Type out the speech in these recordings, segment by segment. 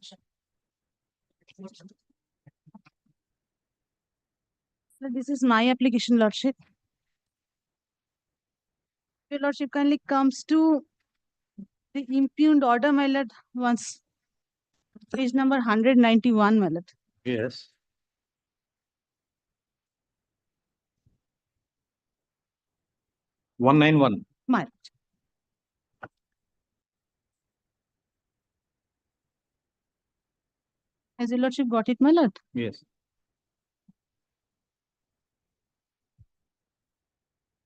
So this is my application, Lordship. Your Lordship kindly comes to the impugned order, my lord, once. Page number 191, my lord. Yes. One nine one. My lord. Has your Lordship got it, my lord? Yes.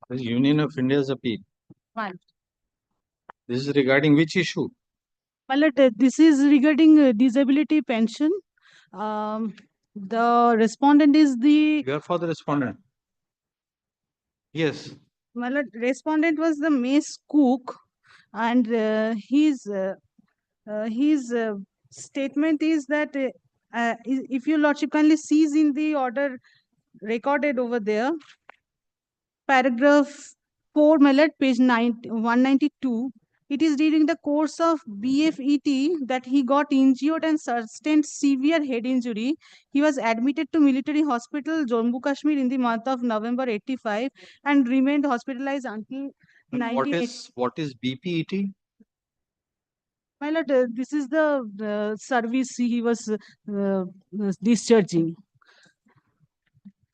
This Union of India's appeal. My lord. This is regarding which issue? My lord, this is regarding disability pension. The respondent is the. You are for the respondent. Yes. My lord, respondent was the mess cook, and his statement is that if your Lordship kindly sees in the order recorded over there, paragraph 4, my lord, page 192. It is during the course of BFET that he got injured and sustained severe head injury. He was admitted to military hospital, Jammu Kashmir, in the month of November 85 and remained hospitalized until What 1980. what is BPET? My lord, this is the service he was discharging.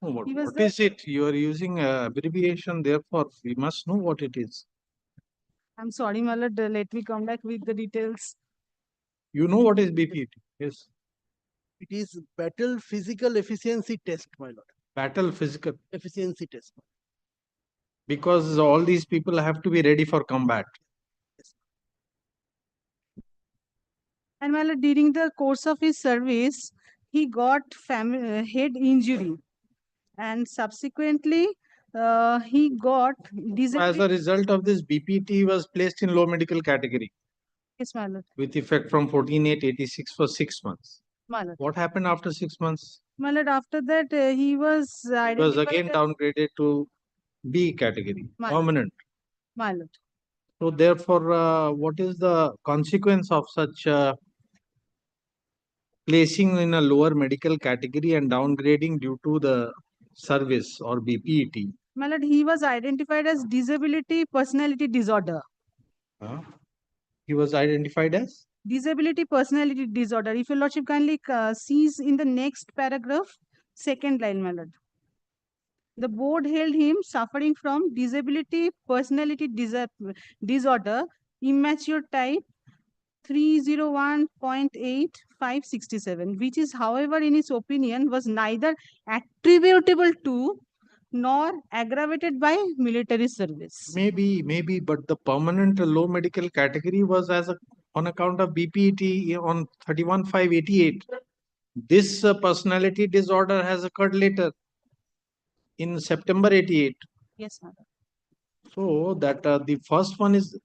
He was What is it? You are using abbreviation, therefore we must know what it is. I'm sorry, my lord, let me come back with the details. You know what is BPET? Yes. It is battle physical efficiency test, my lord. Battle physical. Efficiency test. Because all these people have to be ready for combat. And my lord, during the course of his service, he got head injury, and subsequently he got As disability. a result of this, BPT was placed in low medical category Yes, my lord. with effect from 14/8/86 for 6 months. My lord. What happened after 6 months? My lord, after that he was He was identified again as downgraded to B category, My lord. permanent. My lord. So therefore, what is the consequence of such placing in a lower medical category and downgrading due to the service or BPET? My lord, he was identified as disability personality disorder. He was identified as? Disability personality disorder. If your lordship kindly sees in the next paragraph, second line, my lord. The board held him suffering from disability personality disorder, immature type 301.8567, which is, however, in its opinion, was neither attributable to nor aggravated by military service. Maybe, but the permanent low medical category was on account of BPET on 31/5/88. This personality disorder has occurred later in September 88. Yes, madam. So that the first one is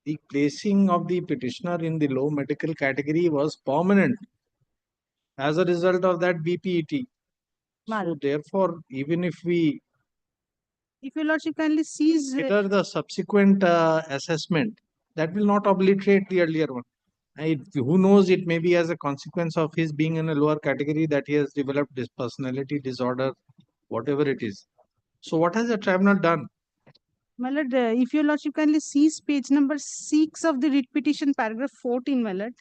the placing of the petitioner in the low medical category was permanent as a result of that BPET. So therefore, even if we your lordship kindly sees consider the subsequent assessment, that will not obliterate the earlier one. Who knows, it may be as a consequence of his being in a lower category that he has developed this personality disorder, whatever it is. So what has the tribunal done? My lord, if your lordship kindly sees page number 6 of the writ petition, paragraph 14, my lord,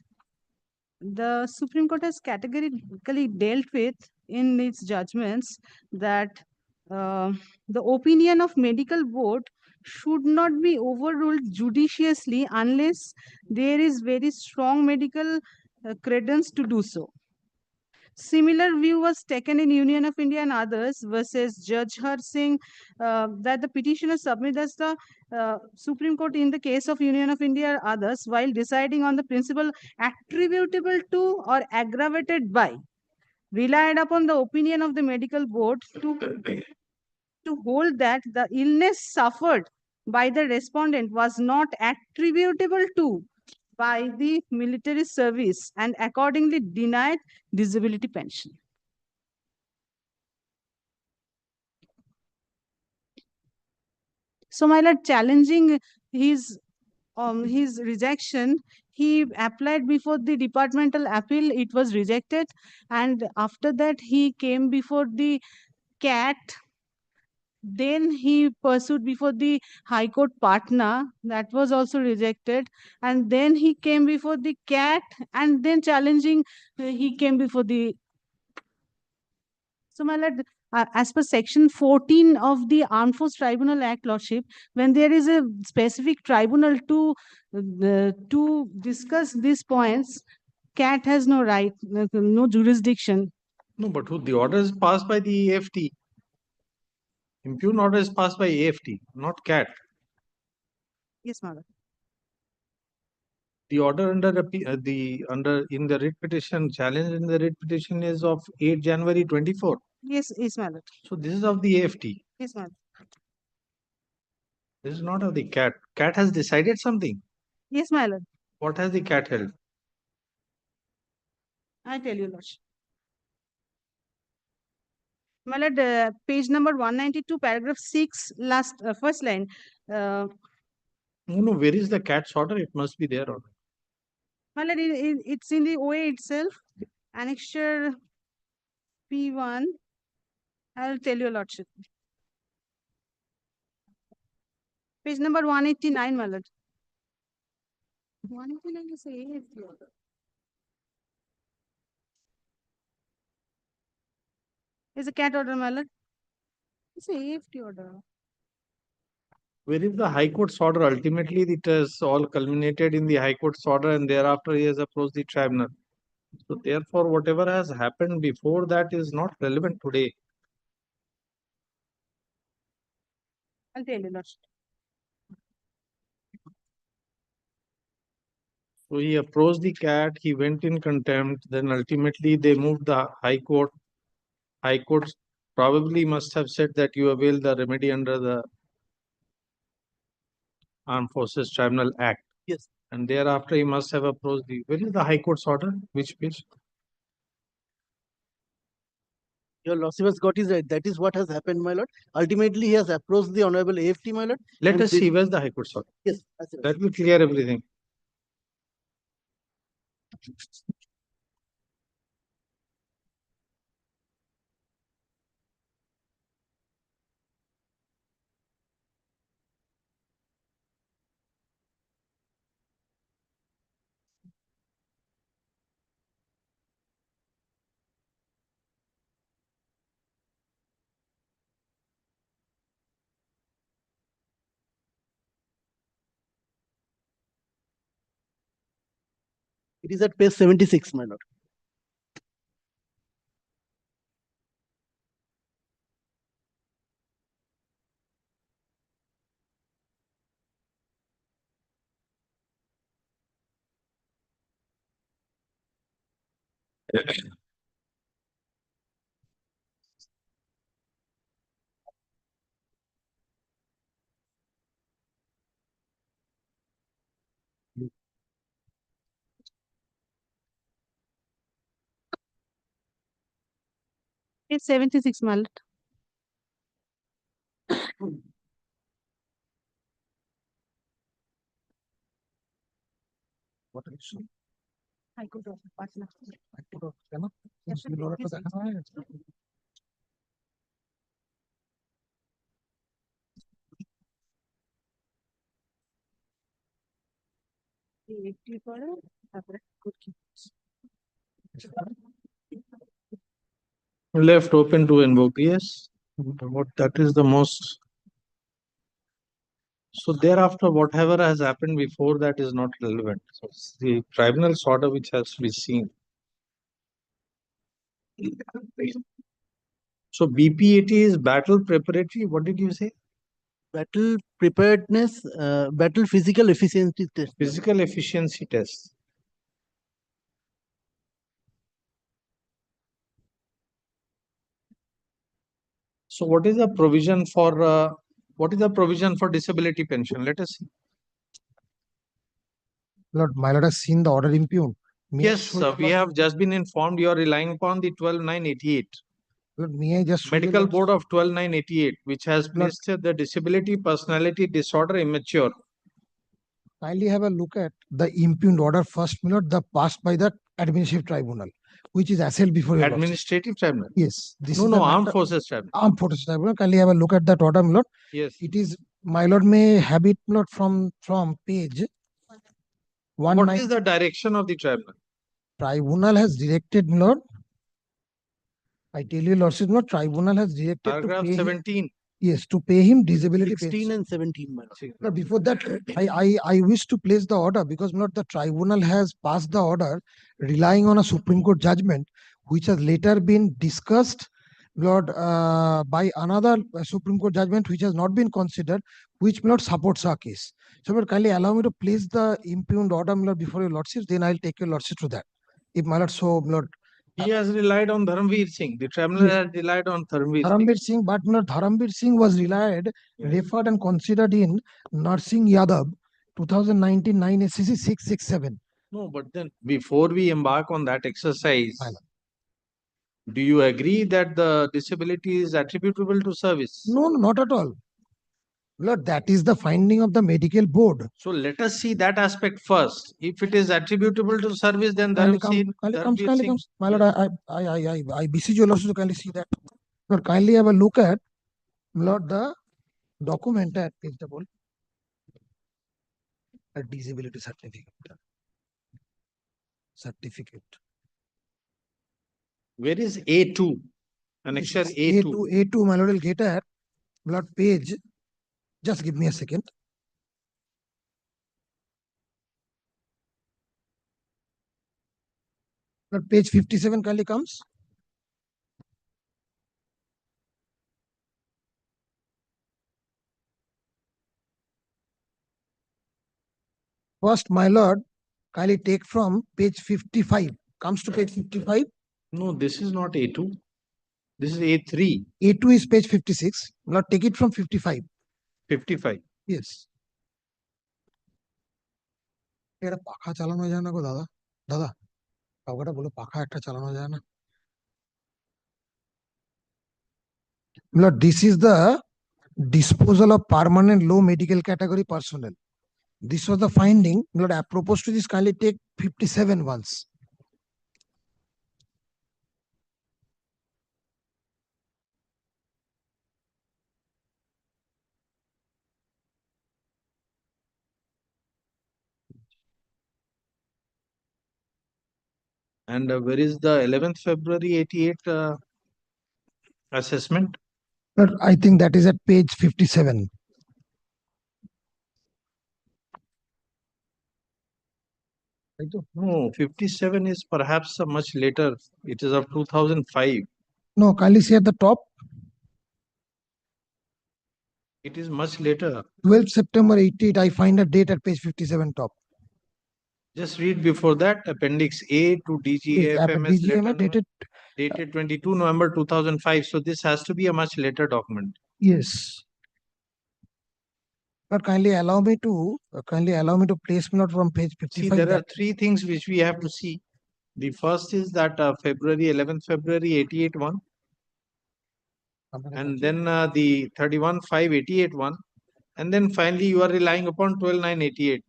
the Supreme Court has categorically dealt with in its judgments that the opinion of medical board should not be overruled judiciously unless there is very strong medical credence to do so. Similar view was taken in Union of India and others versus Judge Har Singh, that the petitioner submitted as the Supreme Court in the case of Union of India and others while deciding on the principle attributable to or aggravated by, relied upon the opinion of the medical board to hold that the illness suffered by the respondent was not attributable to by the military service and accordingly denied disability pension. So, my lord, challenging his rejection, he applied before the departmental appeal, it was rejected, and after that he came before the CAT. Then he pursued before the High Court Patna, that was also rejected, and then he came before the CAT, and then challenging, he came before the. So, my lord, as per section 14 of the Armed Force Tribunal Act, lordship, when there is a specific tribunal to discuss these points, CAT has no right, no jurisdiction. No, but the order is passed by the AFT. Impugn order is passed by AFT, not CAT. Yes, my lord. The order under in the writ petition, challenge in the writ petition is of 8 January 24. Yes, my lord. So this is of the AFT. Yes, my lord. This is not of the CAT. CAT has decided something. Yes, my lord. What has the CAT held? I tell you, lordship. My lord, page number 192, paragraph 6, first line. No, where is the CAT's order? It must be there. Order. My lord, it's in the OA itself, annexure P1. I'll tell you, lordship. Page number 189, my lord. 189 is AFT order. It's a CAT order, my lord. It's a AFT order. Where is the High Court's order? Ultimately, it has all culminated in the High Court's order, and thereafter he has approached the tribunal. So therefore, whatever has happened before that is not relevant today. I'll tell you, lordship. So he approached the CAT, he went in contempt, then ultimately they moved the High Court. High Court probably must have said that you avail the remedy under the Armed Forces Tribunal Act. Yes. And thereafter he must have approached the. Where is the High Court's order? Which page? Your lordship has got his right. That is what has happened, my lord. Ultimately, he has approached the honorable AFT, my lord. Let us see where's the High Court's order. Yes. That will clear everything. It is at page 76, my lord. It's 76, my lord. What is High Court of Patna. Yes, AFT order, তারপরে court কি? left open to invoke. Yes, what that is the most. So thereafter, whatever has happened before that is not relevant. So it's the tribunal's order which has to be seen. So BPAT is battle preparatory. What did you say? Battle preparedness, battle physical efficiency test. Physical efficiency test. So what is the provision for disability pension? Let us see. Lord, my lord has seen the order impugned. Yes, we have just been informed you are relying upon the 12/9/88. Lord, may I just Medical Board of 12/9/88, which has Lord. placed the disability personality disorder immature. kindly have a look at the impugned order first, my lord, the passed by the administrative tribunal, which is assailed before your lordship. Administrative tribunal. Yes, this No, is no, the Armed matter- Forces Tribunal. Armed Forces Tribunal. Kindly have a look at that order, my lord. Yes. It is, my lord may have it, my lord, from page What 19. is the direction of the tribunal? Tribunal has directed, my lord. I tell you, lordship, my lord, tribunal has directed to Paragraph pay him, 17. yes, to pay him disability 16 pension. and 17, my lord. No, before that, I wish to place the order because not the tribunal has passed the order relying on a Supreme Court judgment, which has later been discussed, Lord, by another Supreme Court judgment which has not been considered, which Lord supports our case. So, Lord, kindly allow me to place the impugned order, Lord, before your lordships. Then I'll take your lordship to that. If my lord, so Lord, He has relied on Dharamveer Singh. The tribunal Yes. has relied on Dharamveer Singh. Dharamveer Singh, but Lord, Dharamveer Singh was referred and considered in Narsingh Yadav, 2019 9 SCC 667. No, but then before we embark on that exercise, Fine. do you agree that the disability is attributable to service? No, not at all. Lord, that is the finding of the medical board. So let us see that aspect first. If it is attributable to service, then Kindly Dharamveer come. Singh. My lord, I beseech you, Lord, to kindly see that. Lord, kindly have a look at, Lord, the document at page double. A disability certificate. Where is A2? Annexure A2. A2, my lord, will get at, Lord, page. Just give me a second. Lord, page 57 kindly comes. First, my lord, kindly take from page 55. Comes to page 55. No, this is not A2. This is A3. A2 is page 56. Lord, take it from 55. 55. Yes. এটা পাখা চালানো যায় না গো দাদা দাদা কাউকে বলো পাখা একটা চালানো যায় না Lord, this is the disposal of permanent low medical category personnel. This was the finding. Lord, apropos to this, kindly take 57 once. And where is the 11th February 88 assessment? Lord, I think that is at page 57. No, 57 is perhaps a much later. It is of 2005. No, kindly see at the top. It is much later. 12th September 88. I find a date at page 57 top. Just read before that, Appendix A to DGFMS DGMA letter dated. dated 22 November 2005. So this has to be a much later document. Yes. But kindly allow me to place me not from page 55. See, there are three things which we have to see. The first is that 11th February 88 one, and then the 31/5/88 one, and then finally you are relying upon 12/9/88.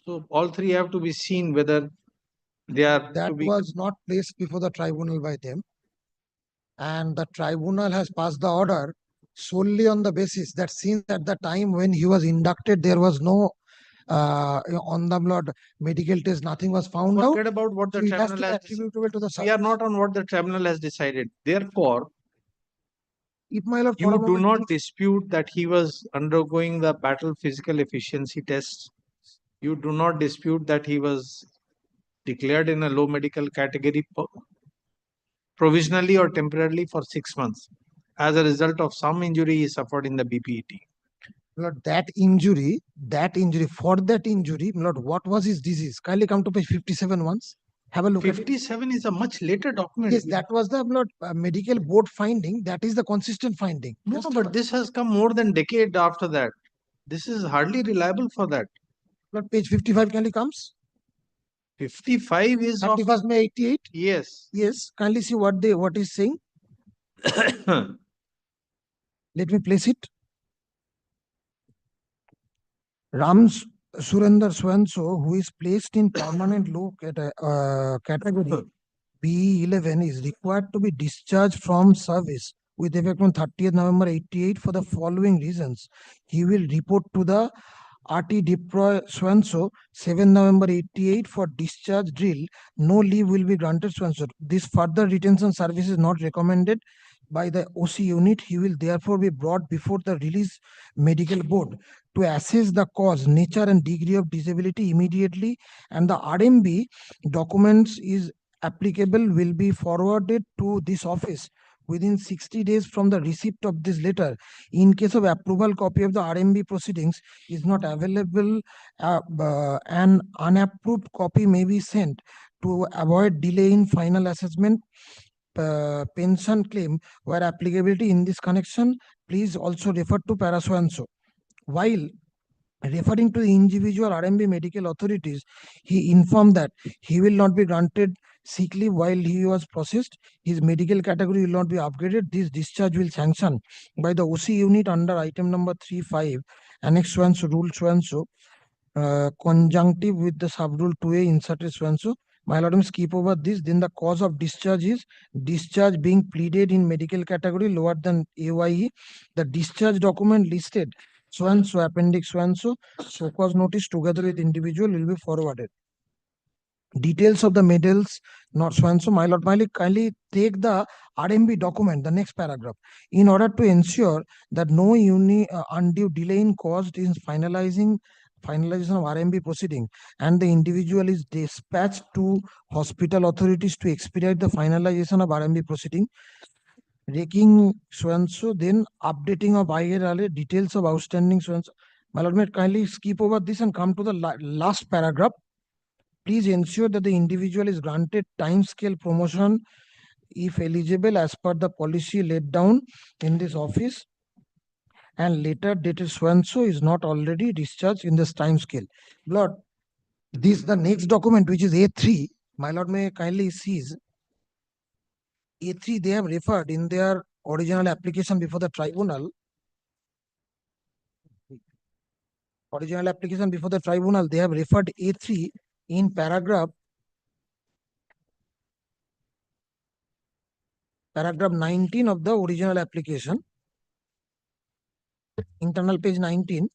So all three have to be seen whether they are that to be. was not placed before the tribunal by them. And the tribunal has passed the order solely on the basis that since at the time when he was inducted, there was no on the blood medical test, nothing was found out. Forget about what the So it has to tribunal be has attributable to the We are service. not on what the tribunal has decided. Therefore, If my lord, for you a do moment, not dispute that he was undergoing the battle physical efficiency test. You do not dispute that he was declared in a low medical category provisionally or temporarily for 6 months as a result of some injury he suffered in the BPET. Lord, that injury, for that injury, Lord, what was his disease? Kindly come to page 57 once. Have a look at it. 57 is a much later document. Yes, that was the Lord, medical board finding. That is the consistent finding. No, but this has come more than decade after that. This is hardly reliable for that. Lord, page 55 kindly comes. 55 is of 31st May 88. yes. Yes, kindly see what is saying. Let me place it. Rams Surender Swanso, who is placed in permanent low category B11, is required to be discharged from service with effect on 30th November 88 for the following reasons. He will report to the RT deploy Swanso 7 November 88 for discharge drill. No leave will be granted Swanso. This further retention service is not recommended by the OC unit. He will therefore be brought before the release medical board to assess the cause, nature and degree of disability immediately, and the RMB documents is applicable will be forwarded to this office within 60 days from the receipt of this letter. In case of approval, copy of the RMB proceedings is not available, an unapproved copy may be sent to avoid delay in final assessment. Pension claim where applicability in this connection, please also refer to para so and so. While referring to the individual RMB medical authorities, he informed that he will not be granted sick leave while he was processed. His medical category will not be upgraded. This discharge will sanction by the OC unit under item number 3.5, Annex so and so, Rule so and so, conjunctive with the subrule 2A inserted so and so. My lord, skip over this. Then the cause of discharge is discharge being pleaded in medical category lower than AYE. The discharge document listed so and so, appendix so and so, so cause notice together with individual will be forwarded. Details of the medals not so and so. My lord, kindly take the RMB document, the next paragraph, in order to ensure that no undue delay in caused in finalization of RMB proceeding, and the individual is dispatched to hospital authorities to expedite the finalization of RMB proceeding. Raking so and so, then updating of IRLA, details of outstanding so and so. My lord, may kindly skip over this and come to the last paragraph. Please ensure that the individual is granted time scale promotion if eligible as per the policy laid down in this office, and later dated so and so is not already discharged in this time scale. Lord, this the next document, which is A3. My lord, may kindly seize A3. They have referred in their original application before the tribunal. Original application before the tribunal, they have referred A3 in paragraph 19 of the original application, internal page 19.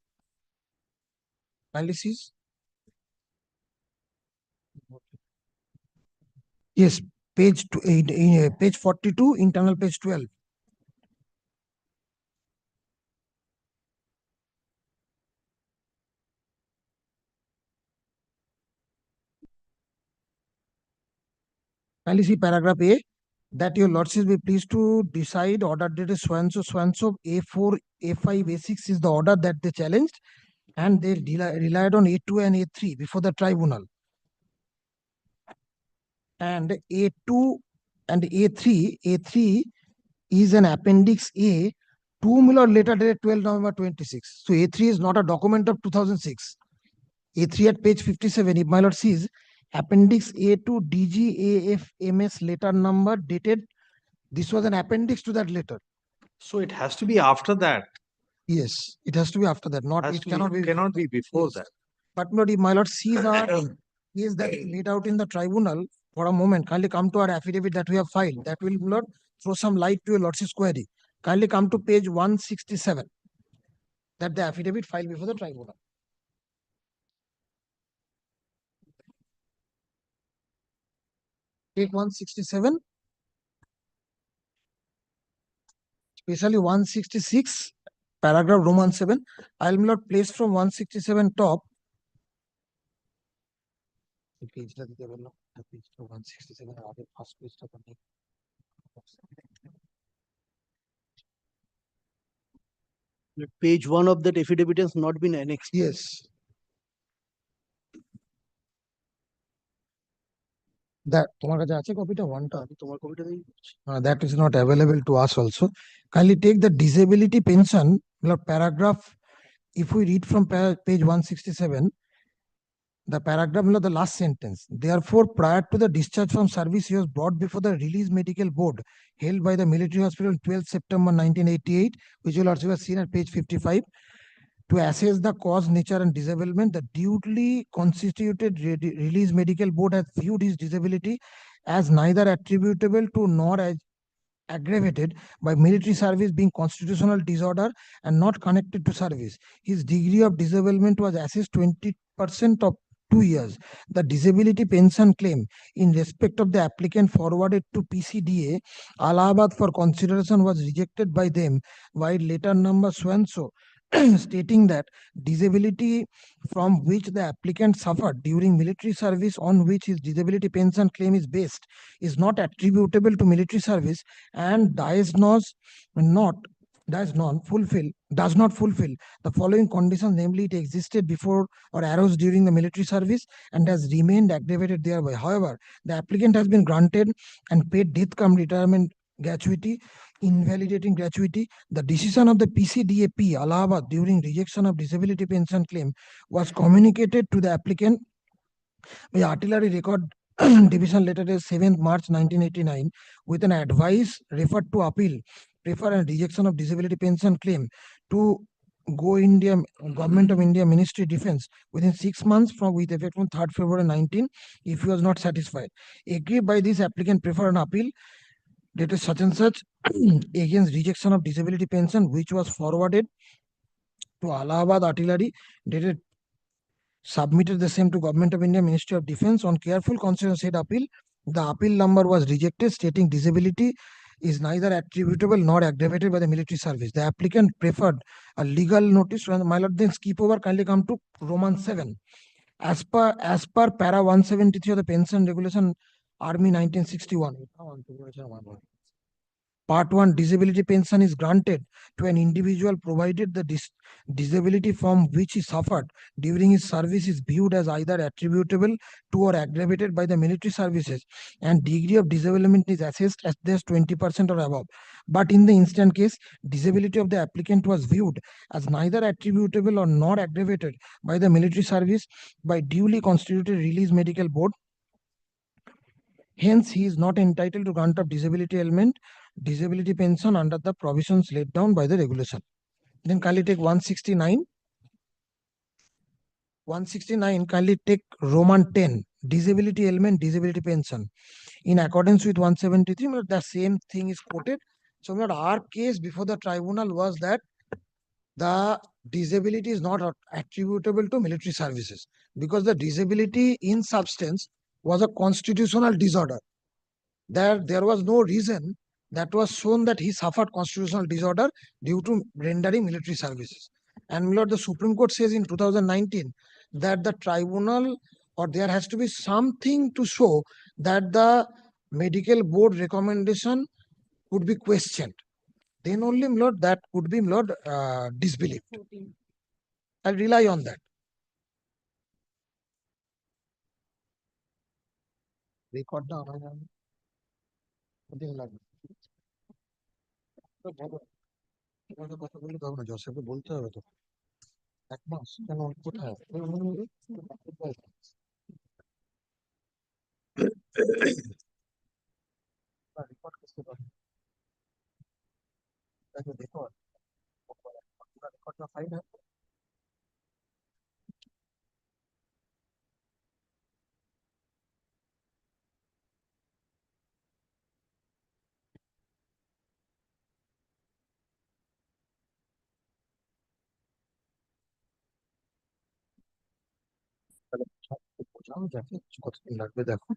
Analysis. Yes, page 42, internal page 12. Kindly see paragraph A, that your lordship be pleased to decide order dated so and so, A4, A5, A6 is the order that they challenged, and they relied on A2 and A3 before the tribunal. And A2 and A3 is an appendix A, 2 Miller later dated 12 November 26. So A3 is not a document of 2006. A3 at page 57, if my lord sees appendix A2 DGAFMS letter number dated, this was an appendix to that letter. So it has to be after that. Yes, it has to be after that. Not it cannot be before yes. that. But if my lord sees our case that is laid out in the tribunal, for a moment, kindly come to our affidavit that we have filed. That will not throw some light to your lordship's query. Kindly come to page 167. That the affidavit filed before the tribunal. Take 167. Especially 166, paragraph Roman 7. I'll not place from 167 top. Page 167. Page 1 of that affidavit has not been annexed. Yes. That that is not available to us also. Kindly take the disability pension paragraph. If we read from page 167, the paragraph, the last sentence. Therefore, prior to the discharge from service, he was brought before the release medical board held by the military hospital on 12th September 1988, which you will also have seen at page 55. to assess the cause, nature, and disablement, the duly constituted release medical board has viewed his disability as neither attributable to nor as aggravated by military service, being constitutional disorder and not connected to service. His degree of disablement was assessed 20% of 2 years. The disability pension claim in respect of the applicant forwarded to PCDA Allahabad for consideration was rejected by them by letter number so and so, stating that disability from which the applicant suffered during military service, on which his disability pension claim is based, is not attributable to military service and not does not fulfill the following conditions, namely it existed before or arose during the military service and has remained aggravated thereby. However, the applicant has been granted and paid death cum retirement gratuity, invalidating gratuity. The decision of the PCDAP Allahabad during rejection of disability pension claim was communicated to the applicant by artillery record division letter dated 7th March 1989 with an advice referred to appeal, prefer and rejection of disability pension claim to Go India Government of India Ministry Defence within 6 months from with effect from 3rd February 19 if he was not satisfied. Agree by this applicant prefer an appeal dated such and such against rejection of disability pension which was forwarded to Allahabad Artillery dated submitted the same to Government of India Ministry of Defence. On careful consideration said appeal, the appeal number was rejected, stating disability is neither attributable nor aggravated by the military service. The applicant preferred a legal notice. When my lord, then skip over, kindly come to Roman 7. As per para 173 of the Pension Regulation Army 1961. Part 1, disability pension is granted to an individual provided the disability from which he suffered during his service is viewed as either attributable to or aggravated by the military services, and degree of disablement is assessed as this 20% or above. But in the instant case, disability of the applicant was viewed as neither attributable or nor aggravated by the military service by duly constituted release medical board. Hence, he is not entitled to grant of disability element, disability pension under the provisions laid down by the regulation. Then kindly take 169. 169, kindly take Roman 10, disability element, disability pension. In accordance with 173, the same thing is quoted. So our case before the tribunal was that the disability is not attributable to military services because the disability in substance was a constitutional disorder. There was no reason that was shown that he suffered constitutional disorder due to rendering military services. And my lord, the Supreme Court says in 2019 that the tribunal or there has to be something to show that the medical board recommendation could be questioned. Then only, my lord, that could be, my lord, disbelieved. I'll rely on that. Record down. কথা বললে তো হবে না, জোসেফকে বলতে হবে তো 1 মাস কেন কোথায় রেকর্ড করতে পারবে তাকে দেখো রেকর্ডটা ফাইল আছে তাহলে বোঝাও যাকে কতদিন লাগবে দেখো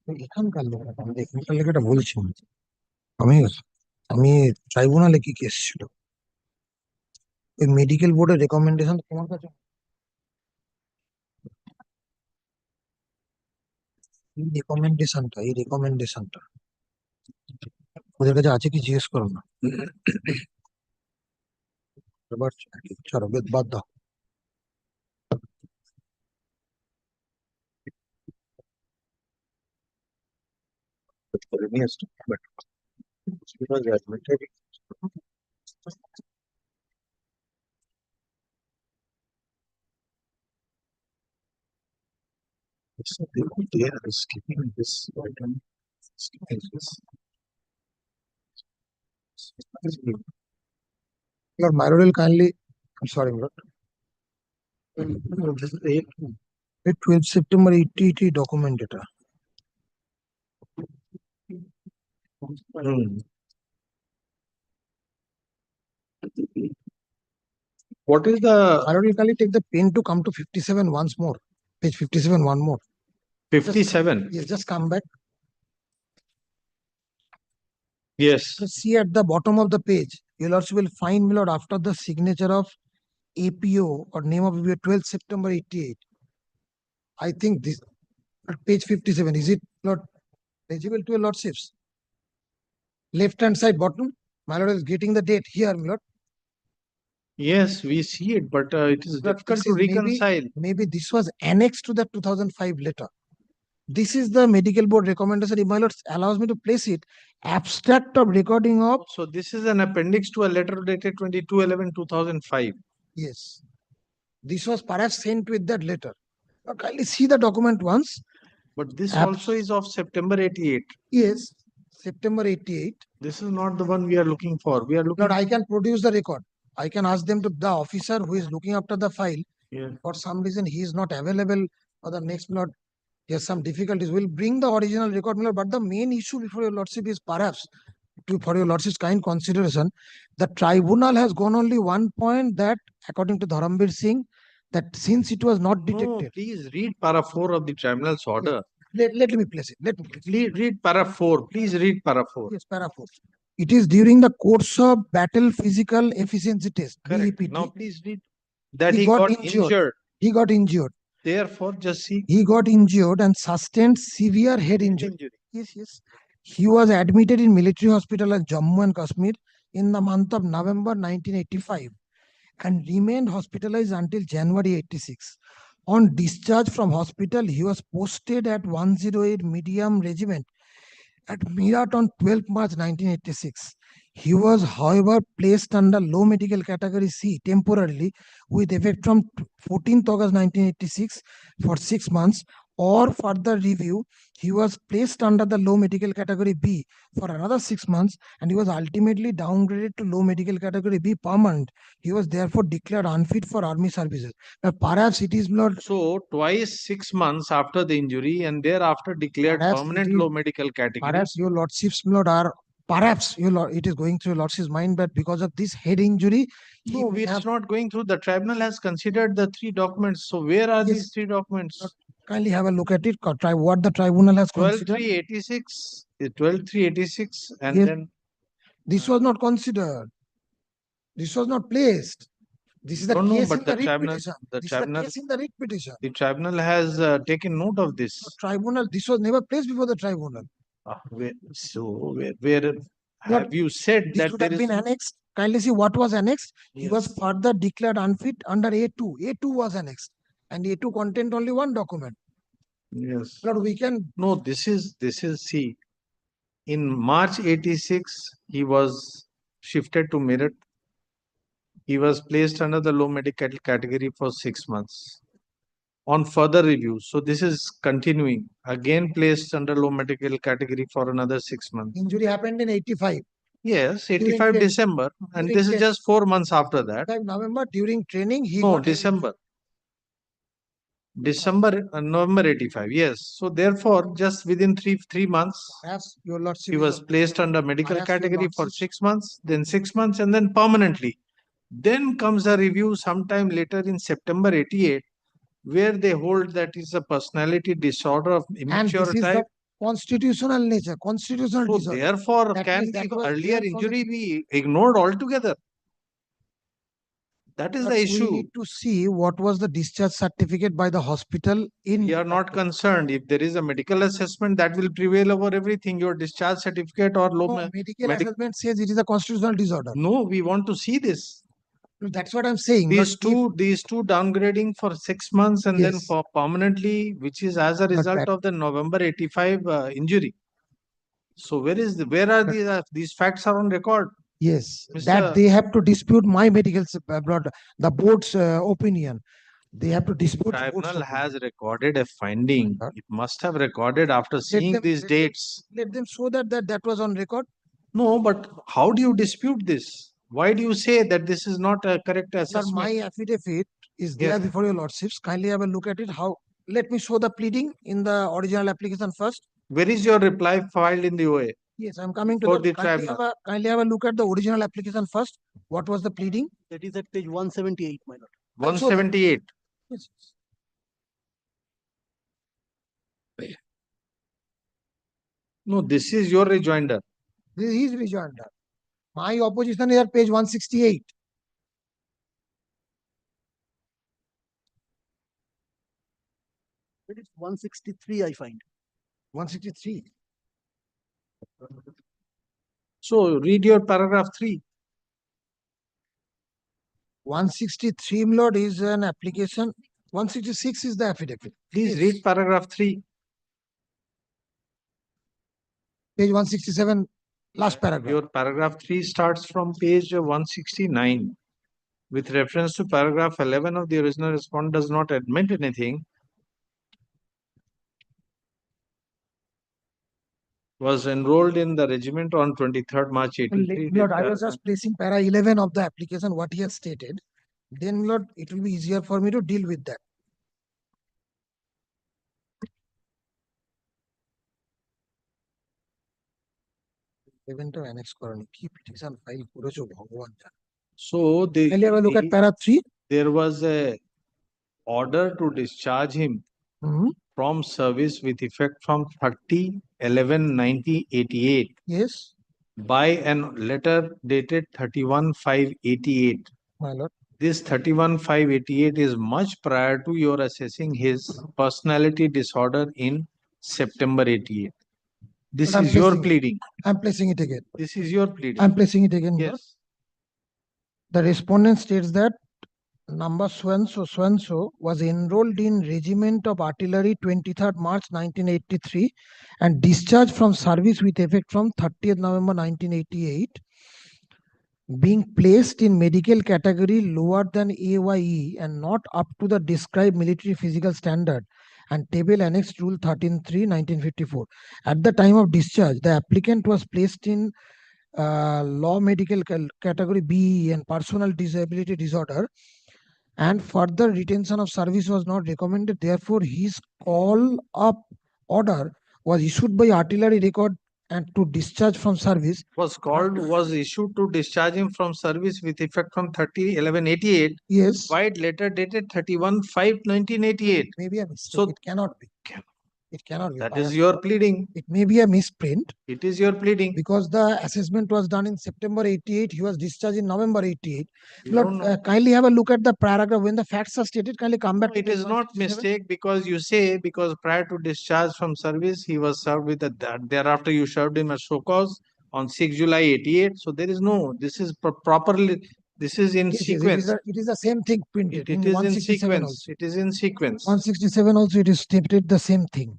এখানকার লেখাটা আমি এখানকার লেখাটা বলছি না। আমি আমি ট্রাইব্যুনালে কি কেস ছিল, ওই মেডিকেল বোর্ডের রেকমেন্ডেশন তোমার কাছে? এই রেকমেন্ডেশনটা ওদের কাছে আছে কি জিজ্ঞেস করো না। এবার চলো বাদ দাও। করে নিয়ে আসতো, but it was admitted. So they are skipping this item, skipping this. Lord Myrodel kindly, I'm sorry, Lord. This is 12 September 80 document data. What is the Myrodel kindly take the pen to come to 57 once more. Page 57 one more. 57? Yes, just come back. Yes. So see at the bottom of the page, you'll also will find, my lord, after the signature of APO or name of APO 12 September 88. I think this at page 57, is it not legible to your lordships? Left hand side bottom, my lord is getting the date here, my lord. Yes, we see it, but it is But difficult this to is reconcile. maybe this was annexed to the 2005 letter. This is the medical board recommendation. If my lord allows me to place it, abstract of recording of, So this is an appendix to a letter dated 22/11/2005. yes, this was perhaps sent with that letter. Now kindly see the document once. But this Abs- also is of September 88. Yes, September 88. This is not the one we are looking for. We are looking. Lord, I can produce the record. I can ask them to, the officer who is looking after the file, Yeah. for some reason he is not available for the next lord, he has some difficulties, will bring the original record, my lord. But the main issue before your lordship is perhaps, for your lordship's kind consideration, the tribunal has gone only one point, that according to Dharambir Singh, that since it was not No, detected. please read para 4 of the tribunal's order. Let me place it. Let me place it. Please read para 4. Please read para 4. Yes, para 4. It is during the course of battle physical efficiency test, Correct. BEPT. Now please read that He he got got injured. He got injured. Therefore, just see He got injured and sustained severe head injury. Yes, yes. He was admitted in military hospital at Jammu and Kashmir in the month of November 1985 and remained hospitalized until January 86. On discharge from hospital, he was posted at 108 Medium Regiment at Meerut on 12 March 1986. He was, however, placed under low medical category C temporarily with effect from 14th August 1986 for 6 months, or further review. He was placed under the low medical category B for another 6 months and he was ultimately downgraded to low medical category B permanent. He was therefore declared unfit for army services. Now, perhaps it is not. So twice 6 months after the injury and thereafter declared Perhaps permanent it is- low medical category. Perhaps your lordships, my lord, are perhaps it is going through your lordship's mind, but because of this head injury, he No, may it's have not going through. The tribunal has considered the 3 documents. So where are these Yes. 3 documents? kindly have a look at it. Try what the tribunal has considered. 12/3/86, 12/3/86, and Yes. then This was not considered. This was not placed. This is the No, no, case but in the the writ tribunal- petition. the This is the tribunal- case in the writ petition. the tribunal has taken note of this. The tribunal, this was never placed before the tribunal. Where have you said This that would there have is? been annexed. Kindly see what was annexed. He was Yes. further declared unfit under A2. A2 was annexed, and A2 contained only one document. Yes. Lord, we can. No, this is see. In March 86, he was shifted to Meerut. He was placed under the low medical category for 6 months. On further review, so this is continuing. Again placed under low medical category for another 6 months. Injury happened in 85. Yes, During 85 training. December, and During this is training. just 4 months after that. 5 November, during training, he No, got head December. December, November 85. Yes. So therefore, just within three months, Perhaps your lordship he is was placed under medical perhaps your category for lordship- 6 months, then 6 months, and then permanently. Then comes a review sometime later in September 88, where they hold that is a personality disorder of and immature this is type. constitutional nature, constitutional So disorder. therefore, That can means that the was earlier there from the injury be ignored altogether? That is But the we issue. need to see what was the discharge certificate by the hospital in. We are not that case. concerned. If there is a medical assessment, that will prevail over everything. Your discharge certificate or low. No, medical medic- assessment says it is a constitutional disorder. No, we want to see this. That's what I'm saying. These but two downgrading for 6 months and then Yes. for permanently, which is as a But result that- of the November 85 injury. So where are these facts are on record? Yes, Mr. that they have to dispute my medical, the board's opinion. They have to dispute the board's Tribunal opinion. has recorded a finding. Huh? It must have recorded after seeing them- these let them- dates. Let them show that was on record. No, but how do you dispute this? Why do you say that this is not a correct Sir, assessment? my affidavit is there Yes. before your lordships. Kindly have a look at it. Let me show the pleading in the original application first. Where is your reply filed in the OA? Yes, I'm coming to For that. the Kindly tribunal. kindly have a look at the original application first. What was the pleading? That is at page 178, my lord. I'll show that. 178. Yes. No, this is your rejoinder. This is rejoinder. My opposition is at page 168. That is 163, I find. 163. So read your paragraph 3. 163, my lord, is an application. 166 is the affidavit. Please Yes. read paragraph 3. Page 167, last paragraph. Your paragraph 3 starts from page 169. With reference to paragraph 11 of the original response does not admit anything. Was enrolled in the regiment on 23rd March 83. Lord, I was just placing para 11 of the application, what he has stated. Then, Lord, it will be easier for me to deal with that. Event of annex করনি কি petition file করেছো ভগবান জানে। So the, Can you have a look at para 3? there was a order to discharge him Mhm. from service with effect from 30/11/1988 Yes, by an letter dated 31/5/88. my lord. This 31/5/88 is much prior to your assessing his personality disorder in September 88. This But I'm is your placing it. pleading. I'm placing it again. This is your pleading. I'm placing it again. Lord. Yes. The respondent states that number so and so was enrolled in Regiment of Artillery 23rd March 1983 and discharged from service with effect from 30th November 1988, being placed in medical category lower than AYE and not up to the described military physical standard and table annexed rule 13.3 1954. At the time of discharge, the applicant was placed in law medical category B and personal disability disorder, and further retention of service was not recommended. Therefore, his call up order was issued by artillery record and to discharge from service. Was issued to discharge him from service with effect from 30/11/88. Yes, Wide letter dated 31/5/1988. maybe a mistake. So It cannot be. It cannot be. that is your pleading. It may be a misprint It is your pleading. because the assessment was done in September 88. He was discharged in November 88. You Lord, don't know. kindly have a look at the paragraph when the facts are stated. Kindly come back. No, to it page is not 167. mistake because you say because prior to discharge from service he was served with a thereafter you served him a show cause on 6 July 88. So there is no, this is properly, this is in Yes, yes, sequence. it is the same thing printed It in is in 167 sequence. also. It is in sequence. 167 also it is stated the same thing.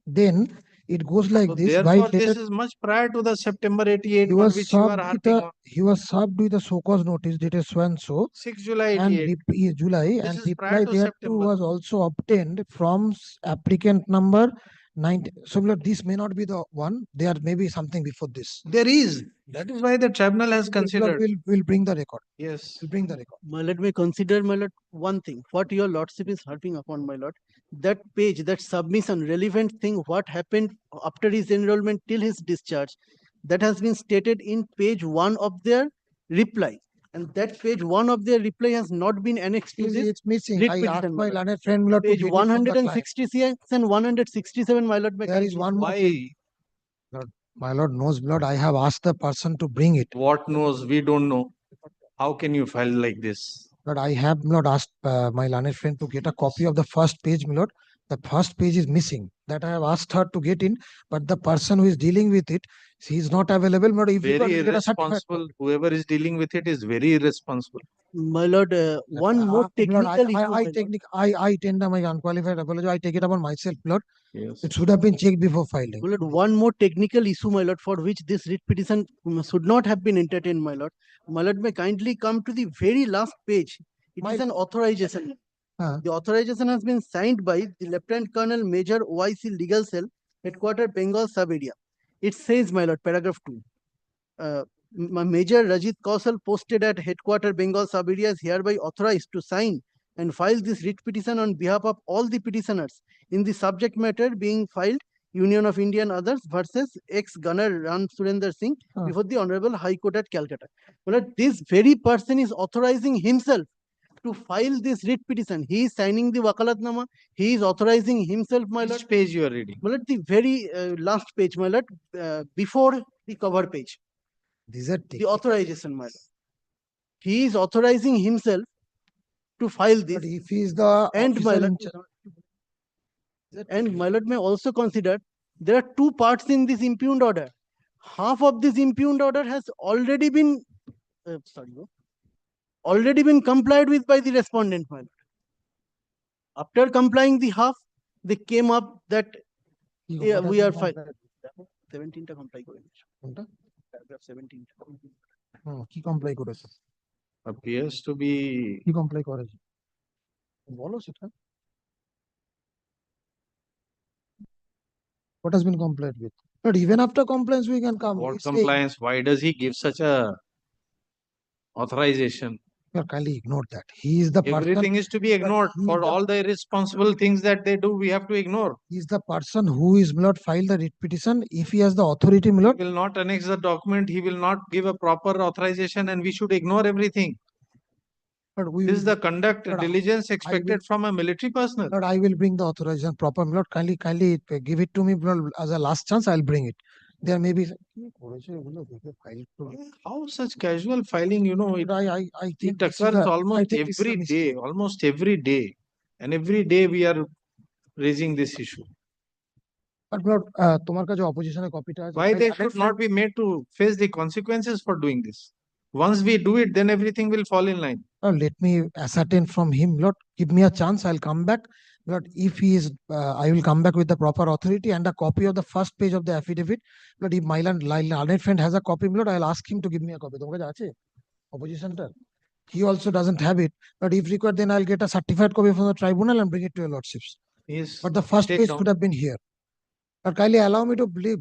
Then it goes like So this. therefore, By this letter, is much prior to the September 88 he on was which you are served with harping a on. he was served with a so cause notice dated so and so 6 July and 88. July This and is reply prior to thereto September. was also obtained from applicant number 90. So Lord, this may not be the one. There may be something before this. There is. That is why the tribunal has Lord, considered. we'll bring the record. Yes. We'll bring the record. My lord, may consider, my lord, one thing. What your lordship is harping upon, my lord, that page, that submission, relevant thing, what happened after his enrollment till his discharge, that has been stated in page 1 of their reply. And that page 1 of their reply has not been annexed to this. It's missing. writ I petition, asked my my lord. learned friend, my lord, to Page get it from the client. 166 and 167, my lord. may There is kindly one see. more page. Why? My lord knows, my lord, I have asked the person to bring it. What knows? We don't know. How can you file like this? But I have not asked my learned friend to get a copy of the first page, my lord. The first page is missing. That I have asked her to get in, but the person who is dealing with it, she is not available. My lord, if you Very can get a certificate. irresponsible. Whoever is dealing with it is very irresponsible. My lord, one more Lord, technical issue. my lord. I tender my unqualified apology. I take it upon myself, Lord. Yes. It should have been checked before filing. My lord, one more technical issue, my lord, for which this writ petition should not have been entertained, my lord. My lord, may kindly come to the very last page. It is My- an authorization. The authorization has been signed by the Lieutenant Colonel Major OIC Legal Cell, Headquarter Bengal Sub Area. It says, my lord, paragraph 2. Major Rajit Kausal posted at Headquarter Bengal Sub Area is hereby authorized to sign and file this writ petition on behalf of all the petitioners in the subject matter being filed Union of India and others versus ex-gunner Ram Surinder Singh before the Honorable High Court at Calcutta. Well, this very person is authorizing himself to file this writ petition. He is signing the Wakalatnama. He is authorizing himself, my lord. Which page you are reading? My lord, the very last page, my lord, before the cover page. These are The authorization, my lord. He is authorizing himself to file this. But if he is the And my officer lord, in charge, and my lord may also consider there are two parts in this impugned order. Half of this impugned order has already been already been complied with by the respondent, my lord. After complying the half, they came up that we are fine. 17টা comply করে দিয়েছে। কোনটা? Paragraph 17 কি comply করেছে? Appears to be. কি comply করেছে? বলো সেটা। What has been complied with? But even after compliance, we can come. What It's a- compliance? Why does he give such a authorization? You kindly ignore that. He is the person. Everything is to be ignored. he For is the- all the irresponsible things that they do, we have to ignore. He is the person who is not filed the writ petition. If he has the authority, my He lord, will not annex the document. He will not give a proper authorization, and we should ignore everything. but we This is will, the conduct But diligence expected from a military personnel. Lord, I will bring the authorization proper. My lord, kindly give it to me, my lord, as a last chance. I'll bring it. There may be. How such casual filing? It I think this is occurs a- I almost think this is a every mistake. day. Almost every day, and every day we are raising this issue. But my lord, তোমার কাছে opposition এর copy টা আছে। Why My they learned should friend- not be made to face the consequences for doing this? Once we do it, then everything will fall in line. Let me ascertain from him, Lord. Give me a chance. I'll come back. Lord, if he is, I will come back with the proper authority and a copy of the first page of the affidavit. Lord, if my learned friend has a copy, Lord, I'll ask him to give me a copy. তোমার কাছে আছে opposition টা? He also doesn't have it. But if required, then I'll get a certified copy from the tribunal and bring it to your lordships. Yes. But the first take page down. should have been here. But kindly allow me to bring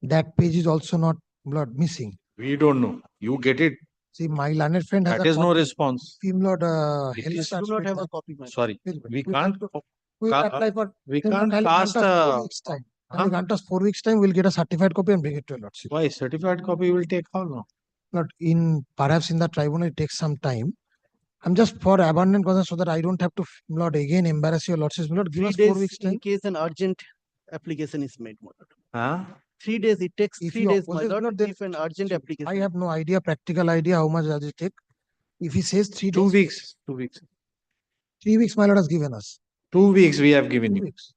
that page is also not missing. We don't know. You get it. See, my learned friend has That a is no copy. response. If him It help is- us Do not with have a that, copy, my lord. Sorry, very well. we We'll can't. have to- we will apply for. We then can't kindly cast grant us 4 a. weeks time. Huh? Kindly grant us 4 weeks time. We'll get a certified copy and bring it to your lordship. Why certified copy will take how long? Not perhaps in the tribunal it takes some time. I'm just for abundant concern so that I don't have to again embarrass your lordship. Give 3 us 4 days weeks in time. case an urgent application is made, my lord. Huh? 3 days, it takes If 3 he days, my opposes, lord, then if an urgent application. I have no idea, practical idea how much does it take. If he says 3 2 days, weeks. 2 weeks. 3 weeks my lord has given us. 2 weeks we have given 2 you. weeks.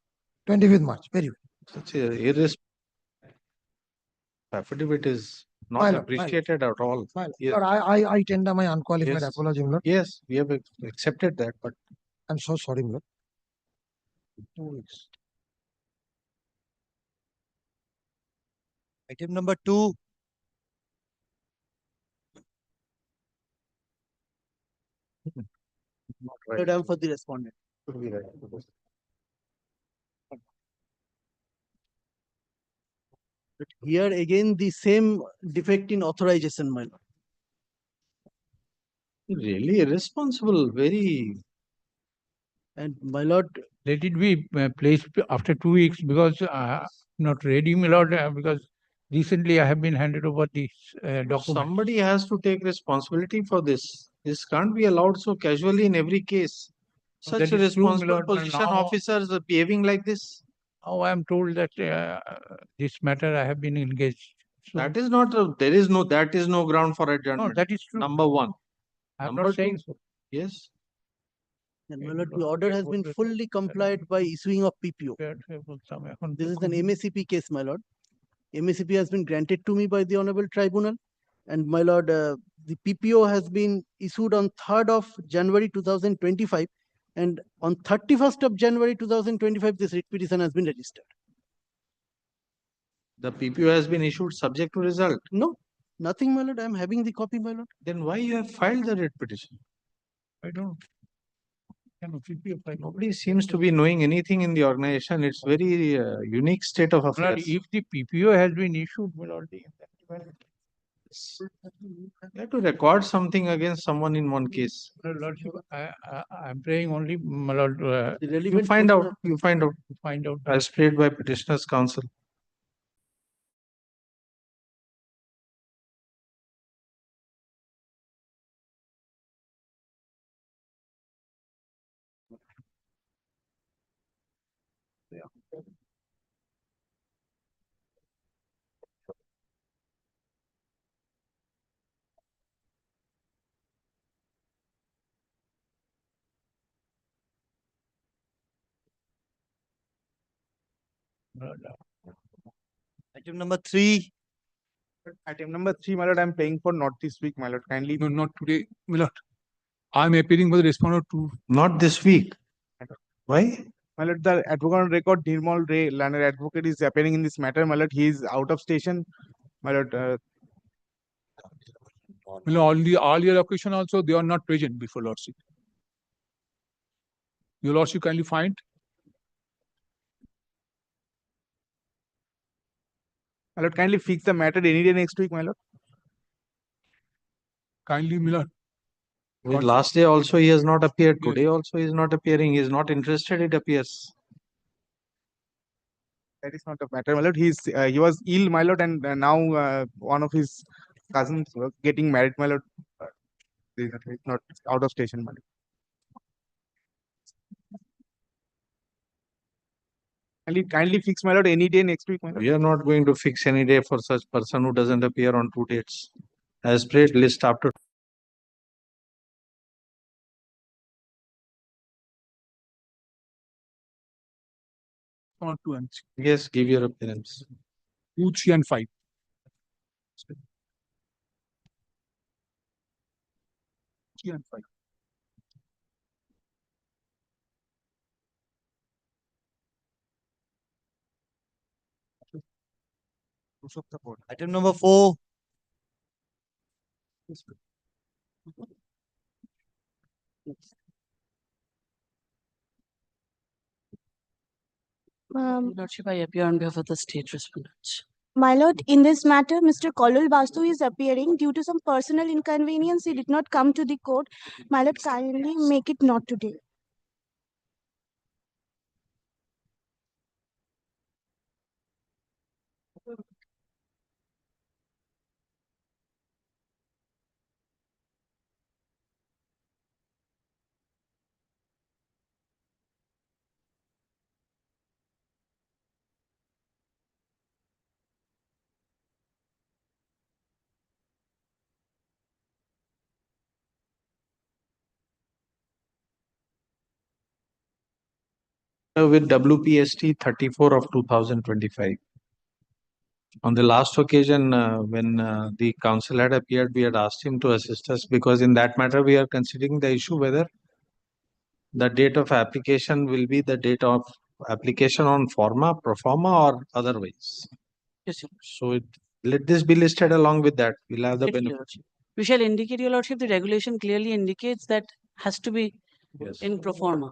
25th March. Very well. Such a affidavit is not My lord, appreciated at all. Lord, Yes. I tender my unqualified Yes. apology, my lord. Yes, we have accepted that, but I'm so sorry, my lord. 2 weeks. Item number 2. not Lord, I am for the respondent. Should be right. But here again, the same defect in authorization, my lord. Really irresponsible, very. And my lord, Let it be placed after 2 weeks because not ready, my lord, because recently I have been handed over this document. Somebody has to take responsibility for this. This can't be allowed so casually in every case. No, Such that a is true, my responsible lord, but position now- officers are behaving like this. Now I am told that this matter I have been engaged. So, That is not, that is no ground for no, adjournment. that is true. Number one. I am number not saying two- so. Yes. and Okay, my lord, my the lord, order okay, has what been will- fully complied by issuing of PPO. This is an MACP case, my lord. MACP has been granted to me by the Honorable Tribunal. And my lord, the PPO has been issued on 3rd of January 2025. And on 31st of January 2025, this writ petition has been registered. The PPO has been issued subject to result. No, nothing, my lord. I am having the copy, my lord. Then why you have filed the writ petition? I don't. Nobody seems to be knowing anything in the organization. It's very unique state of My lord, affairs. if the PPO has been issued, my lord, then You have to record something against someone in one case. my lordship, I am praying only, my lord, The You relevant find portion out. You find out. to find out. As prayed by petitioner's counsel. Item number 3. Item number 3, my lord, I'm paying for not this week, my lord. Kindly. No, not today, my lord. I'm appearing for the respondent to Not this week. Why? My lord, the advocate on record, Nirmal Ray, learned advocate, is appearing in this matter. My lord, he is out of station. My lord, my lord, all your occasion also, they are not present before lordship. Your lordship kindly find. my lord, kindly fix the matter any day next week, my lord. Kindly, my lord. With last day also he has not appeared. Yes. Today also he is not appearing. He is not interested, it appears. That is not the matter, my lord. He was ill, my lord, and now one of his cousins was getting married, my lord. He's not out of station, my lord. Kindly fix, my lord, any day next week, my lord. We are not going to fix any day for such person who doesn't appear on 2 dates. As prayed, list after. On 2 and Yes, give your appearance. 2, 3 and 5. 3 and 5. Item number 4. Lordship, I appear on behalf of the state respondents. My lord, in this matter, Mr. Kolul Bastu is appearing. Due to some personal inconvenience, he did not come to the court. My lord, kindly make it not today. With WPST 34 of 2025. On the last occasion, when the council had appeared, we had asked him to assist us because in that matter, we are considering the issue whether the date of application will be the date of application on forma, pro forma, or otherwise. Yes, Your So let this be listed along with that. We'll have the Lordship. benefit. We shall indicate, Your Lordship, the regulation clearly indicates that has to be Yes. in pro forma.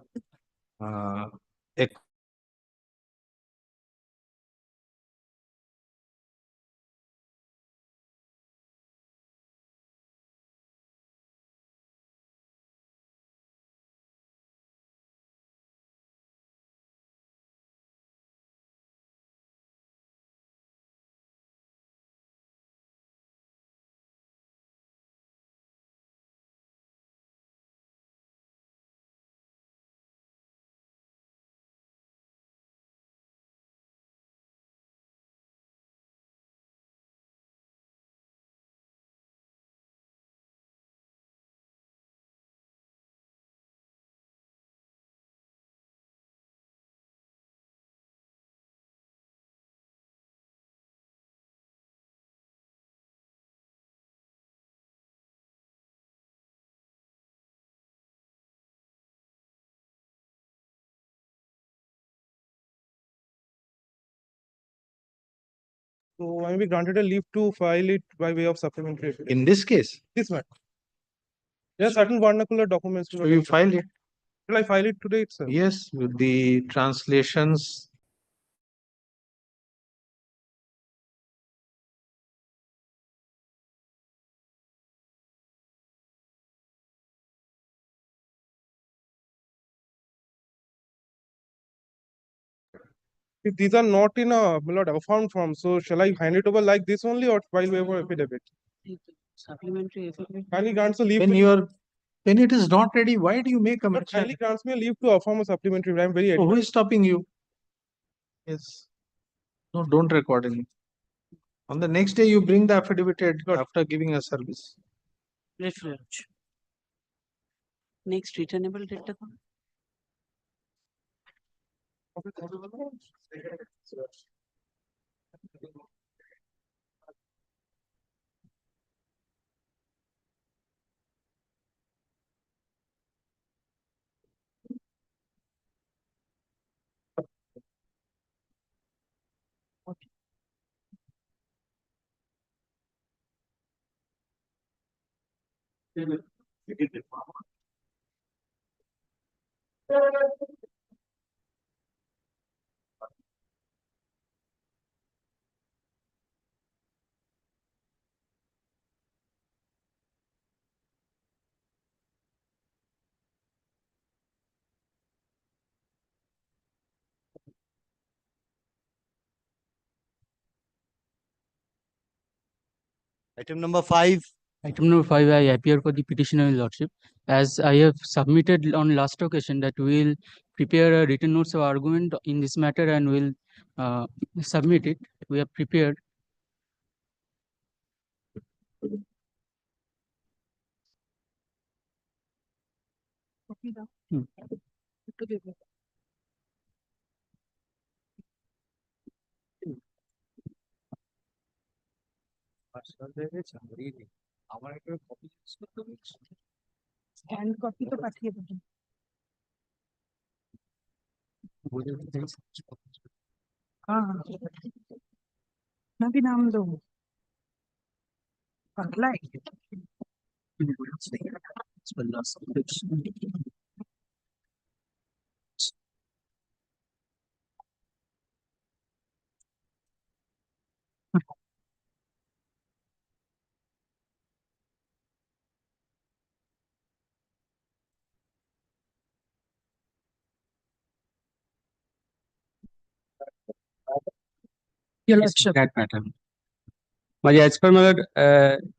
So I may be granted a leave to file it by way of supplementary. In this case, This matter. There are certain vernacular documents. so you file it. Will I file it today itself? Yes, with the translations. If these are not in a found form, so shall I hand it over like this only or file waiver affidavit? Supplementary affidavit. Kindly grants a leave. When it is not ready, why do you make a mention? Kindly grants me a leave to affirm a supplementary. I am very. So who is stopping you? Yes. No, don't record any. On the next day, you bring the affidavit after giving a service. Let Your Lordship. Next returnable debtor. Item number 5. Item number 5, I appear for the petitioner lordship. As I have submitted on last occasion that we will prepare a written notes of argument in this matter and will submit it. We have prepared. Hmm. Scan copy তো পাঠিয়ে দেবেন। হ্যাঁ নাকি নাম দেবো পাগলাই Your Lordship. That matter. As per my lord,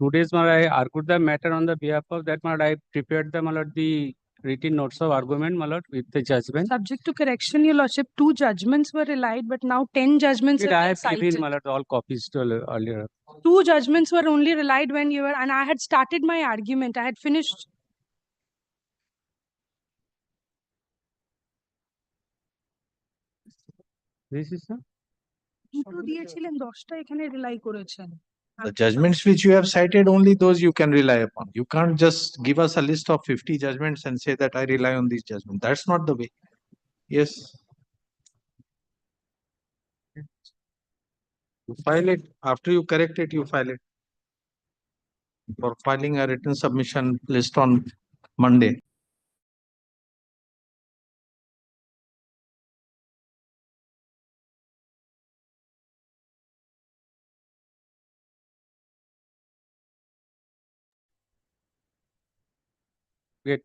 today's I argued the matter on the behalf of that I prepared the written notes of argument with the judgment. Subject to correction, Your Lordship, 2 judgments were relied, but now 10 judgments have I been have cited. given all copies to earlier. 2 judgments were only relied when you were, and I had started my argument. I had finished. This is the দুটো দিয়েছিলেন 10টা এখানে rely করেছেন The judgments which you have cited, only those you can rely upon. You can't just give us a list of 50 judgments and say that I rely on these judgments. That's not the way. Yes. You file it. After you correct it, you file it. For filing a written submission list on Monday. Great.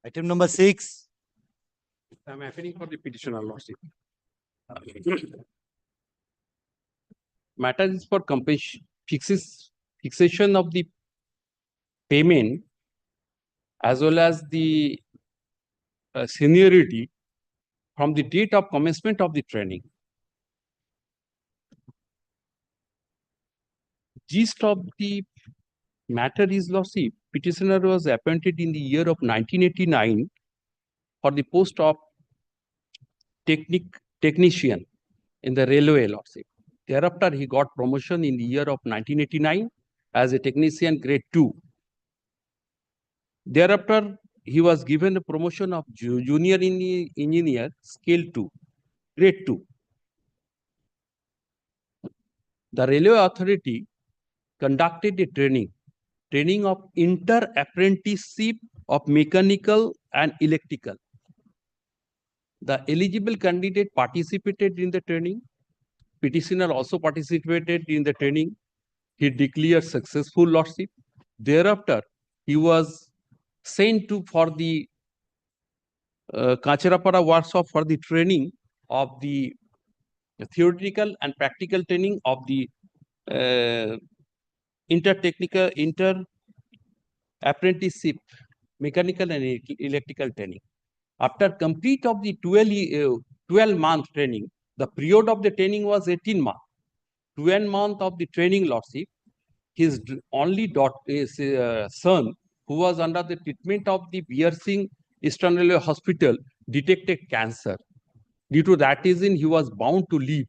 Item number 6. I'm appealing for the petitioner, Lordship. Matter is for fixation of the payment as well as the seniority from the date of commencement of the training. Gist of the matter is, Lordship, petitioner was appointed in the year of 1989 for the post of technician in the railway, Lordship. Thereafter, he got promotion in the year of 1989 as a technician grade 2. Thereafter, he was given a promotion of junior engineer scale 2, grade 2. The railway authority conducted a training of inter-apprenticeship of mechanical and electrical. The eligible candidate participated in the training. Petitioner also participated in the training. He declared successful, Lordship. Thereafter, he was sent for the Kacharapara workshop for the training of the theoretical and practical training of the inter-apprenticeship, mechanical and electrical training. After complete of the 12-month training, the period of the training was 18 months. 12 months of the training, Lordship, his only son, who was under the treatment of the Beer Singh Eastern Railway Hospital, detected cancer. Due to that reason, he was bound to leave.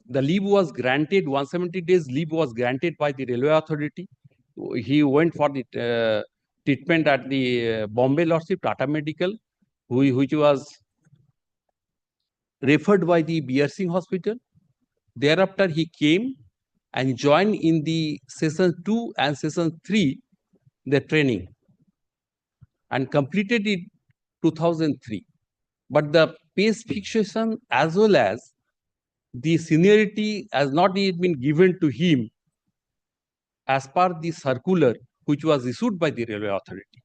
The leave was granted, 170 days leave was granted by the railway authority. He went for the treatment at the Bombay, Lordship, Tata Medical, which was referred by the Beer Singh Hospital. Thereafter, he came and joined in the session 2 and session 3, the training, and completed it 2003. But the pace fixation as well as the seniority has not yet been given to him as per the circular which was issued by the railway authority.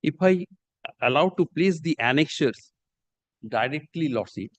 If I allow to place the annexures directly, Lordship,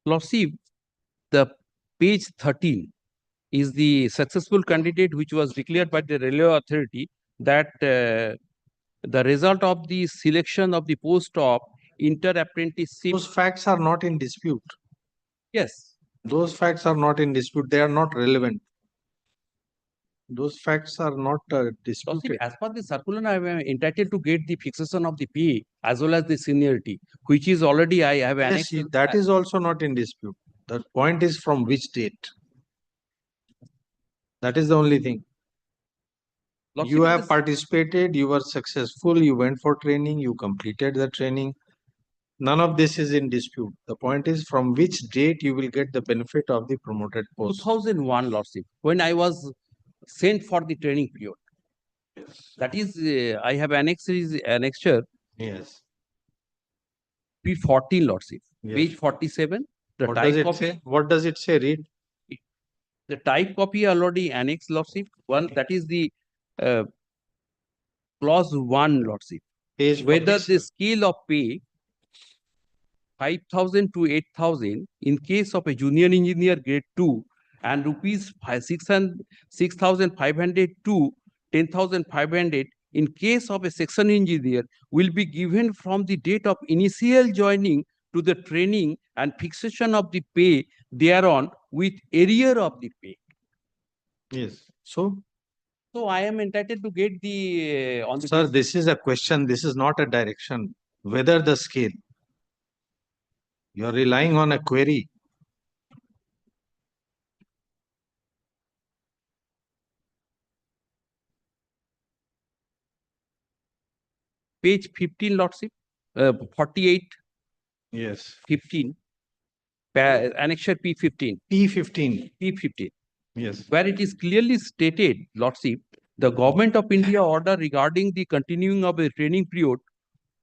Lordship, the page 13 is the successful candidate which was declared by the railway authority that the result of the selection of the post of inter-apprenticeship. Those facts are not in dispute. Yes. Those facts are not in dispute. They are not relevant. Those facts are not disputed. As per the circular, I am entitled to get the fixation of the pay as well as the seniority, which is already I have Yes, annexed. that is also not in dispute. The point is from which date. That is the only thing. You have participated, you were successful, you went for training, you completed the training. None of this is in dispute. The point is from which date you will get the benefit of the promoted post. 2001, Lordship, when I was sent for the training period. That is, I have annexed is annexure. Yes. P14, Lordship. Yes. Page 47. The What type does it copy. say? What does it say? Read. The type copy already annexed, Lordship. One, that is the clause 1, Lordship. Page Whether 47. the scale of pay 5,000 to 8,000 in case of a junior engineer grade 2 and rupees 6,500 to 10,500 in case of a section engineer will be given from the date of initial joining to the training and fixation of the pay thereon with arrear of the pay. Yes. So I am entitled to get the on the sir, this is a question. This is not a direction. Whether the scale. You are relying on a query. Page 15, Lordship, 48. Yes. 15. Annexure P15. P15. P15. Yes. Where it is clearly stated, Lordship, the Government of India order regarding the continuing of a training period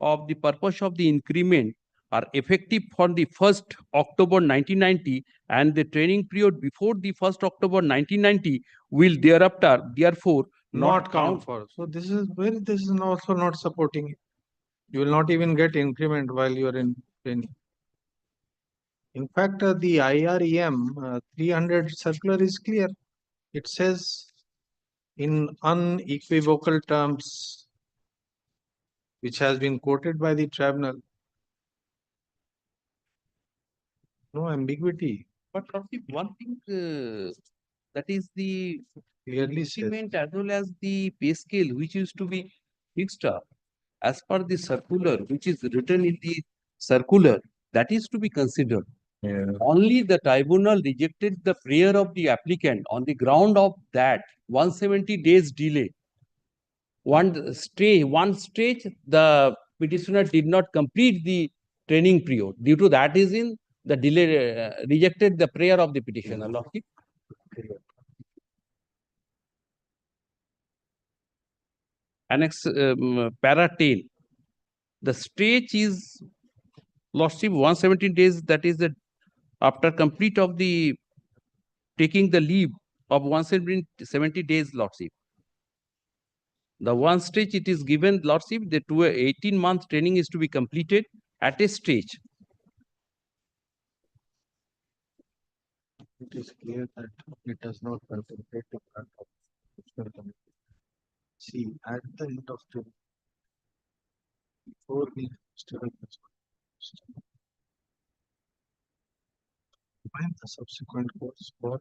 of the purpose of the increment are effective from the 1st October 1990 and the training period before the 1st October 1990 will thereafter, therefore, Not count for. So this is where this is also not supporting it. You will not even get increment while you are in training. In fact, the IREM 300 circular is clear. It says in unequivocal terms, which has been quoted by the tribunal. No ambiguity. But one thing that is the clearly increment as well as the pay scale which used to be fixed up as per the circular which is written in the circular that is to be considered. Yeah. Only the tribunal rejected the prayer of the applicant on the ground of that 170 days delay. One stage, the petitioner did not complete the training period. Due to that is in the delay rejected the prayer of the petitioner. Lordship. Annex para 10. The stage is Lordship 117 days. That is the after complete of the taking the leave of 170 days, Lordship. The one stage it is given, Lordship, the 18-month training is to be completed at a stage. It is clear that it does not contemplate the part of professional committee. See, at the end of the before the find the subsequent course for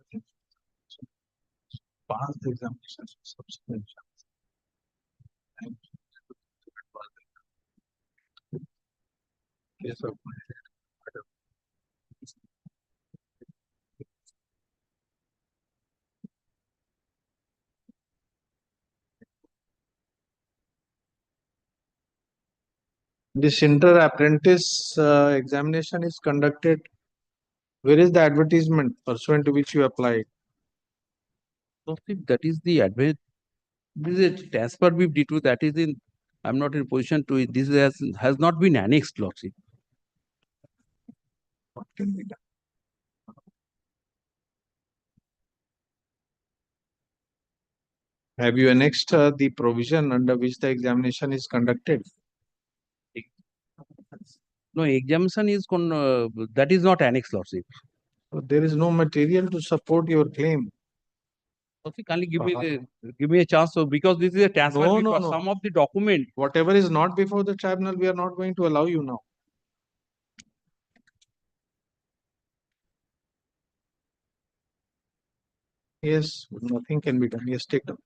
pass the examinations for subsequent exams. And case of this inter-apprentice examination is conducted. Where is the advertisement pursuant to which you applied? That is the advance. This is a transfer with D2 that is in. I'm not in position to. This has not been annexed, Lordship. What can be done? Have you annexed the provision under which the examination is conducted? No, exemption is that is not annex lordship. So there is no material to support your claim. Okay, kindly give me a chance. So because this is a transfer, No, because no. some of the document. Whatever is not before the tribunal, we are not going to allow you now. Yes, nothing can be done. Yes, take down.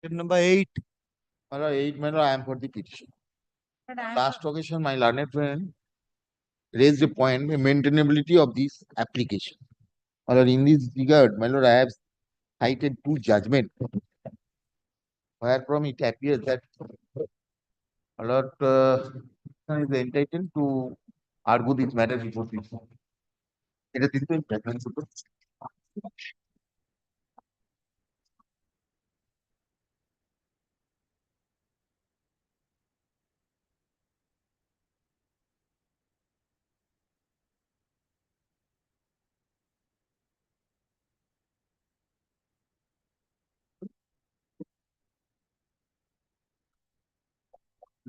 Item number 8. My lord, 8, my lord, I am for the petition. Last occasion, my learned friend raised a point, the maintainability of this application. My lord, in this regard, my lord, I have cited two judgments, wherefrom it appears that my lord is entitled to argue this matter before this. It is in judgment.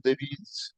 There is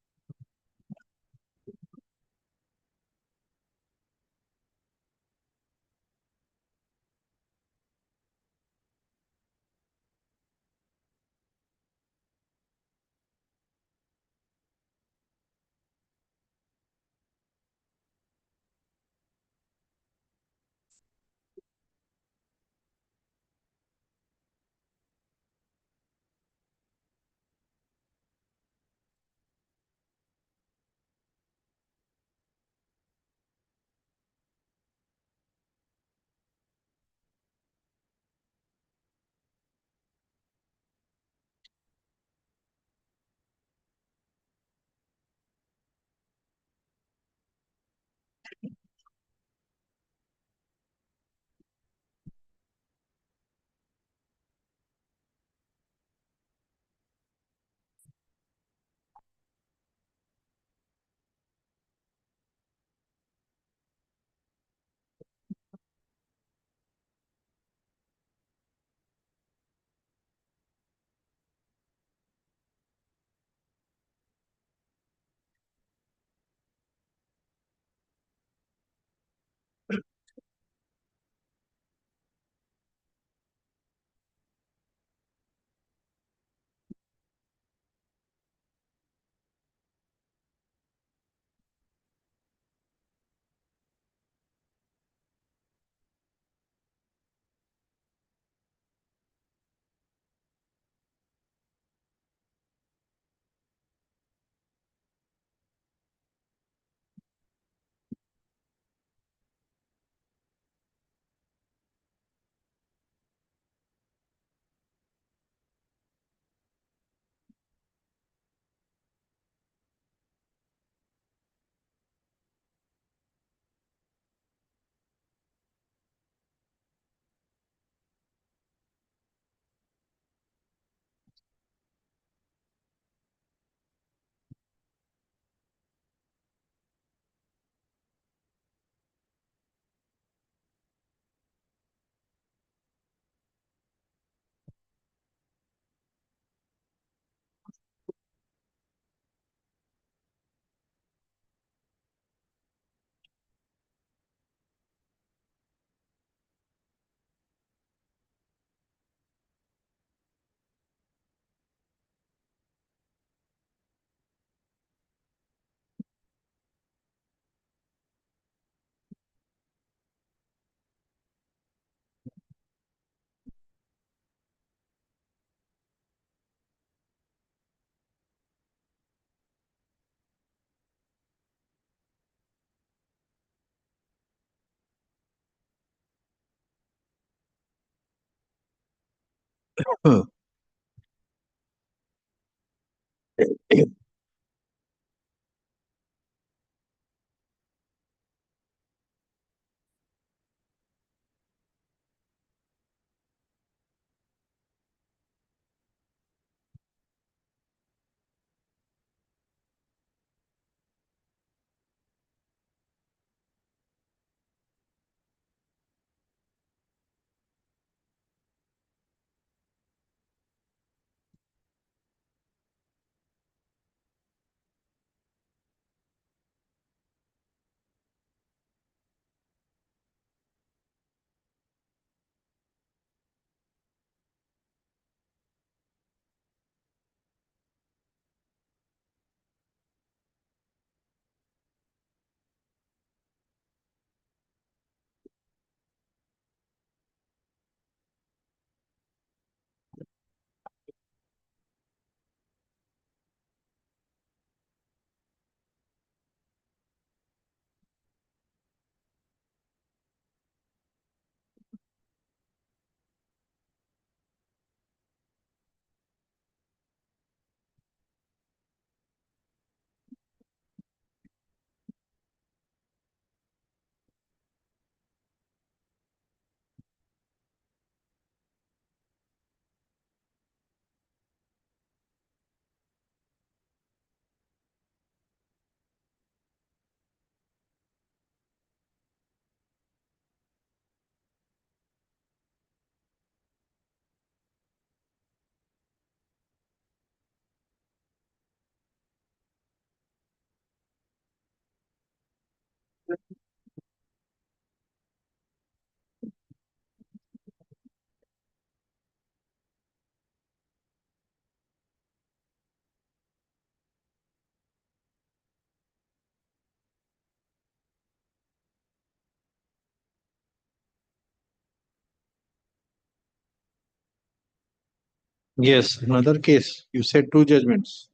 Yes, another case. You said two judgments.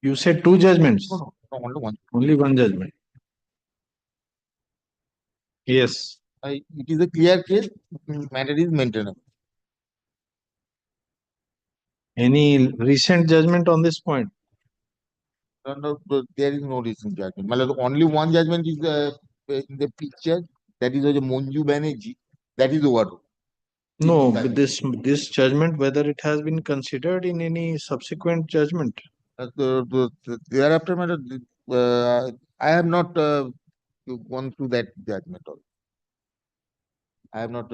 You said two judgments. No, only one. Only one judgment. Yes. It is a clear case, matter is maintenance. Any recent judgment on this point? There is no recent judgment. Only one judgment is in the picture, that is the Monju Banerjee, that is overruled. No, but this judgment, whether it has been considered in any subsequent judgment. Thereafter, I have not gone through that judgment. I have not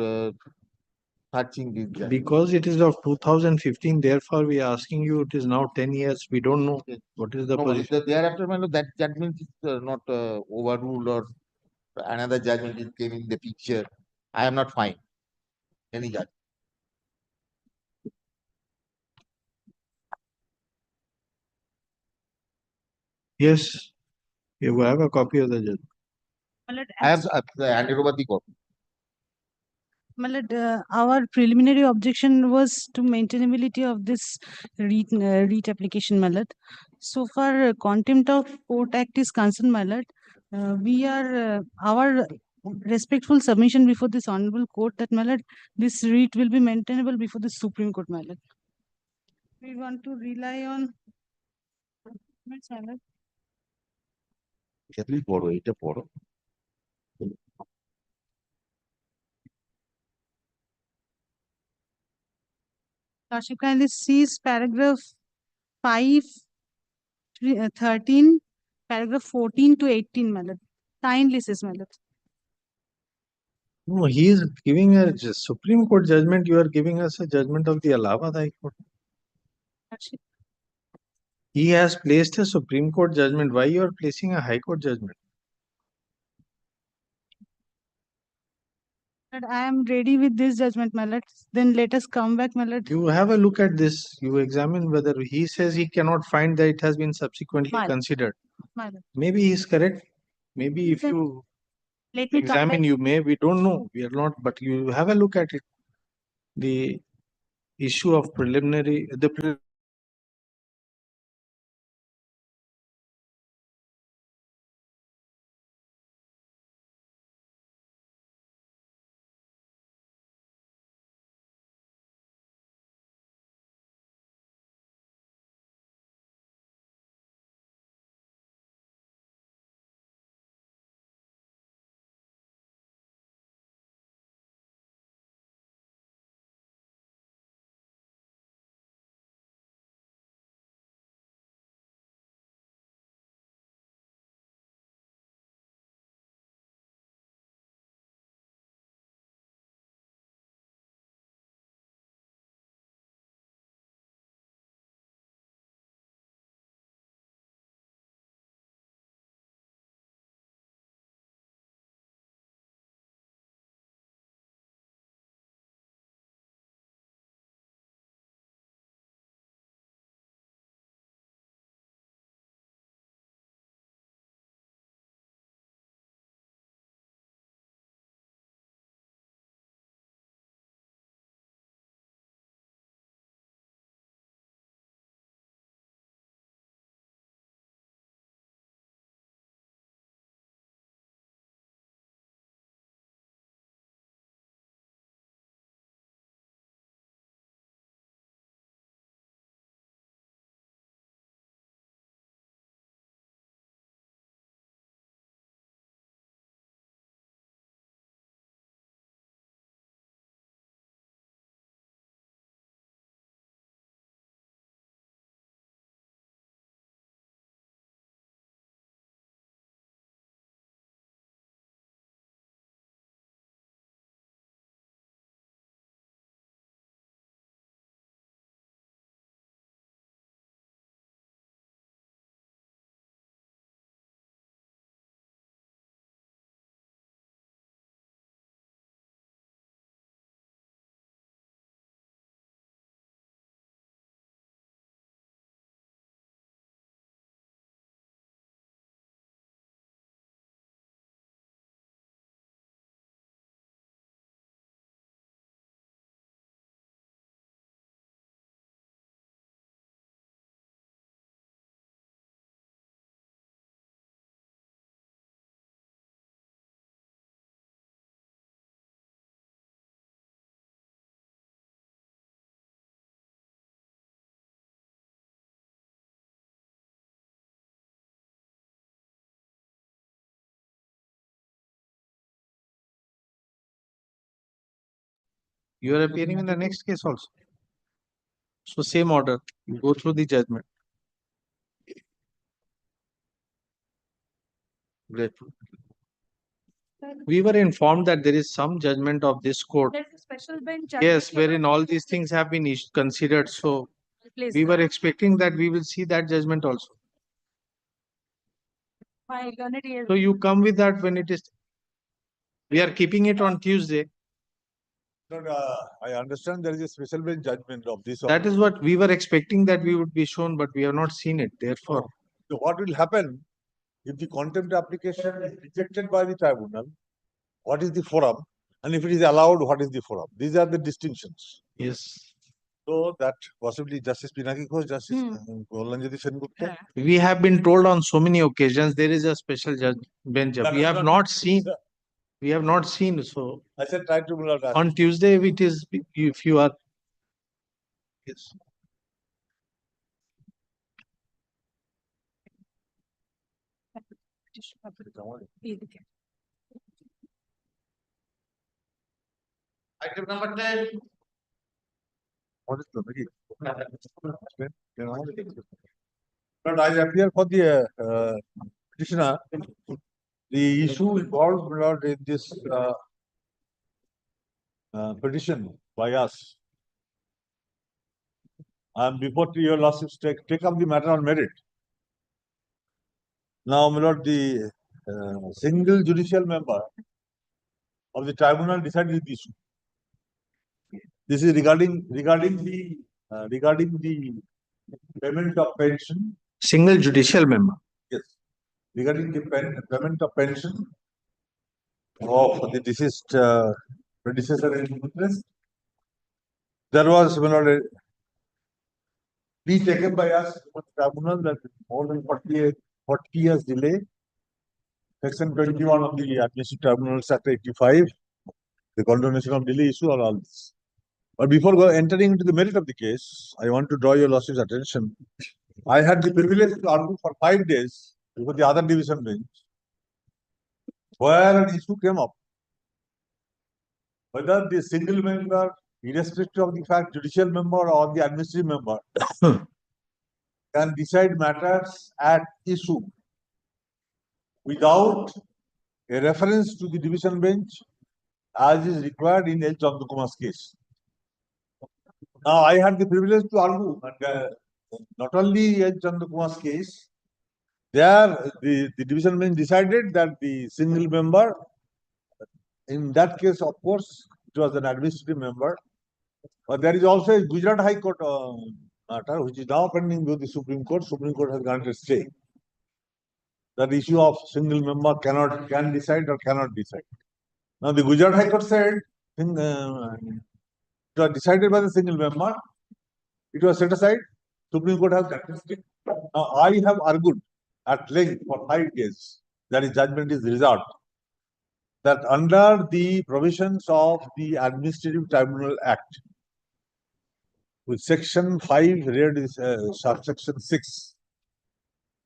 searching this judgment. Because it is of 2015, therefore we are asking you, it is now 10 years, we don't know what is the No, position. thereafter, that judgment is not overruled, or another judgment is came in the picture. I am not fine any judgment. Yes, you have a copy of the judgment. I have handed over the copy. Our preliminary objection was to maintainability of this REIT application, my lord. So far, contempt of court act is concerned, my lord. We are our respectful submission before this honorable court that, my lord, this REIT will be maintainable before the Supreme Court, my lord. We want to rely on. My lord. এটা পড়ো. Lordship kindly sees paragraph 5, 13, paragraph 14 to 18, my lord. Kindly says, my lord. No, he is giving a Supreme Court judgment. You are giving us a judgment of the Allahabad High Court. Lordship. He has placed a Supreme Court judgment. Why you are placing a High Court judgment? Lord, I am ready with this judgment, my lord. Then let us come back, my lord. You have a look at this. You examine whether he says he cannot find that it has been subsequently My lord. considered. My lord. Maybe he is correct. Maybe if Then you let me come back. examine, you may. We don't know. We are not. But you have a look at it. The issue of preliminary, the You are appearing in the next case also. So same order, you go through the judgment. Great. We were informed that there is some judgment of this court. There's a special bench. Yes, wherein all these things have been considered. So we were expecting that we will see that judgment also. My learned is. So you come with that when it is. We are keeping it on Tuesday. I understand there is a special bench judgment of this. That is what we were expecting that we would be shown, but we have not seen it. Therefore, So what will happen if the contempt application is rejected by the tribunal? What is the forum? And if it is allowed, what is the forum? These are the distinctions. yes, So that possibly Justice Pinaki Ghosh, Justice Golanjati Sengupta. we have been told on so many occasions there is a special bench. That We is have not seen. We have not seen. So I said try tribunal. on Tuesday, it is if you are. Yes. Item number 10. What is the But I appear for the petitioner. The issue involved in this petition by us. And before your lawsuits take up the matter on merit. Now, my lord, the single judicial member of the tribunal decided the issue. This is regarding the payment of pension. Single judicial member. Yes, regarding the payment of pension of the deceased predecessor in interest. There was, my lord, a plea taken by us to the tribunal that more than 40 years delay. Section 21 of the Administrative Tribunals Act 85, the condonation of delay issue or all this. But before entering into the merit of the case, I want to draw your lordship's attention. I had the privilege to argue for 5 days before the other division bench, where an issue came up, whether the single member, irrespective of the fact judicial member or the administrative member, can decide matters at issue without a reference to the division bench as is required in H. Chandrakumar's case. Now, I had the privilege to argue, and not only H. Chandrakumar's case, there the division bench decided that the single member, in that case, of course, it was an administrative member, but there is also a Gujarat High Court matter which is now pending with the Supreme Court. Supreme Court has granted stay. That issue of single member can decide or cannot decide. Now the Gujarat High Court said it was decided by the single member. It was set aside. Supreme Court has granted stay. Now I have argued at length for 5 days that his judgment is reserved. That under the provisions of the Administrative Tribunal Act, with Section 5 read is subsection 6.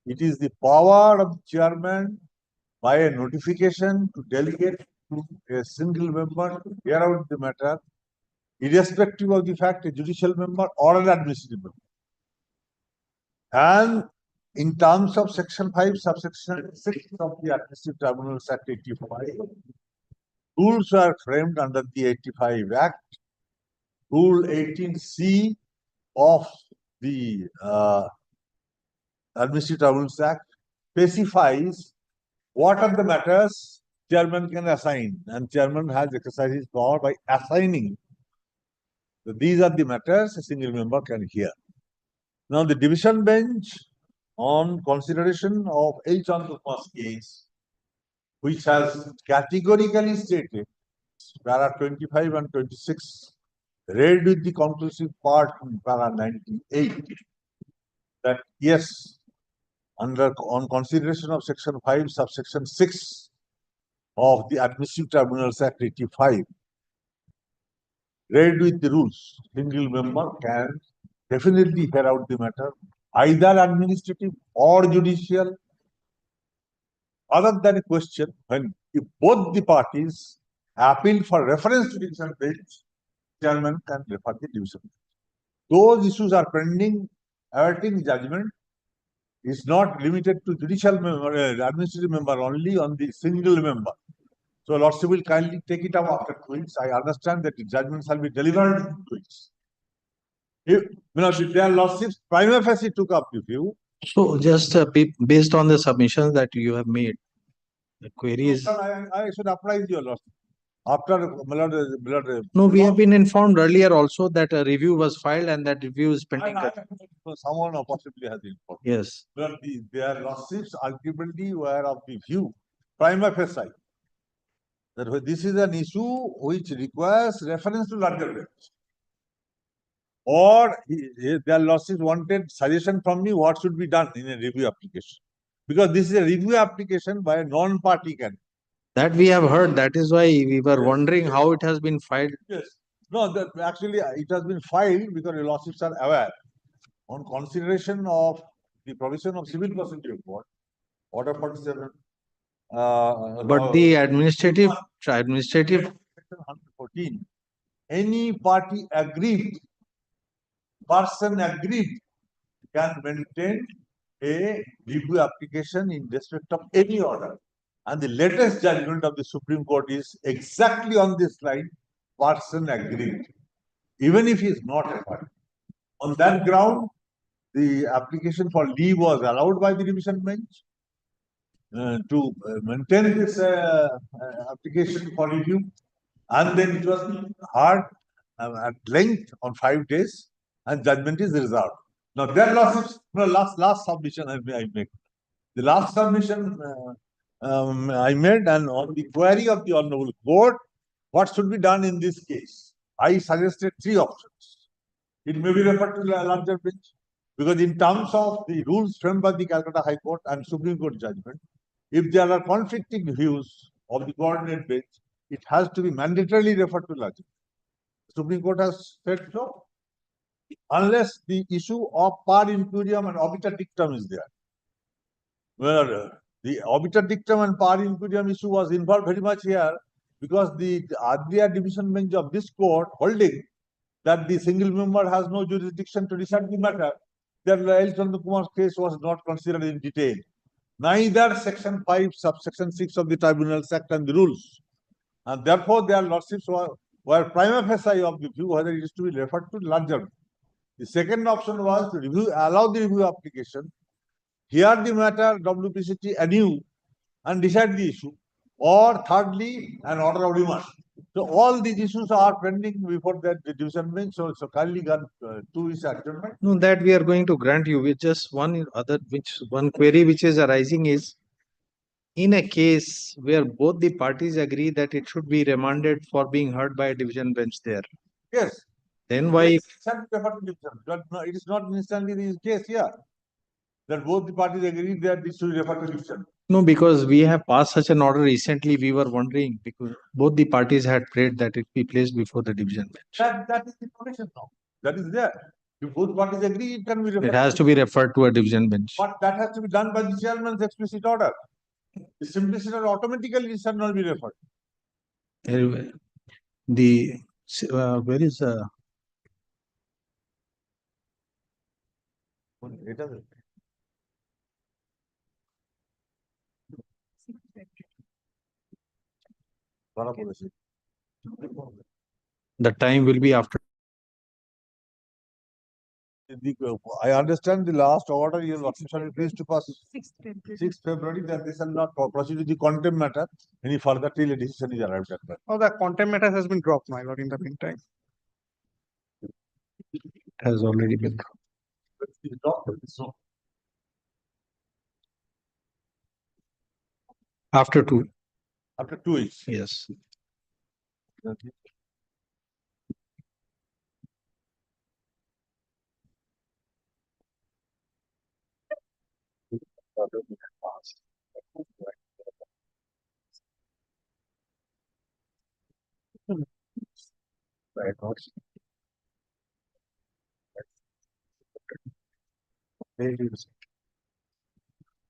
It is the power of the chairman by a notification to delegate to a single member to hear out the matter, irrespective of the fact a judicial member or an administrative member. And in terms of Section 5, subsection 6 of the Administrative Tribunals Act 85, rules are framed under the 85 Act. Rule 18C of the Administrative Tribunals Act specifies what are the matters chairman can assign, and chairman has exercised his power by assigning. So these are the matters a single member can hear. Now the division bench, on consideration of H. Chandrakumar's case, which has categorically stated, para 25 and 26, read with the conclusive part in para 98, that yes, on consideration of Section 5, subsection 6 of the Administrative Tribunals Act 85, read with the rules, single member can definitely hear out the matter, either administrative or judicial, other than a question when if both the parties appeal for reference to division bench chairman can refer the division. Those issues are pending, awaiting judgment. Is not limited to judicial member, administrative member only on the single member. So Lordship will kindly take it up after 2 weeks. I understand that the judgment shall be delivered in 2 weeks. If their Lordships prima facie took up the view. So just based on the submissions that you have made, the query is. I should apprise your Lordship. After No, we have been informed earlier also that a review was filed and that review is pending. Someone possibly has informed. Yes. But their Lordships ultimately were of the view, prima facie, that this is an issue which requires reference to larger bench. Or their Lordships wanted suggestion from me what should be done in a review application. Because this is a review application by a non-party candidate. That we have heard. That is why we were wondering how it has been filed. Yes. No, actually it has been filed because the Lordships are aware on consideration of the provision of Civil Procedure Code, Order 47. But the administrative. Section 114. Any party agreed, person agreed, can maintain a review application in respect of any order. And the latest judgment of the Supreme Court is exactly on this line, person agreed, even if he is not a party. On that ground, the application for leave was allowed by the division bench to maintain this application for review. And then it was heard at length on 5 days, and judgment is reserved. Now, their last submission I make. The last submission I made, and on the query of the Honorable Court, what should be done in this case? I suggested 3 options. It may be referred to a larger bench, because in terms of the rules framed by the Calcutta High Court and Supreme Court judgment, if there are conflicting views of the coordinate bench, it has to be mandatorily referred to larger. Supreme Court has said so, unless the issue of par impurium and obiter dictum is there. Where the obiter dictum and par impurium issue was involved very much here, because the earlier division bench of this court holding that the single member has no jurisdiction to decide the matter, their L. Chandrakumar's case was not considered in detail. Neither Section 5, subsection 6 of the Tribunal's Act and the rules. And therefore, their Lordships were prima facie of the view whether it is to be referred to larger. The second option was to allow the review application, hear the matter WPCT anew and decide the issue, or thirdly, an order of remand. So all these issues are pending before that division bench. So kindly got 2 weeks adjournment. No, that we are going to grant you with just one query which is arising is, in a case where both the parties agree that it should be remanded for being heard by a division bench there. Yes. Then why? It is not instantly the case here. That both the parties agree that this should refer to division. No, because we have passed such an order recently. We were wondering because both the parties had prayed that it be placed before the division bench. That is the information now. That is there. If both parties agree, it can be referred. It has to be referred to a division bench. But that has to be done by the chairman's explicit order. The simplicity order automatically it shall not be referred. Anyway, where is It is. the time will be after. I understand the last order you are pleased to pass 6th February. 6th February that they shall not proceed with the contempt matter any further till a decision is arrived at. Oh, the contempt matter has been dropped, my lord, in the meantime. It has already been. After 2. After 2 weeks. Yes.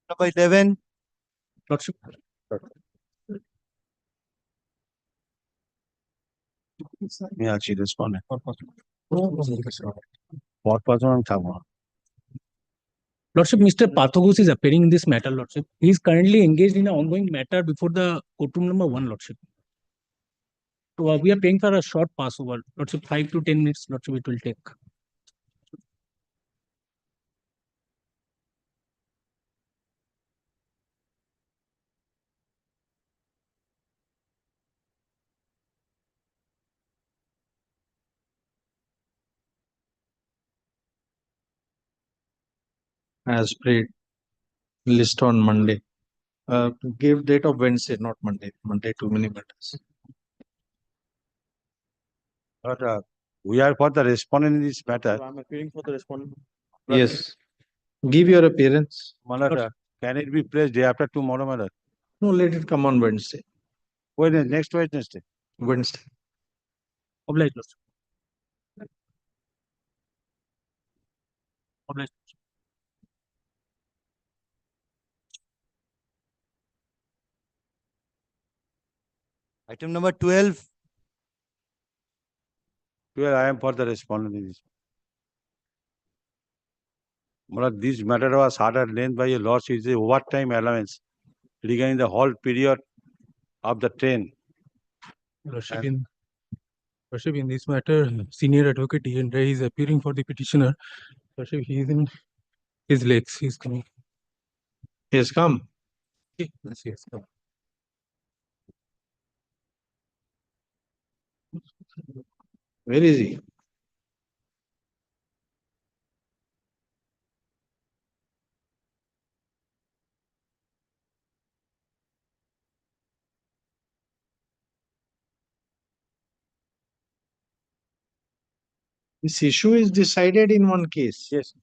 Number 11. Yeah, she responded. What person I'm talking about? Lordship, Mr. Pathogos is appearing in this matter, Lordship. He is currently engaged in an ongoing matter before the courtroom number 1, Lordship. So we are paying for a short passover, Lordship, 5 to 10 minutes, Lordship, it will take. As per list on Monday. Give date of Wednesday, not Monday. Monday too many matters. But we are for the respondent in this matter. I'm appearing for the respondent. Yes. Give your appearance. Malad, can it be placed day after tomorrow, Malad? No, let it come on Wednesday. When next Wednesday? Wednesday. Obliged, Lordship. Obliged. Item number 12. 12, I am for the respondent in this. Malad, this matter was heard at length by a lordship, is a overtime allowance regarding the whole period of the train. Lordship, in this matter, senior advocate Ray is appearing for the petitioner. Lordship, he is in his legs. He is coming. He has come. Okay. Yes, he has come. Where is he? This issue is decided in one case. Yes.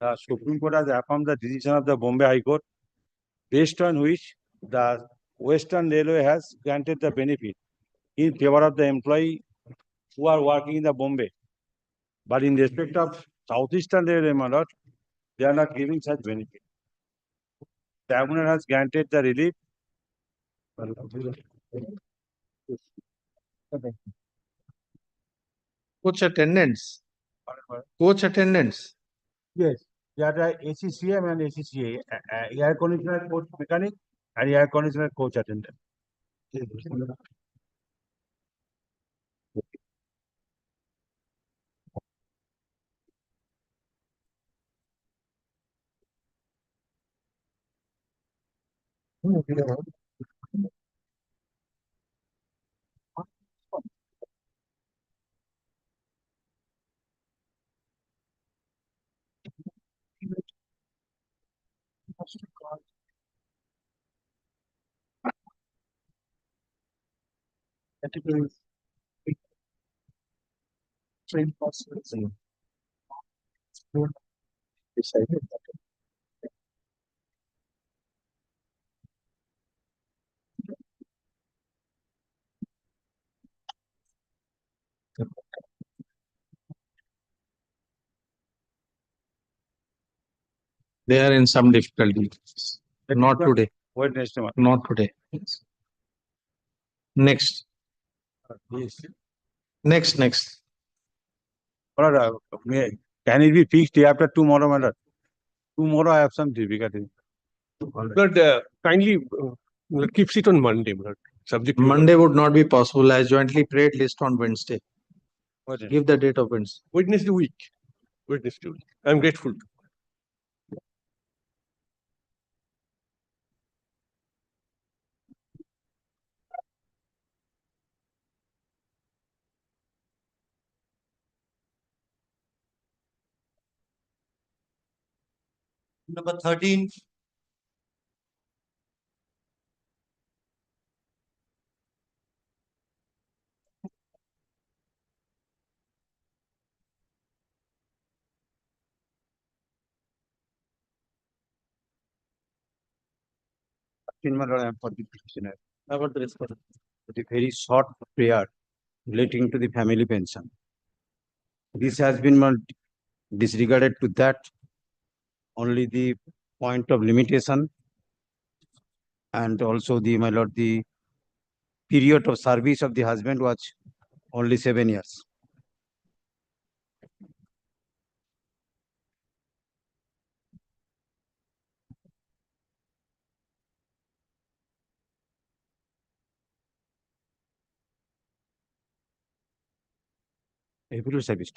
The Supreme Court has affirmed the decision of the Bombay High Court, based on which the Western Railway has granted the benefit in favor of the employee who are working in the Bombay. But in respect of Southeastern Railway, my lord, they are not giving such benefit. Tribunal has granted the relief. Coach attendance. Coach attendance. Yes, they are the ACCM and ACCA, air conditioner coach mechanic and air conditioner coach attendant. They are in some difficulty. Not today. What next time? Not today. Next. Yes. Next. Can it be fixed day after tomorrow, my lord? Tomorrow I have some difficulty. But kindly keeps it on Monday, but subject to Monday would not be possible as jointly prayed list on Wednesday. What? Give the date of Wednesday. Wednesday week. Wednesday week. I'm grateful. Number 13. I am for the petitioner. About the respondent. The very short prayer relating to the family pension. This has been disregarded to that only the point of limitation and also the, my lord, the period of service of the husband was only 7 years. April service.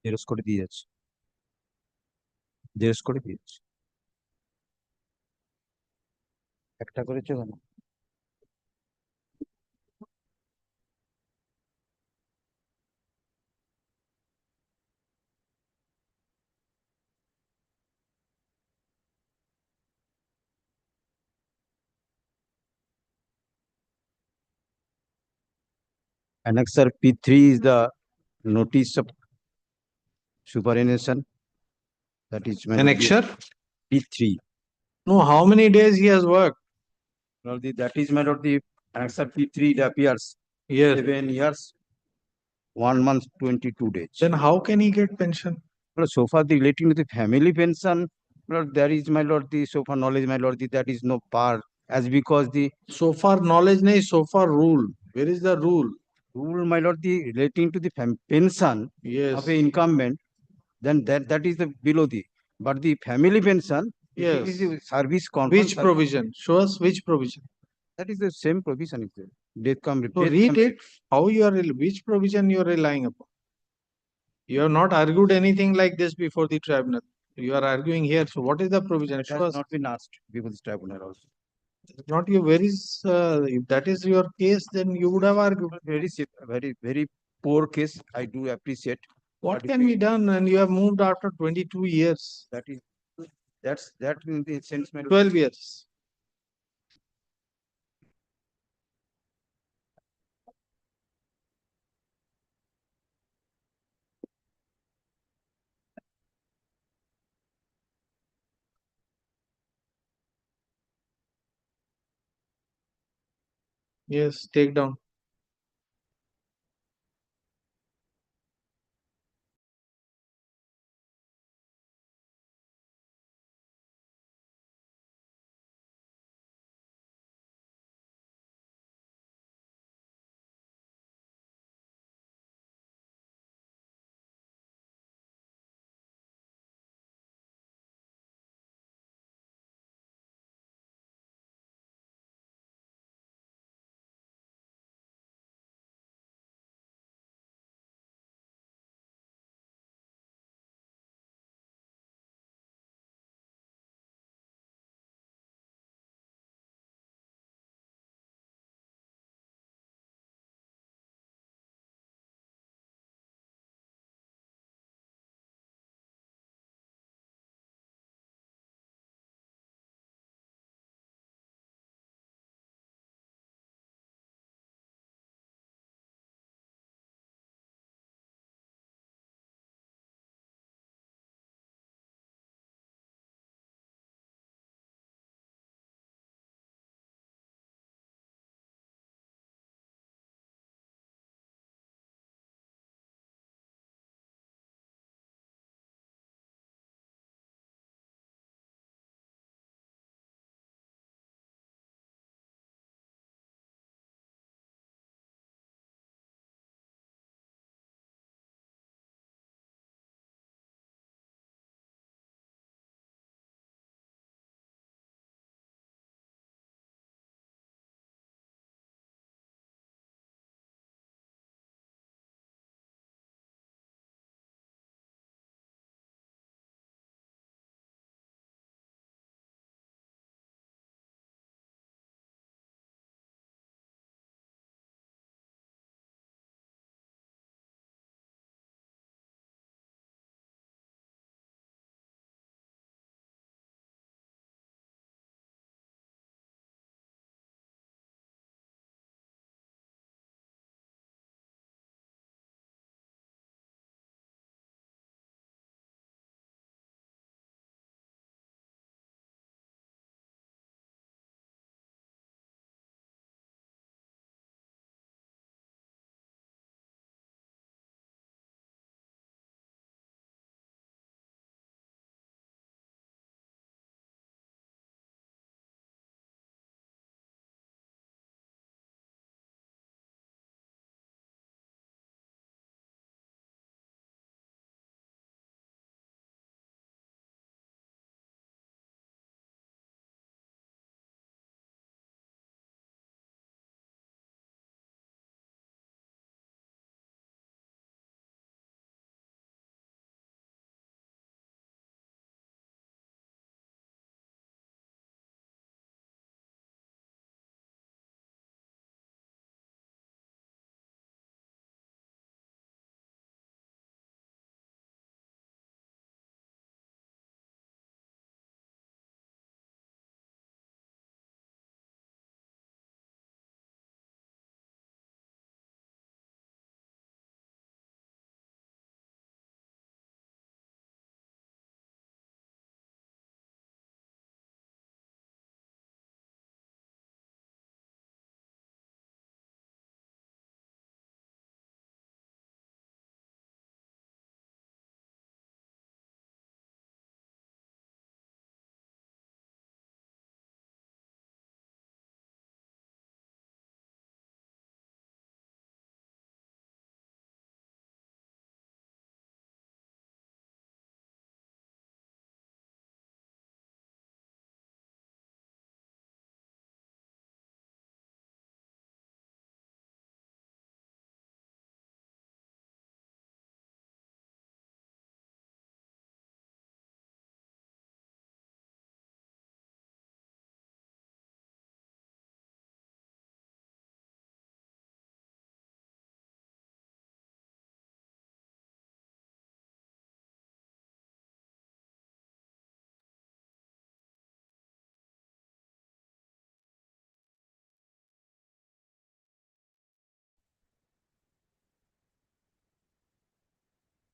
Xerox করে দিয়ে যাচ্ছে xerox করে দিয়ে যাচ্ছে একটা করেছে কেন Annexer P3 is the notice of superannuation. That is Annexure? P3. No, how many days he has worked? Well, that is my lord, the Annexer P3 it appears. Yes. 7 years, 1 month, 22 days. Then how can he get pension? Well, so far, the relating to the family pension, well, there is my lord, the so far knowledge, my lord, that is no par. As because the So far knowledge nahi, so far rule. Where is the rule? Rule, my lord, the relating to the pension Yes. of a incumbent, then that is the below the. But the family pension, if it is Yes. the service Which provision? Show us which provision. that is the same provision is there. Death come. So read it. How you are, which provision you are relying upon? You have not argued anything like this before the tribunal. You are arguing here. So what is the provision? It Show has us. not been asked before this tribunal also. Not you. Where is if that is your case, then you would have argued. Very poor case. I do appreciate. What But can be done? And you have moved after 22 years. that is that in the sense, my lord, 12 years. Yes, take down.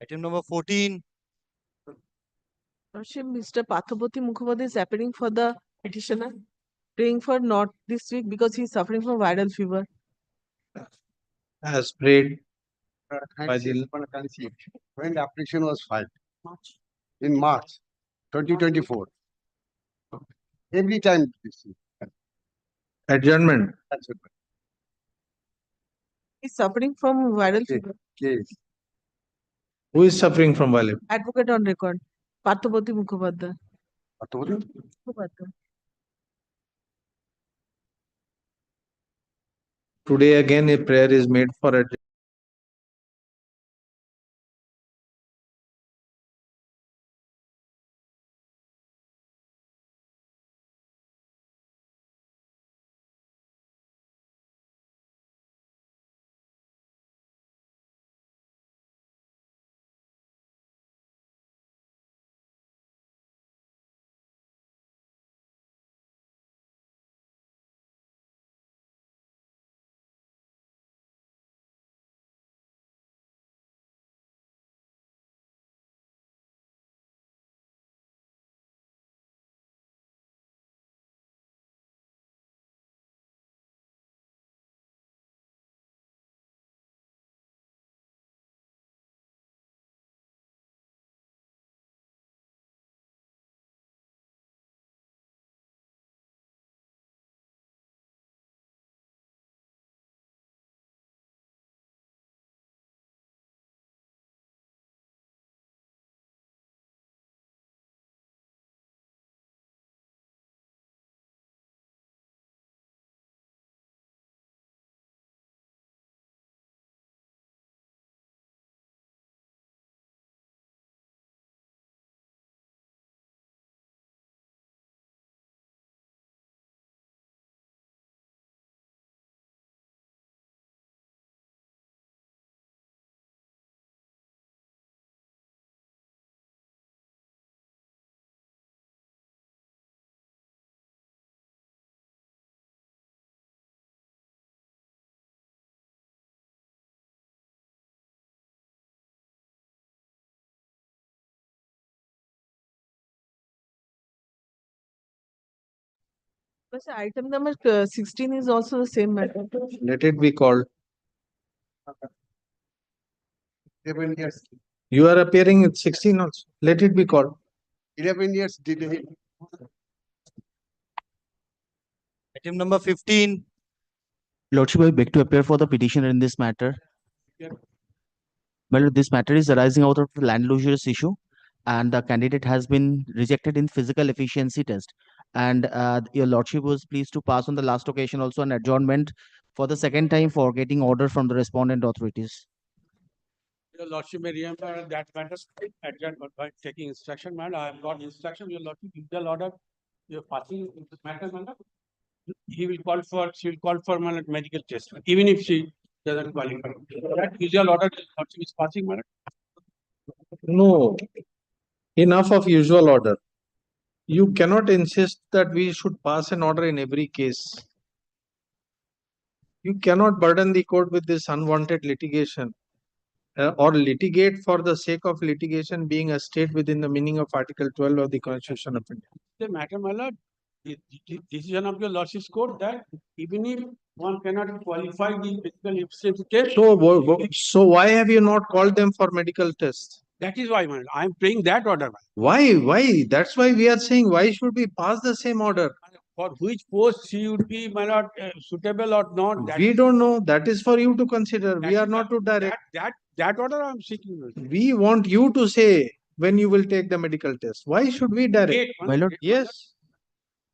Item number 14. Lordship, Mr. Pathabati Mukhopadhyay is appearing for the petitioner, praying for not this week because he is suffering from viral fever. As prayed Can by see, the can see when the application was filed March. in March 2024. Every time this is adjournment. He is suffering from viral fever. case. Who is suffering from violence? Advocate on record, Pathabati Mukhopadhyay. Pathabati? Mukhopadhyay. Today again a prayer is made for adjournment. But item number 16 is also the same matter. Let it be called. 11 years. You are appearing at 16 also. Let it be called. 11 years delay. Item number 15. Lordship, I beg to appear for the petitioner in this matter. Well, this matter is arising out of the land usurious issue, and the candidate has been rejected in physical efficiency test. And your Lordship was pleased to pass on the last occasion also an adjournment for the second time for getting order from the respondent authorities. Your Lordship may remember that matter adjourned by taking instruction, man. I have got instruction. Your Lordship, if the order you're passing this matter, man, she will call for medical test, even if she doesn't qualify. That usual order Lordship is passing, man. No. Enough of usual order. You cannot insist that we should pass an order in every case. You cannot burden the court with this unwanted litigation or litigate for the sake of litigation, being a state within the meaning of Article 12 of the Constitution of India. The matter, my lord, the decision of your Lordship's court that even if one cannot qualify the physical efficiency test. So why have you not called them for medical tests? That is why, man, I am praying that order. Man. Why? That's why we are saying, why should we pass the same order? For which post she would be, my lord, suitable or not? That We don't know. That is for you to consider. We are not to direct. That order I am seeking. We want you to say when you will take the medical test. Why should we direct? My lord, yes.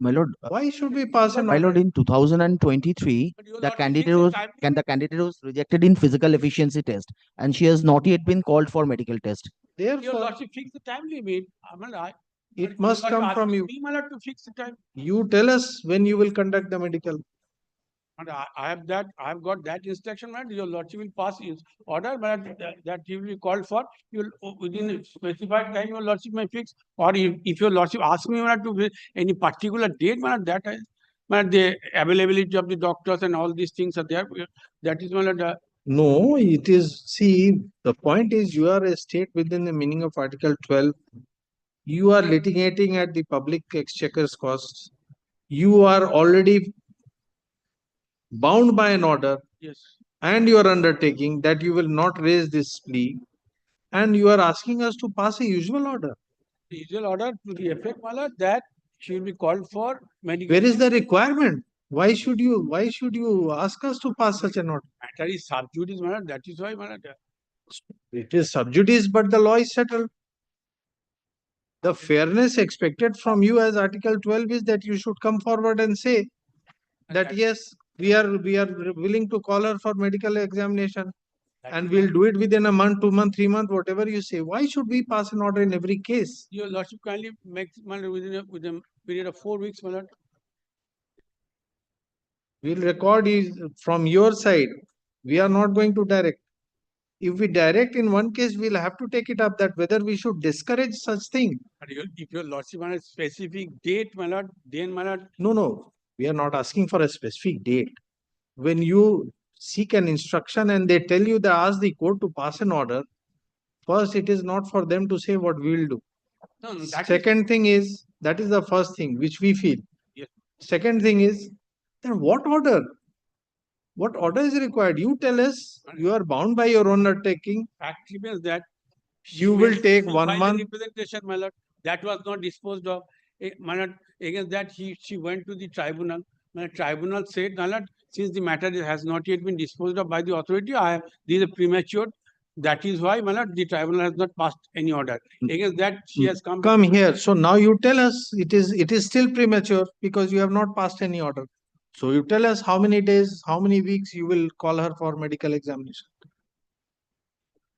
My lord, why should we pass an my order? lord, in 2023, the candidate was rejected in physical efficiency test, and she has not yet been called for medical test. Your Lordship fix the time limit. It must come from you. My lord, to fix the time. You tell us when you will conduct the medical. And I have got that instruction, man. Your Lordship will pass his order, but that he will be called for. You will within a specified time, your Lordship may fix. Or if your Lordship asks me to any particular date, man, the availability of the doctors and all these things are there. That is No, it is, see, the point is you are a state within the meaning of Article 12. You are litigating at the public exchequer's cost. You are already bound by an order. Yes. And you are undertaking that you will not raise this plea. And you are asking us to pass a usual order. The usual order to the effect, my lord, that she will be called for medical. Where is the requirement? Why should you ask us to pass such an order? Matter is sub judice, my lord. That is why, my lord. It is sub judice, but the law is settled. The fairness expected from you as Article 12 is that you should come forward and say that yes, we are willing to call her for medical examination, and we'll do it within a month, 2 months, 3 months, whatever you say. Why should we pass an order in every case? Your lordship kindly make, my lord, within a period of 4 weeks, my lord. We'll record is from your side. We are not going to direct. If we direct in one case, we'll have to take it up that whether we should discourage such thing. But if your lordship want a specific date, my lord, then, my lord. No, we are not asking for a specific date. When you seek an instruction and they tell you, they ask the court to pass an order, first it is not for them to say what we will do. No, Second thing is, that is the first thing which we feel. Yes. Second thing is, then what order? What order is required? You tell us. You are bound by your own undertaking. Fact remains that You will take she 1 filed a month. representation, my lord. That was not disposed of. My lord, against that she went to the tribunal. My tribunal said, my lord, since the matter has not yet been disposed of by the authority, this is premature. That is why, my lord, the tribunal has not passed any order. Against that, she has come. Come here. So now you tell us it is still premature because you have not passed any order. So you tell us how many days, how many weeks you will call her for medical examination.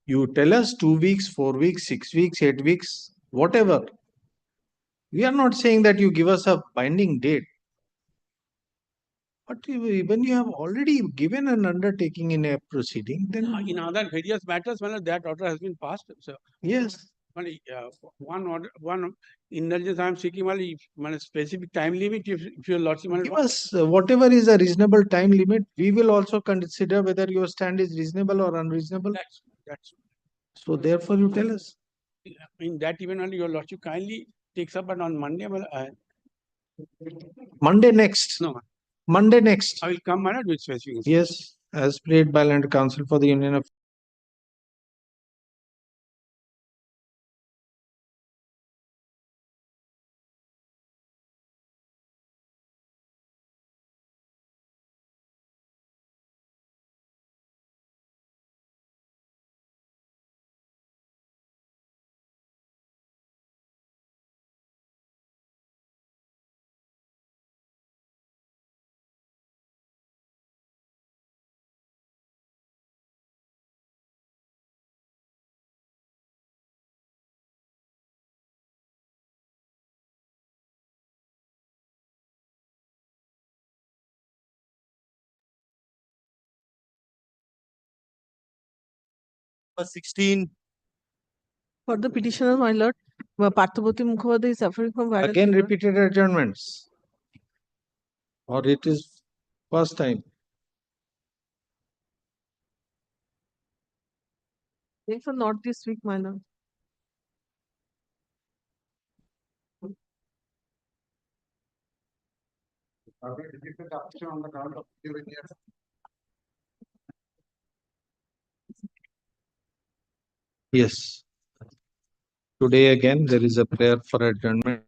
You tell us 2 weeks, 4 weeks, 6 weeks, 8 weeks, whatever. We are not saying that you give us a binding date. But when you have already given an undertaking in a proceeding, then In other various matters, my lord, that order has been passed. So yes. One order, one indulgence I am seeking, my lord, specific time limit. If your lordship, my lord, Give us whatever is a reasonable time limit. We will also consider whether your stand is reasonable or unreasonable. that's So therefore, you tell us. in that event only your lordship kindly takes up, but on Monday, my lord, Monday next. no, Monday next. I will come, my lord, with specific. Yes, as prayed by Land Council for the Union of Number 16. For the petitioner, my lord, Parthaboti Mukhopadhyay is suffering from viral again fever. repeated adjournments. Or it is first time. Thanks for not this week, my lord. On the ground of 11 years. Yes. Today again there is a prayer for adjournment.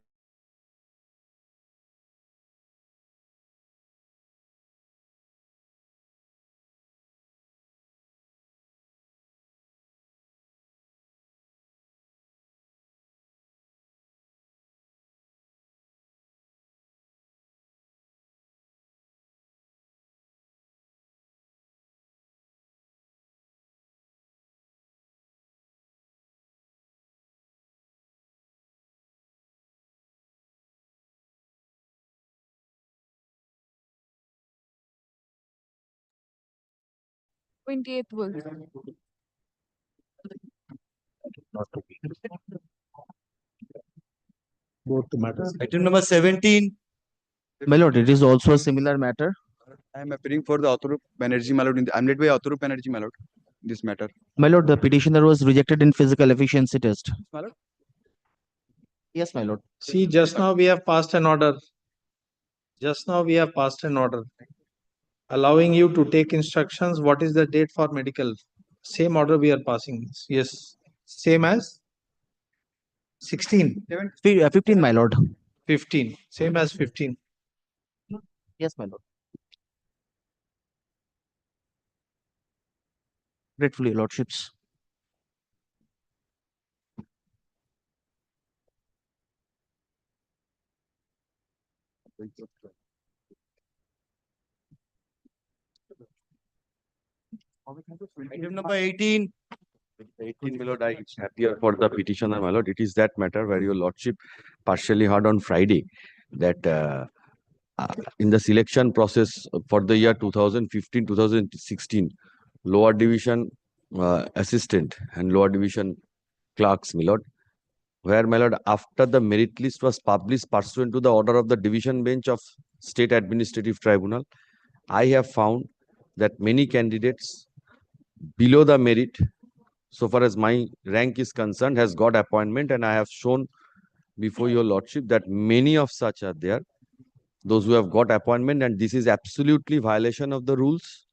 will. Not to be. Both the matters. Item number 17. My lord, it is also a similar matter. I am appearing for the Author Banerjee my lord. I am led by Author Banerjee my lord in this matter. My lord, the petitioner was rejected in physical efficiency test. My lord. Yes, my lord. See, just now we have passed an order. Just now we have passed an order allowing you to take instructions. What is the date for medical? Same order we are passing. Yes. Same as 16. 15, my lord. 15. Same as 15. Yes, my lord. Gratefully, your lordships. Item number 18. 18, my lord, I appear for the petitioner, my lord. It is that matter where your lordship partially heard on Friday that in the selection process for the year 2015-2016, lower division assistant and lower division clerks, my lord, where, my lord, after the merit list was published pursuant to the order of the division bench of State Administrative Tribunal, I have found that many candidates below the merit, so far as my rank is concerned, has got appointment, and I have shown before your lordship that many of such are there, those who have got appointment, and this is absolutely violation of the rules.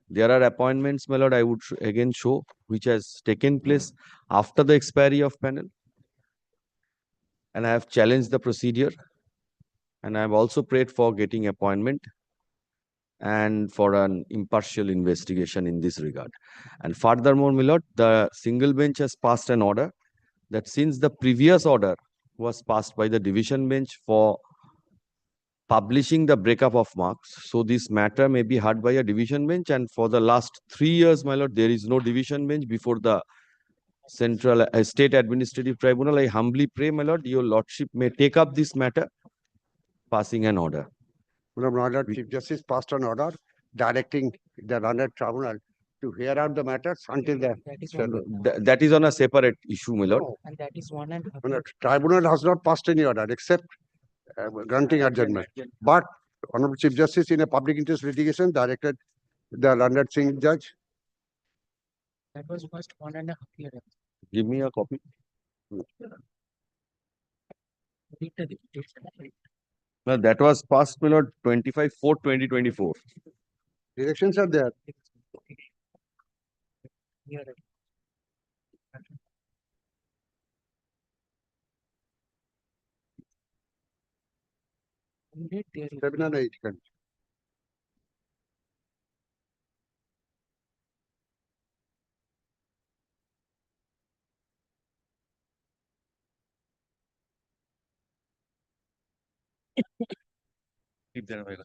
There are appointments, my lord, I would again show, which has taken place after the expiry of panel, and I have challenged the procedure, and I have also prayed for getting appointment and for an impartial investigation in this regard. And furthermore, my lord, the single bench has passed an order that since the previous order was passed by the division bench for publishing the breakup of marks, so this matter may be heard by a division bench, and for the last 3 years, my lord, there is no division bench before the Central State Administrative Tribunal. I humbly pray, my lord, your lordship may take up this matter, passing an order. My Lord, Chief Justice passed an order directing the London Tribunal to hear out the matters until the That is on a separate issue, my lord. No. And that is one and a half. The Tribunal has not passed any order except granting adjournment. But Honorable Chief Justice, in a public interest litigation, directed the London Singh judge. That was first 1.5 years. Give me a copy. No, that was passed, my lord, 25/4/2024. Directions are there. Tribunal 8. Keep that away.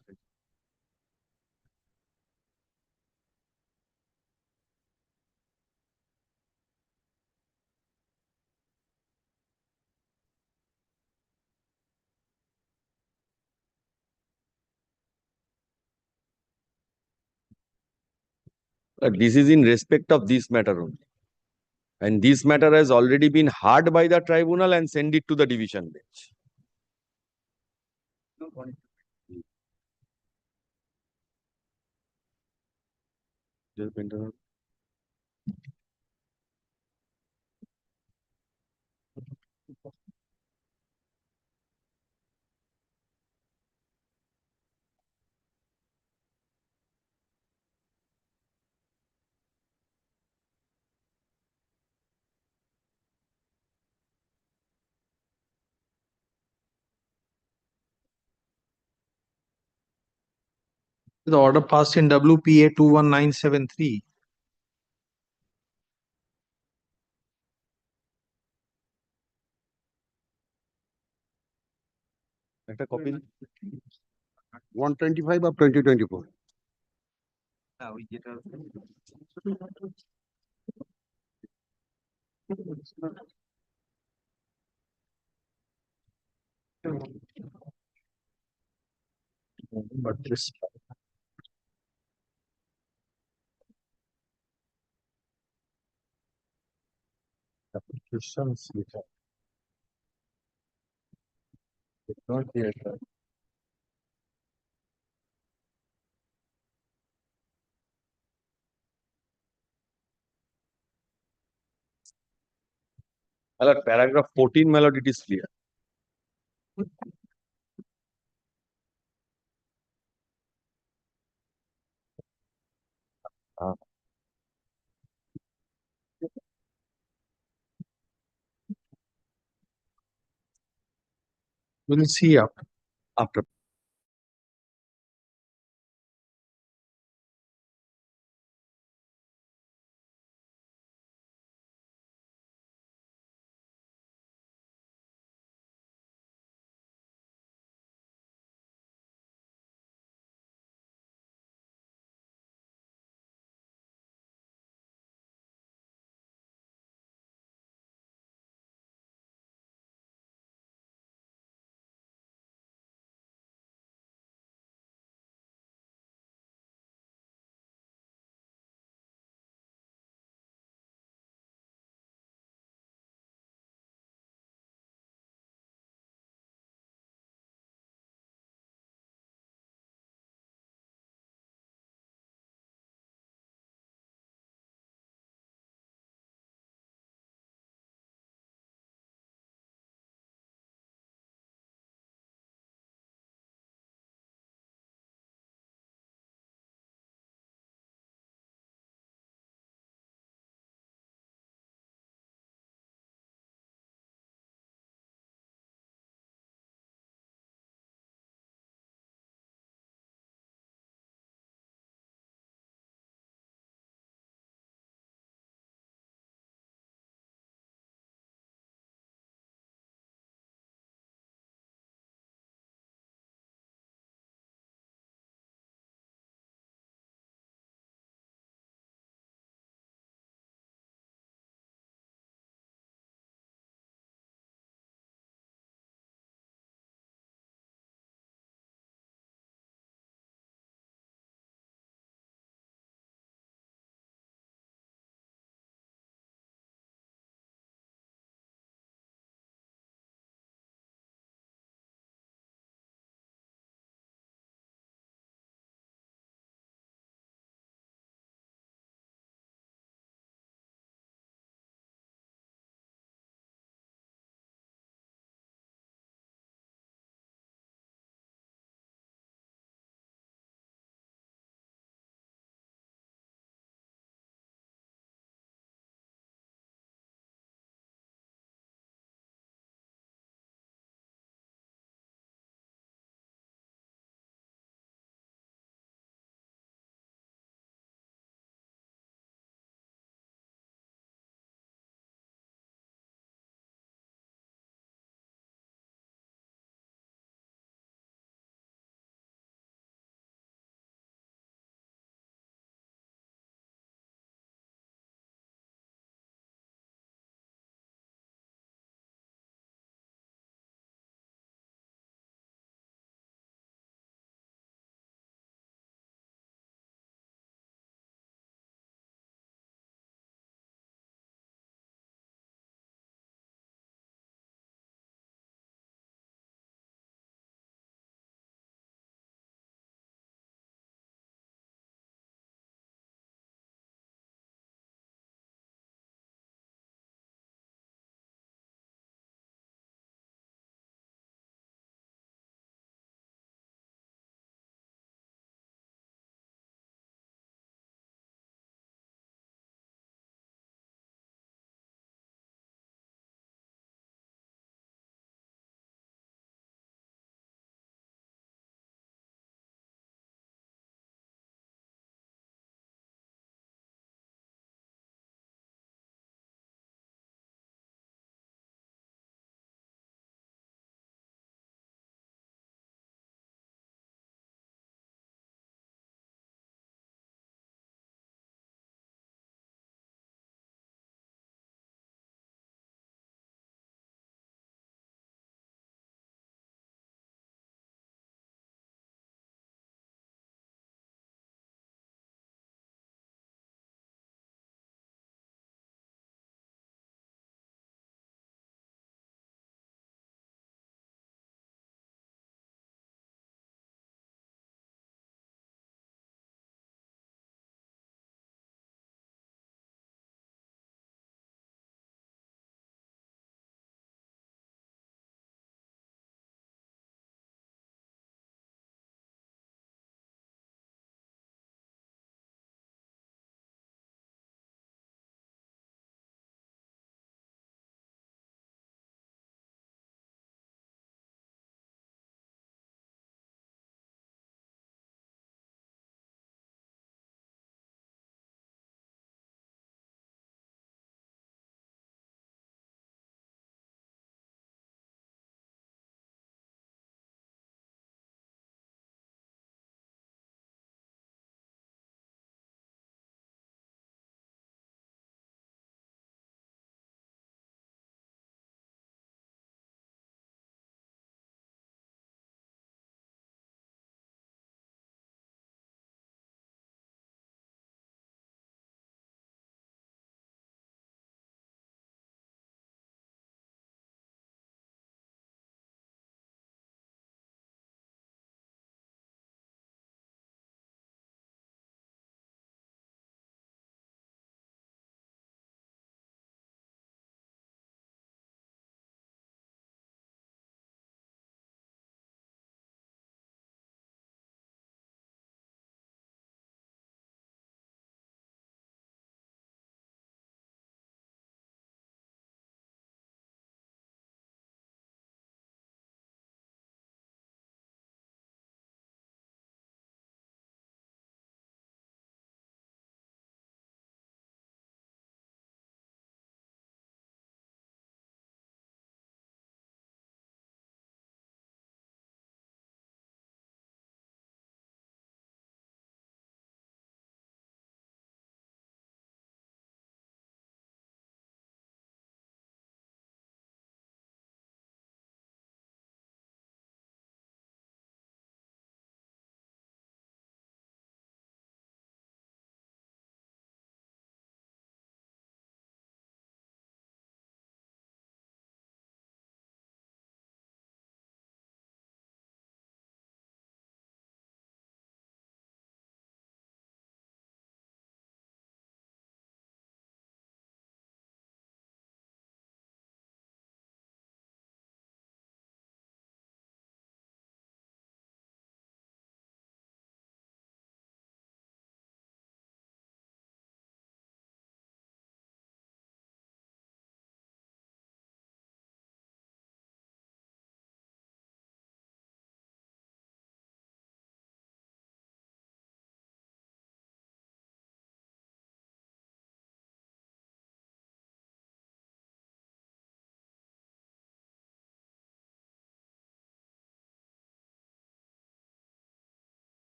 This is in respect of this matter only. And this matter has already been heard by the tribunal and sent it to the division bench. The order passed in WPA 21973. Copy. 125 of 2024. But this applications we have. It's not yet. My lord, paragraph 14, my lord, it is clear. We'll see After.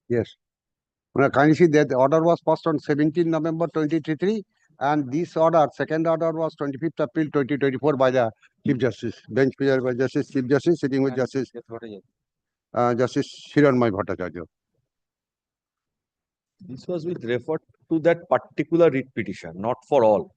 Yes. Kindly see that the order was passed on 17 November 2023, and this order, second order, was 25th April 2024 by the Chief Justice, bench presided by Justice, Chief Justice, sitting with Justice Justice Hiranmay Bhattacharya. This was with refer to that particular writ petition, not for all.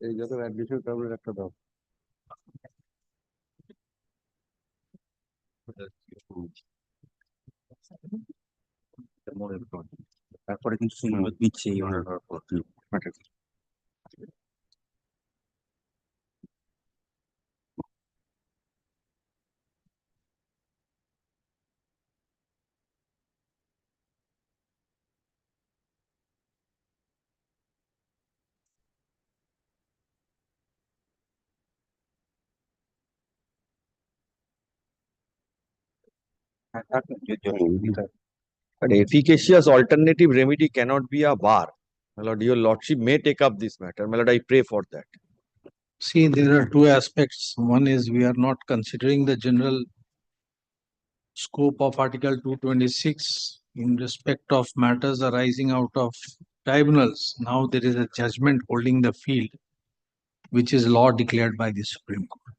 এই যত admission তারপরে একটা দাও। তারপরে কিন্তু সুন্দর দিচ্ছে এই অর্ডার হওয়ার পর matter কি? An efficacious alternative remedy cannot be a bar. My lord, your lordship may take up this matter. My lord, I pray for that. See, there are two aspects. One is we are not considering the general scope of Article 226 in respect of matters arising out of tribunals. Now there is a judgment holding the field, which is law declared by the Supreme Court,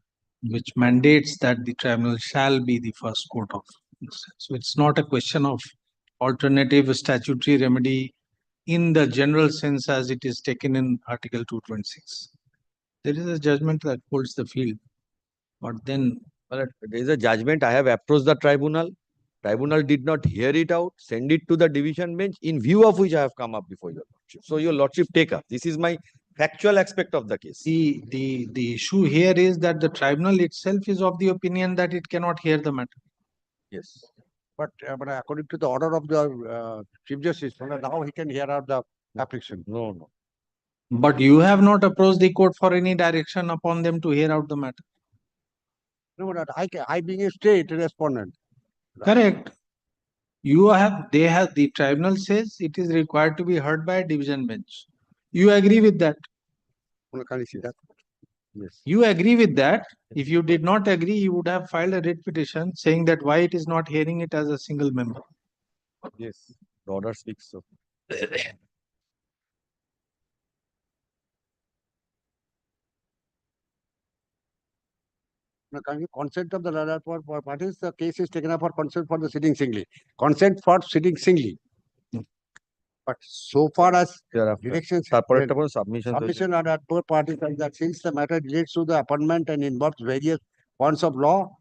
which mandates that the tribunal shall be the first court of instance. So it's not a question of alternative statutory remedy in the general sense as it is taken in Article 226. There is a judgment that holds the field, but then There is a judgment. I have approached the tribunal. Tribunal did not hear it out, send it to the division bench, in view of which I have come up before your lordship. So your lordship take up. This is my factual aspect of the case. the issue here is that the tribunal itself is of the opinion that it cannot hear the matter. Yes. But according to the order of the Chief Justice, now he can hear out the application. No. But you have not approached the court for any direction upon them to hear out the matter. No, but I being a state respondent. Correct. The tribunal says it is required to be heard by a division bench. You agree with that? Can you see that? Yes. You agree with that? If you did not agree, you would have filed a writ petition saying that why it is not hearing it as a single member. Yes. The order speaks so. Consent of the other parties, the case is taken up for consent for the sitting singly. Consent for sitting singly. But so far as directions, submission are at both parties, and that since the matter relates to the appointment and involves various points of law,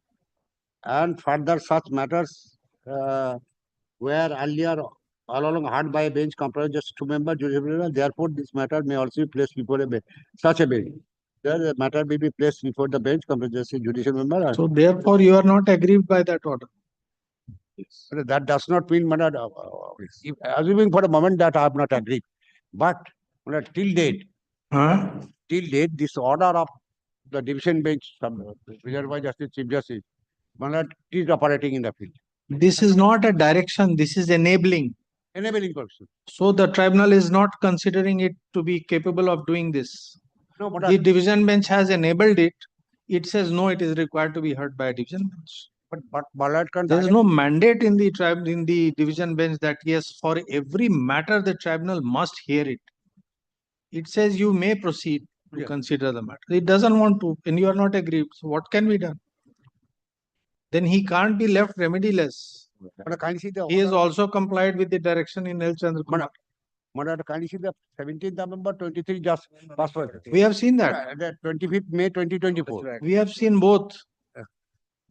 and further such matters were earlier all along heard by a bench comprised just 2 members, therefore this matter may also be placed before such a bench. The matter may be placed before the bench comprised just a judicial member. So therefore you are not aggrieved by that order. Yes. That does not mean, assuming for a moment that I have not agreed, but till date, this order of the division bench, presided by Justice Chief Justice, is operating in the field. This is not a direction, this is enabling. Enabling person. So the tribunal is not considering it to be capable of doing this. No, but the division bench has enabled it. It says no, it is required to be heard by a division bench. But there is no mandate in the division bench that yes, for every matter the tribunal must hear it. It says you may proceed to consider the matter. It doesn't want to, and you are not aggrieved. So what can be done? Then he can't be left remediless. He has also complied with the direction in L. Chandra Kumar. Can you see the 17th November 23 just passed? We have seen that. 25th May 2024. We have seen both.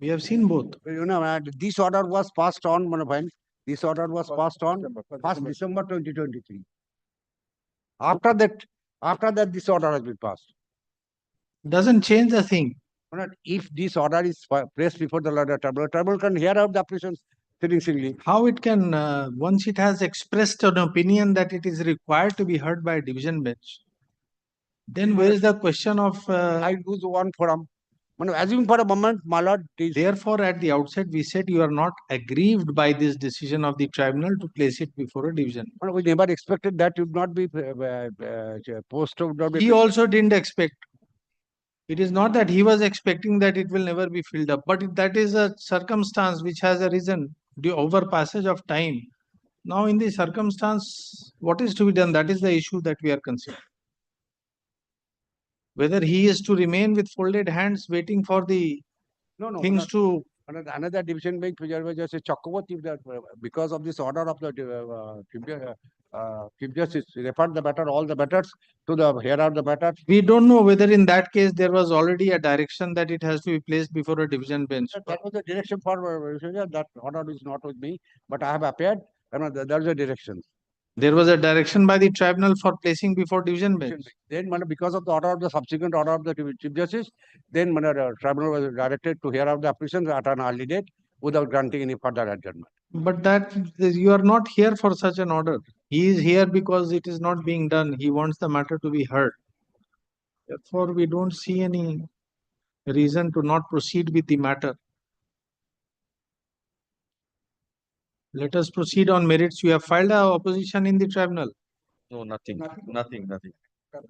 We have seen both. You know, this order was passed on, this order was passed on 1st December 2023. After that, this order has been passed. Doesn't change the thing. Not if this order is placed before the tribunal, tribunal can hear out the applications sitting singly. How it can, once it has expressed an opinion that it is required to be heard by a division bench, then where is the question of? I use one forum. Assuming for a moment, my lord. Therefore, at the outset, we said you are not aggrieved by this decision of the tribunal to place it before a division. We never expected that would not be posted. He also didn't expect. It is not that he was expecting that it will never be filled up, but that is a circumstance which has arisen over passage of time. Now, in the circumstance, what is to be done? That is the issue that we are considering. Whether he is to remain with folded hands waiting for the things to. Another division bench, just a Chakravarti, because of this order of the Chief Justice, referred the matter, all the matters to the hearer of the matter. We don't know whether in that case there was already a direction that it has to be placed before a division bench. That was the direction for that order is not with me, but I have appeared. There is a direction. There was a direction by the tribunal for placing before division bench. Then, because of the order of the subsequent order of the Chief Justice, then the tribunal was directed to hear out the application at an early date without granting any further adjournment. But that you are not here for such an order. He is here because it is not being done. He wants the matter to be heard. Therefore, we don't see any reason to not proceed with the matter. Let us proceed on merits. You have filed a opposition in the tribunal. No, nothing.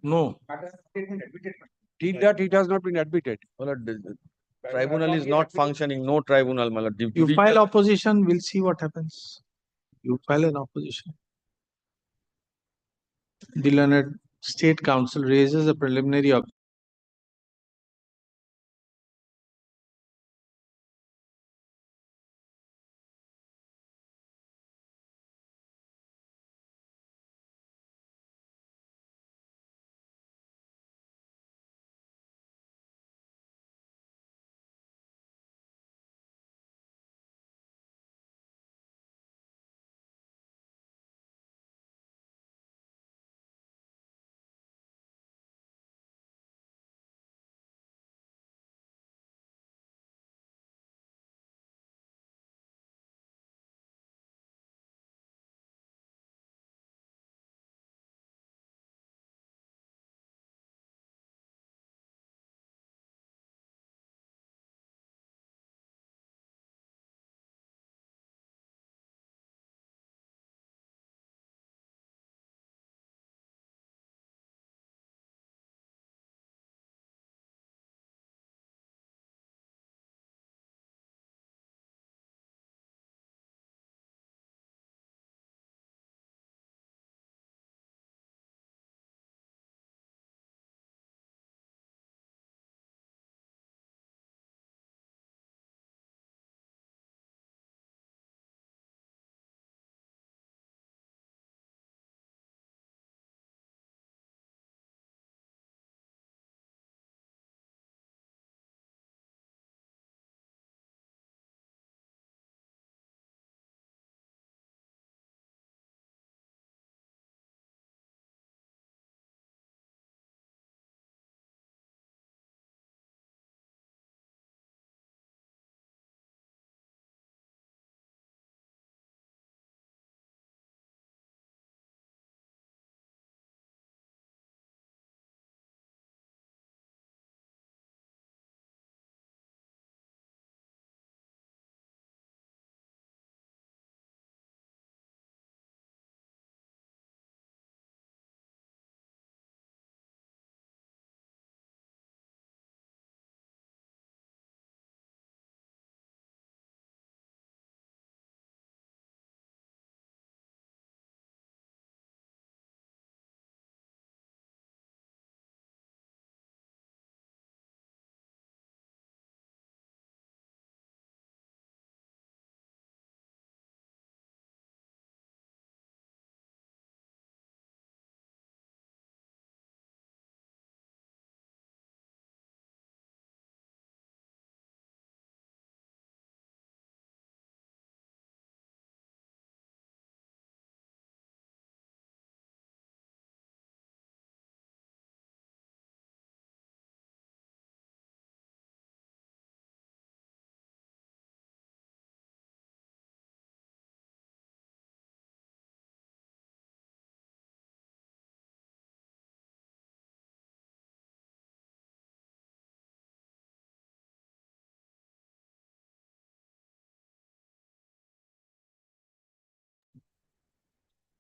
No. Till that it has not been admitted. Well, tribunal is not functioning. No tribunal, my lord. You file opposition, we'll see what happens. You file an opposition. The learned State Council raises a preliminary objection.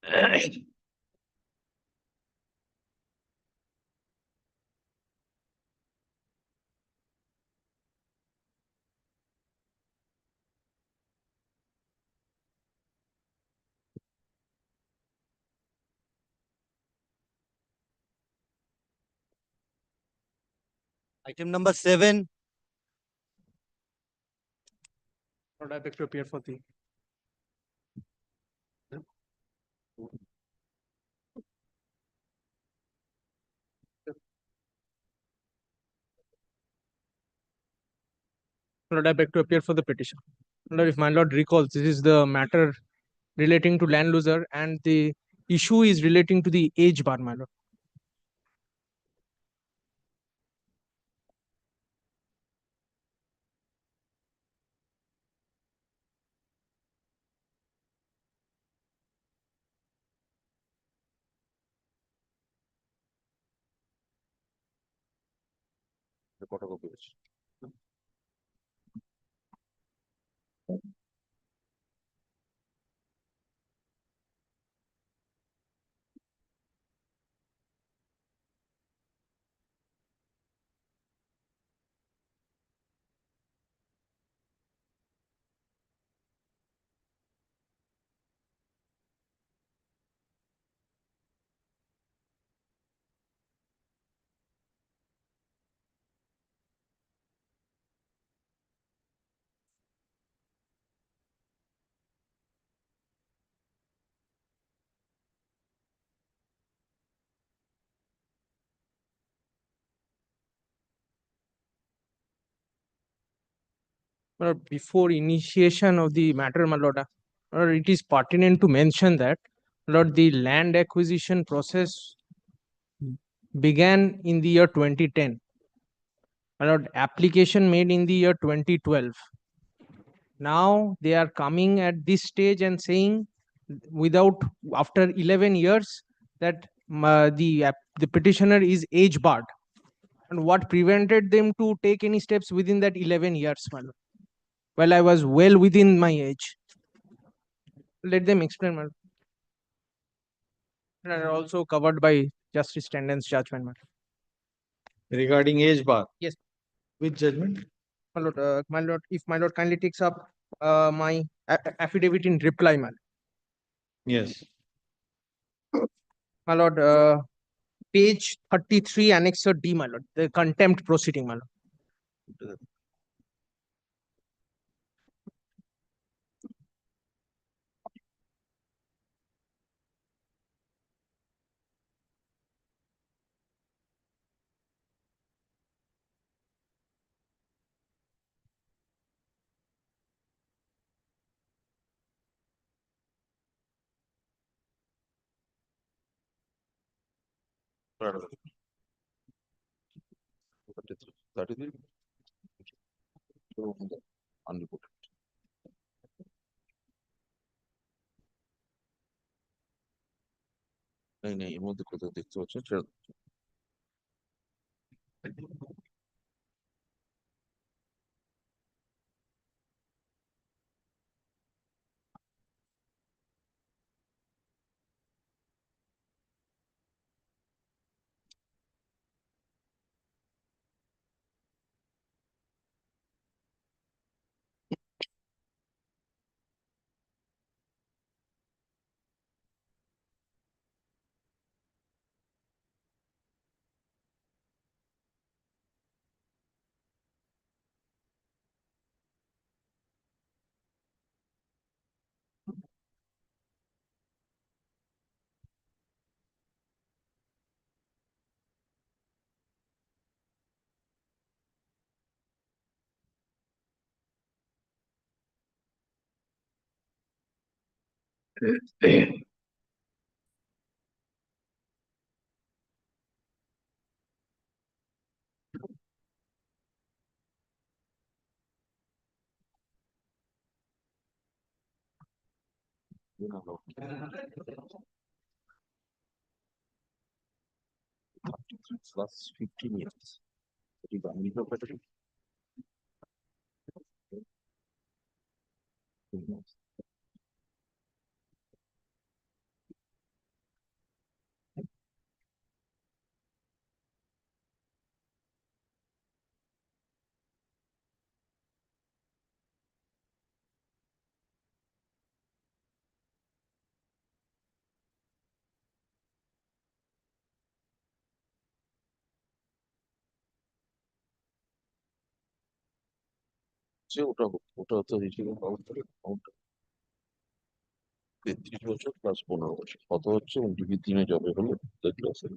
Item number 7. Lord, I beg to appear for the. Lord, I beg to appear for the petition. Lord, if my lord recalls, this is the matter relating to land loser, and the issue is relating to the age bar, my lord. The photocopy. Before initiation of the matter, my lord, it is pertinent to mention that, Lord, the land acquisition process began in the year 2010. My lord, application made in the year 2012. Now they are coming at this stage and saying, without after 11 years, that the petitioner is age barred. And what prevented them to take any steps within that 11 years, my lord? Well, I was well within my age. Let them explain, my lord. And are also covered by Justice Tandon's judgment, my lord. Regarding age bar? Yes. Which judgment? My lord, if my lord kindly takes up my affidavit in reply, my lord. Yes. My lord, page 33, annexure D, my lord, the contempt proceeding, my lord. Unreported. नहीं नहीं এর মধ্যে কোথাও দেখতে পাচ্ছেন ছেড়ে দাও। Plus 15 years. ওটা ওটা তো হিসেবে কাউন্ট করে কাউন্ট 33 বছর প্লাস 15 বছর কত হচ্ছে ডিবি 3-এ যাবে হলো ক্লাসে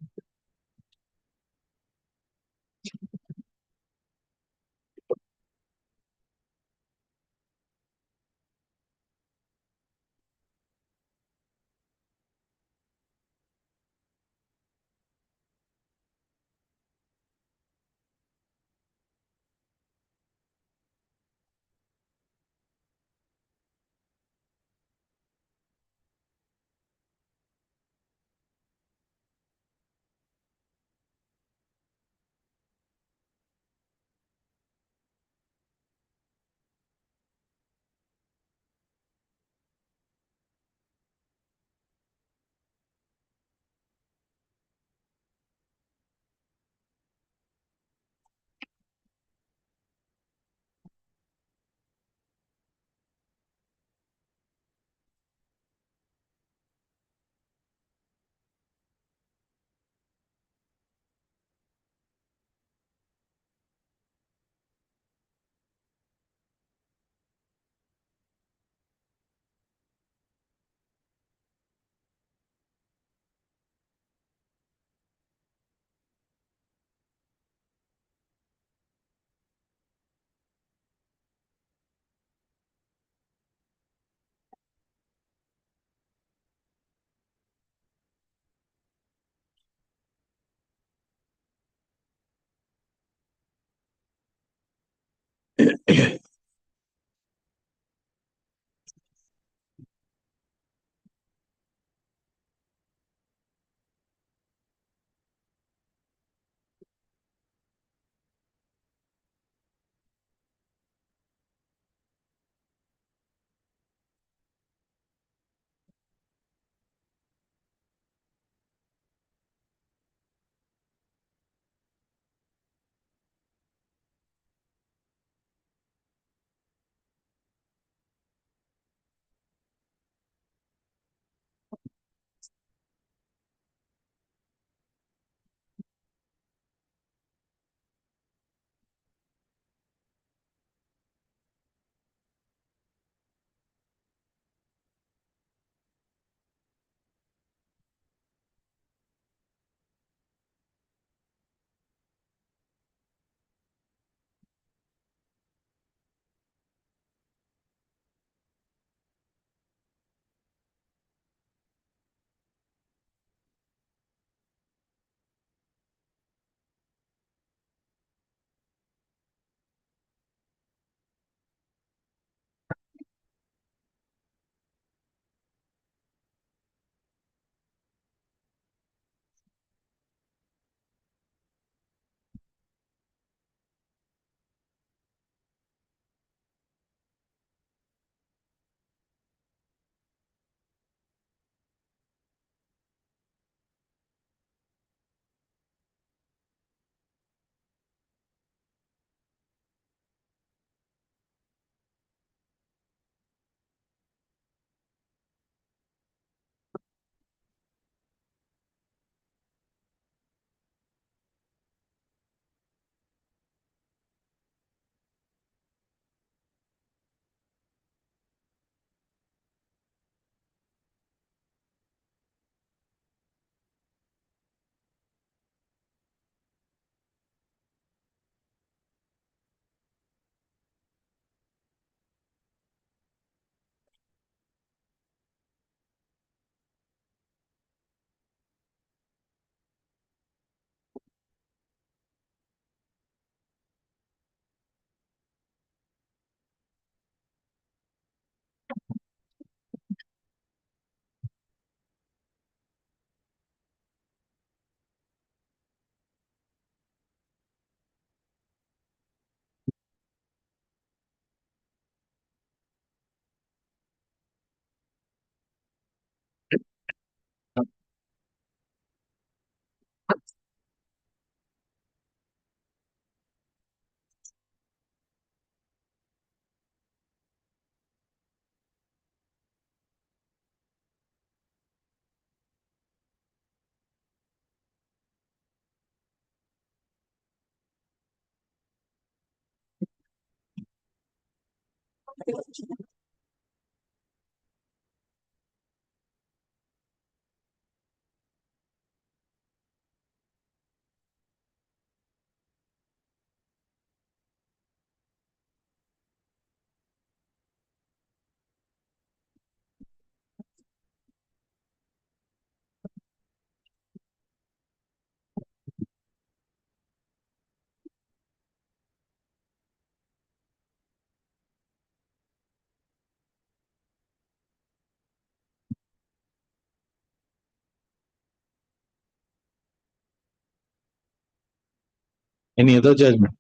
Any other judgment?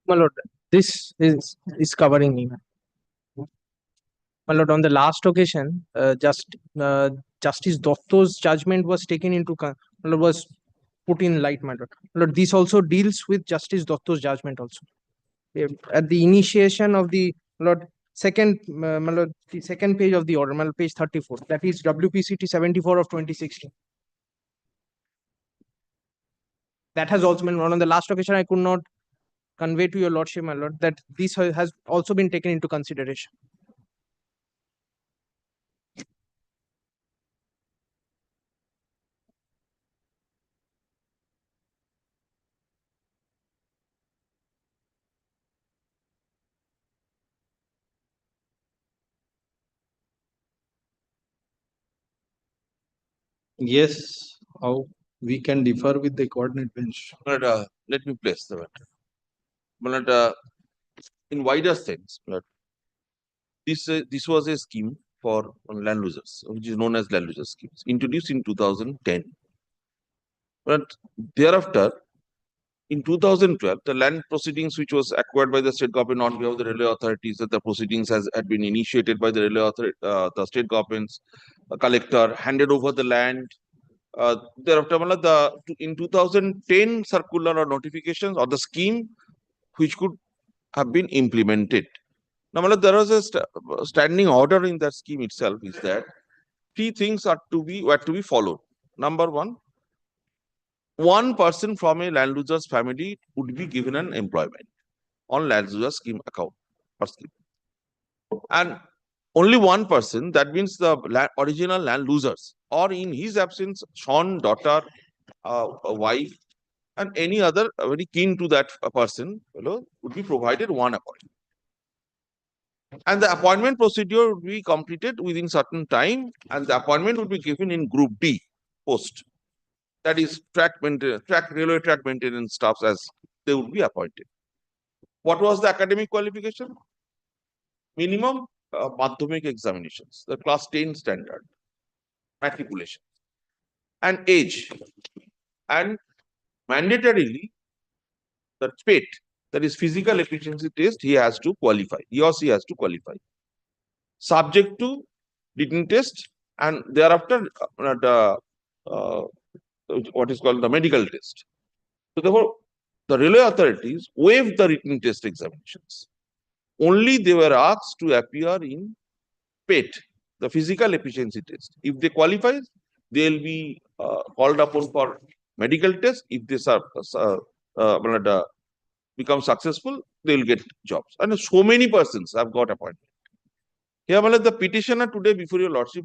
My lord, this is covering me. My lord, on the last occasion, Justice Dotto's judgment was taken into my lord, was put in light, my lord. My lord, this also deals with Justice Dotto's judgment also. At the initiation of the my lord, my lord, the second page of the order, my lord, page 34, that is WPCT 74 of 2016. That has also been on the last occasion. I could not convey to your lordship, my lord, that this has also been taken into consideration. Yes, how we can differ with the coordinate bench. But let me place the matter. But in wider sense, but this was a scheme for land losers, which is known as land loser schemes, introduced in 2010. But thereafter, in 2012, the land proceedings which was acquired by the state government on behalf of the railway authorities, that the proceedings had been initiated by the railway authority, the state government's collector handed over the land. Thereafter, in 2010 circular or notifications or the scheme which could have been implemented. Now, there was a standing order in that scheme itself, is that three things were to be followed. Number one person from a land loser's family would be given an employment on land loser scheme account or scheme. And only one person, that means the original land losers, or in his absence, son, daughter, a wife, and any other very keen to that person, would be provided one appointment. And the appointment procedure would be completed within certain time, and the appointment would be given in Group D post. That is railway track maintenance staffs, as they would be appointed. What was the academic qualification? Minimum Madhyamik examinations, the class 10 standard, matriculation, and age, and mandatorily the PET, that is physical efficiency test, he has to qualify. He or she has to qualify. Subject to written test, and thereafter what is called the medical test. So therefore, the railway authorities waived the written test examinations. Only they were asked to appear in PET, the physical efficiency test. If they qualify, they will be called upon for medical test. If they become successful, they will get jobs. And so many persons have got appointment. Here, the petitioner today before your lordship,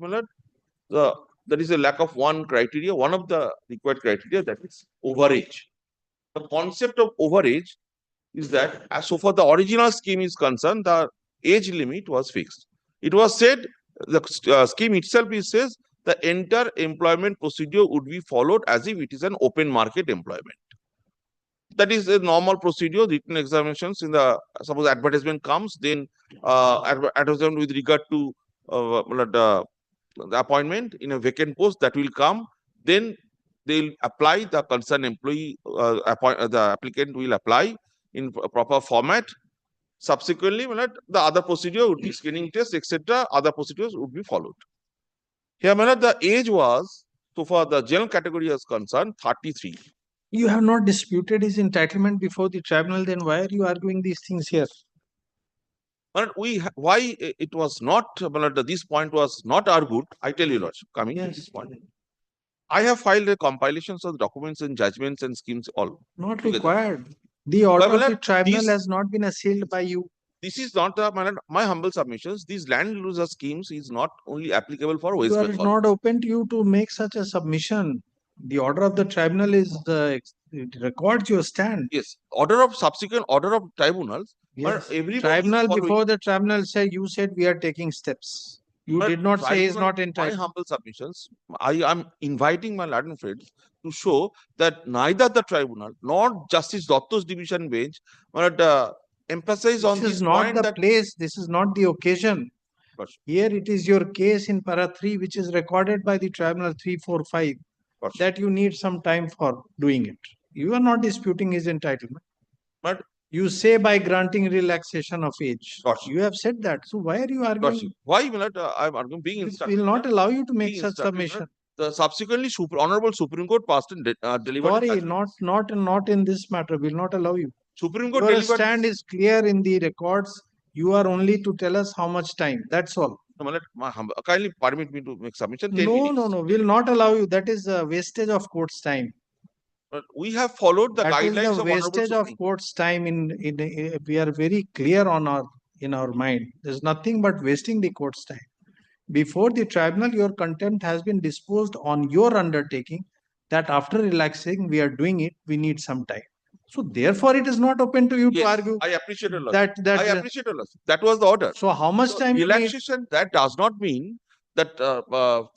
there is a lack of one criteria, one of the required criteria, that is overage. The concept of overage is that, as so far the original scheme is concerned, the age limit was fixed. It was said, the scheme itself says the entire employment procedure would be followed as if it is an open market employment. That is a normal procedure. Written examinations, in the suppose advertisement comes, then advertisement with regard to the appointment in a vacant post, that will come. Then they will apply, the concerned employee, the applicant will apply in proper format. Subsequently, the other procedure would be screening test, etc. Other procedures would be followed. Here, the age was, so far the general category is concerned, 33. You have not disputed his entitlement before the tribunal, then why are you arguing these things here? But why it was not, this point was not argued, I tell you, Lordship, coming to this point. I have filed a compilations of documents and judgments and schemes all. Not together. required. The order of the tribunal has not been assailed by you. this is not my humble submissions. These land loser schemes is not only applicable for West You are Bengal. not open to you to make such a submission. The order of the tribunal is it records your stand. Yes, order of subsequent order of tribunals. Yes. But everybody is Tribunal following. before the tribunal said you said we are taking steps. You But did not say he is tribunal, not my entitled. humble submissions, I am inviting my learned friends to show that neither the tribunal nor Justice Dotto's division bench but emphasize on This is this not point the that place. This is not the occasion. Here it is your case in para 3 which is recorded by the tribunal 345 that you need some time for doing it. You are not disputing his entitlement. But you say by granting relaxation of age. You have said that. So why are you arguing? why not? I'm arguing being It instructed. will not allow you to make being such instructed, submission. The subsequently Honorable Supreme Court passed and delivered. Sorry, not in this matter. Will not allow you. Supreme Court Your delivered. stand is clear in the records. You are only to tell us how much time. That's all. Kindly permit me to make submission. 10 No, minutes. no. Will not allow you. That is a wastage of court's time. But we have followed the That is guidelines the of Honorable wastage of Supreme. court's time. We are very clear on our mind. There's nothing but wasting the court's time. Before the tribunal, your contempt has been disposed on your undertaking that after relaxing, we are doing it, we need some time. So therefore, it is not open to you to argue. I appreciate a lot. that I appreciate a lot. That was the order. So how much time you need? Relaxation, that does not mean that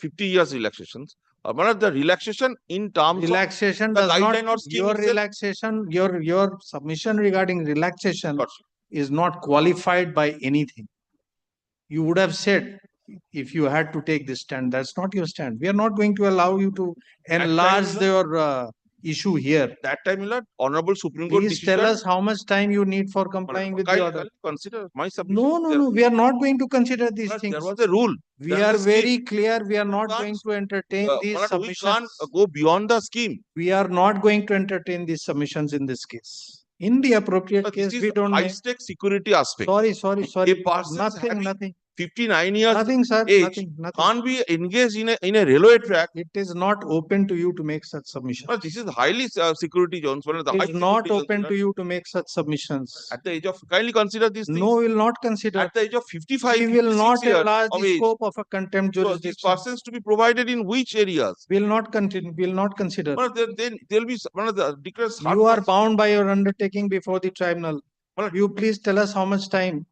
50 years relaxations. But the relaxation in terms Relaxation of the does not. guideline or scheme Your itself. relaxation, your submission regarding relaxation is not qualified by anything. You would have said if you had to take this stand. That's not your stand. We are not going to allow you to enlarge your issue here. That time, my lord, Honorable Supreme Court Please tell decision. us how much time you need for complying with the order. Consider my submission. No. We are not going to consider these But things. there was a rule. We There are was a scheme. very clear. We are not going to entertain these my lord, we submissions. can't go beyond the scheme. We are not going to entertain these submissions in this case. In the appropriate case, This we is don't. high-stake security aspect. Sorry. A person having Nothing. 59 years Nothing, sir. age Nothing. can't be engaged in a railway track. It is not open to you to make such submissions. No, this is highly security zones. One of the It high is not security zones, open my to lord. you to make such submissions. At the age of, kindly consider these things. No, will not consider. At the age of 55, We will 56 not years enlarge of the age. scope of a contempt So these jurisdiction. persons to be provided in which areas? Will not continue. Will not consider. Well, then there'll be one of the declares. You are bound by your undertaking before the tribunal. You please tell us how much time.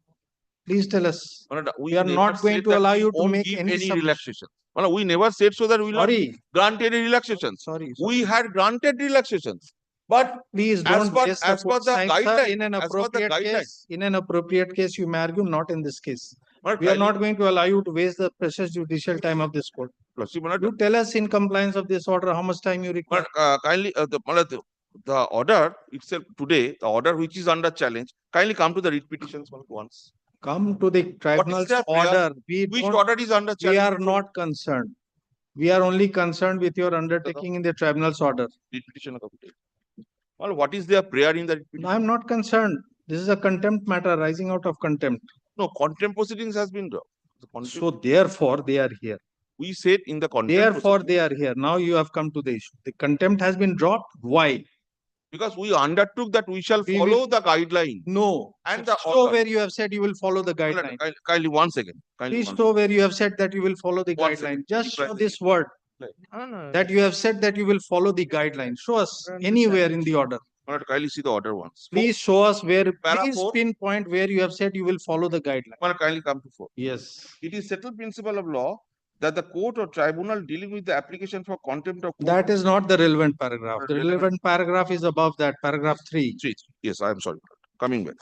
Please tell us. We are never not going said to that allow we you to won't make give any submission. relaxation. Well, we never said so that we will not Sorry. grant any relaxations. Sorry. We had granted relaxations. But Please as don't per, waste as per court's the time, sir. guideline, In an as per the appropriate guideline, case, you may argue, not in this case. But We are not going to allow you to waste the precious judicial time of this court. You tell us in compliance of this order how much time you require. But kindly, the order itself today, the order which is under challenge, kindly come to the writ petitions once. Come to the tribunal's their prayer? order. Which order is under We challenge? are not concerned. We are only concerned with your undertaking in the tribunal's order. Writ petition. Well, what is their prayer in the writ petition? I am not concerned. This is a contempt matter arising out of contempt. No, contempt proceedings has been dropped. So therefore, they are here. We said in the contempt Therefore, proceedings, they are here. Now you have come to the issue. The contempt has been dropped. Why? because we undertook that we shall We follow will- the guideline. No. And the Show order. where you have said you will follow the guideline. Kindly one second. Kindly Please one show where you have said that you will follow the One guideline. second. Just Keep show right this word that you have said that you will follow the guideline. Show us anywhere in the order. second. Kindly see the order once. Please show us where, Para please 4. pinpoint where you have said you will follow the guideline. Kindly come to 4. Yes. It is settled principle of law that the court or tribunal dealing with the application for contempt of court. That is not the relevant paragraph. The Relevant. relevant paragraph is above that, paragraph 3. Yes, I am sorry. Coming back.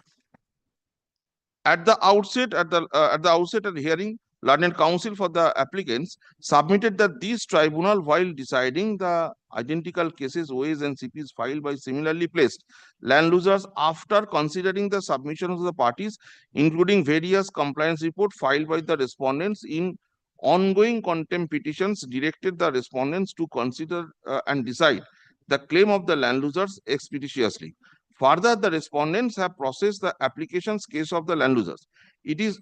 At the outset of the hearing, learned counsel for the applicants submitted that this tribunal, while deciding the identical cases, OAs and CPs filed by similarly placed land losers, after considering the submissions of the parties, including various compliance report filed by the respondents in ongoing contempt petitions, directed the respondents to consider and decide the claim of the land losers expeditiously. Further, the respondents have processed the applications case of the land losers. It is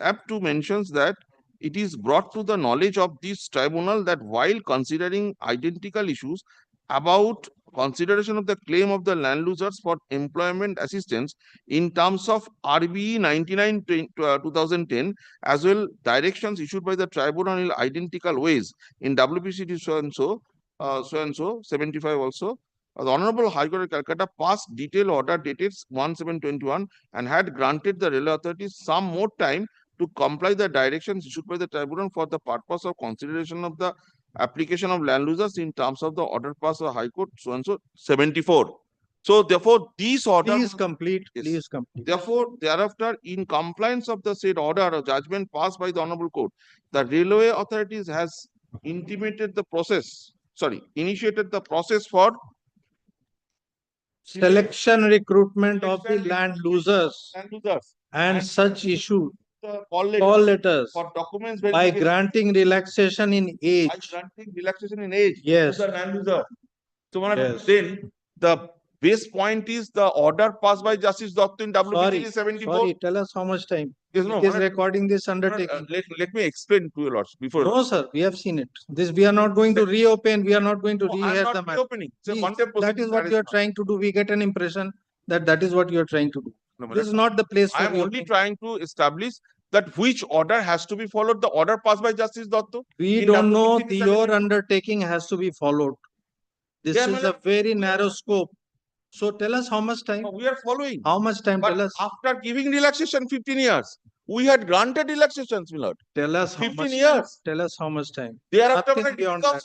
apt to mention that it is brought to the knowledge of this tribunal that while considering identical issues about consideration of the claim of the land losers for employment assistance in terms of RBE 99/2010, as well directions issued by the tribunal in identical ways in WPCT so and so 75 also. The Honorable High Court of Calcutta passed detailed order dated 1/7/21 and had granted the railway authorities some more time to comply the directions issued by the tribunal for the purpose of consideration of the application of land losers in terms of the order passed by the High Court so and so 74. So therefore, these orders. Please complete. Yes. Please complete. Therefore, thereafter, in compliance of the said order or judgment passed by the Honorable Court, the railway authorities has initiated the process for Selection recruitment of the land losers and such issue call call letters for documents by verification. granting relaxation in age. By granting relaxation in age Yes. to the land loser. So Yes. then the base point is the order passed by Justice Datta in WPCT 74. Sorry, tell us how much time. Yes, no, It is Manoj, recording this undertaking. let me explain to you lots before. No, sir, we have seen it. This we are not going to reopen. We are not going to I'm rehash not the matter. reopening. It's a Please, contempt that is proceedings what you are arrangement. trying to do. We get an impression that that is what you are trying to do. No, This is not the place for I am only reopening. trying to establish that which order has to be followed. The order passed by Justice Datta. We in don't know WPCT your undertaking has to be followed. This Yeah, is a very narrow scope. So tell us how much time. We are following. How much time? But Tell us. after giving relaxation 15 years, we had granted relaxations, my lord. Tell us how 15 much years. Tell us how much time. Thereafter, Nothing beyond that.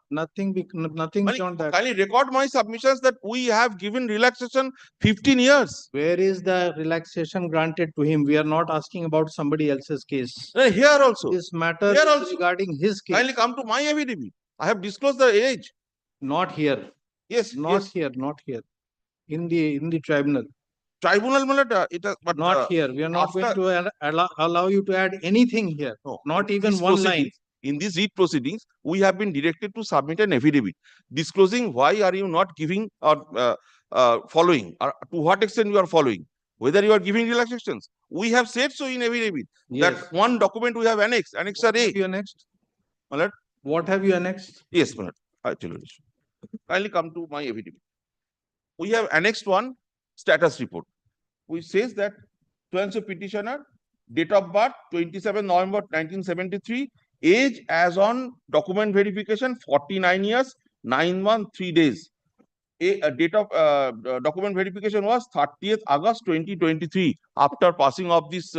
Nothing beyond that. Kindly record my submissions that we have given relaxation 15 years. Where is the relaxation granted to him? We are not asking about somebody else's case. Here also. This matter Here is also. regarding his case. Kindly come to my affidavit. I have disclosed the age. Not here. Yes. Not yes. here. Not here. In the tribunal. Tribunal, my lord, but Not here. We are not after- going to allow you to add anything here. No, Not in even these one line. proceedings- In these read proceedings, we have been directed to submit an affidavit disclosing why are you not giving or following, or to what extent you are following, whether you are giving relaxations. We have said so in affidavit. Yes. That one document we have annexed, Annexure A. Have you annexed? My lord. What have you annexed? Yes, my lord. I tell you. Kindly come to my affidavit. We have annexed one status report, which says that to petitioner, date of birth 27 November 1973, age as on document verification 49 years, 9 months, 3 days. A date of document verification was 30th August 2023 after passing of this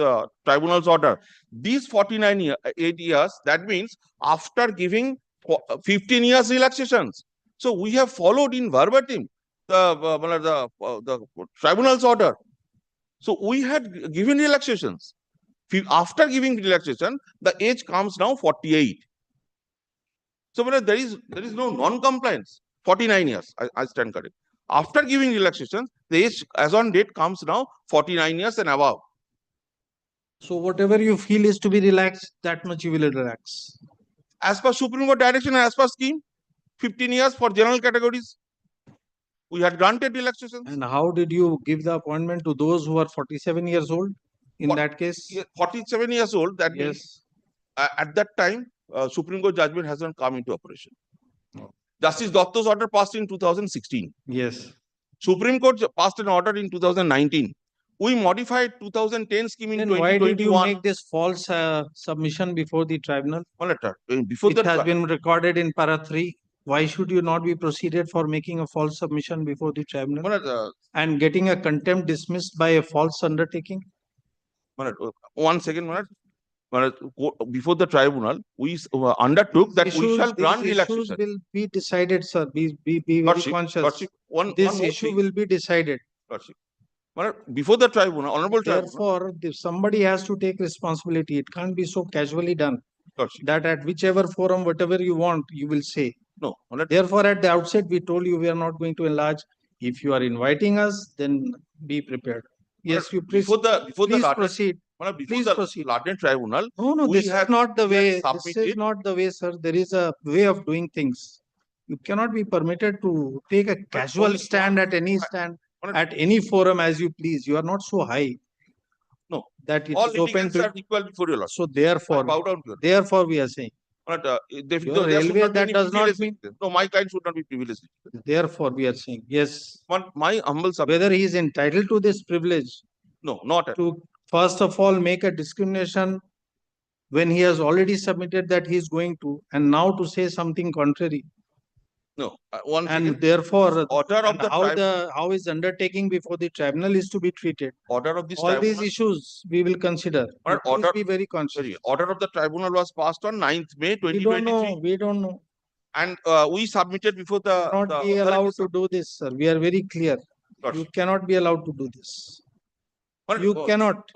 tribunal's order. These 8 years, that means after giving 15 years relaxations. So we have followed in verbatim the tribunal's order. So we had given relaxations. After giving relaxation, the age comes now 48. So there is no non-compliance. 49 years, I stand correct. After giving relaxations, the age as on date comes now 49 years and above. So whatever you feel is to be relaxed, that much you will relax. As per Supreme Court direction and as per scheme, 15 years for general categories. We had granted relaxations. And how did you give the appointment to those who are 47 years old in that case? 47 years old, that means at that time, Supreme Court judgment hasn't come into operation. Justice Datta's order passed in 2016. Yes. Supreme Court passed an order in 2019. We modified 2010 scheme in 2021. Why did you make this false submission before the tribunal? Before it has been recorded in para 3. Why should you not be proceeded for making a false submission before the tribunal and getting a contempt dismissed by a false undertaking? 1 second, before the tribunal, we undertook that we shall grant relaxation. Issues will be decided, sir. Be very conscious. This issue will be decided. Before the tribunal, honorable tribunal. Therefore, if somebody has to take responsibility, it can't be so casually done. That at whichever forum, whatever you want, you will say. No. Therefore, at the outset, we told you we are not going to enlarge. If you are inviting us, then be prepared. Yes, you please. Before the proceed. Please proceed. Tribunal. No, this is not the way. This is not the way, sir. There is a way of doing things. You cannot be permitted to take a casual stand at any at any forum as you please. You are not so high. No. That it All is open litigants to are equal before your law. So therefore, we are saying. But Your there should railway, not be that any does not privilege mean. litigated. No, my client should not be privileged litigated. Therefore, we are saying, yes, But my humble submission, whether he is entitled to this privilege no, not at all. to first of all make a discrimination when he has already submitted that he is going to, and now to say something contrary. No, one And second. therefore, Order of and the how is undertaking before the tribunal is to be treated. order of this All these tribunal, issues we will consider. But Please order- be very conscious. order of the tribunal was passed on 9th May We don't 2023. know. We don't know. And we submitted before the Cannot be allowed to do this, sir. We are very clear. You cannot be allowed to do this. You cannot.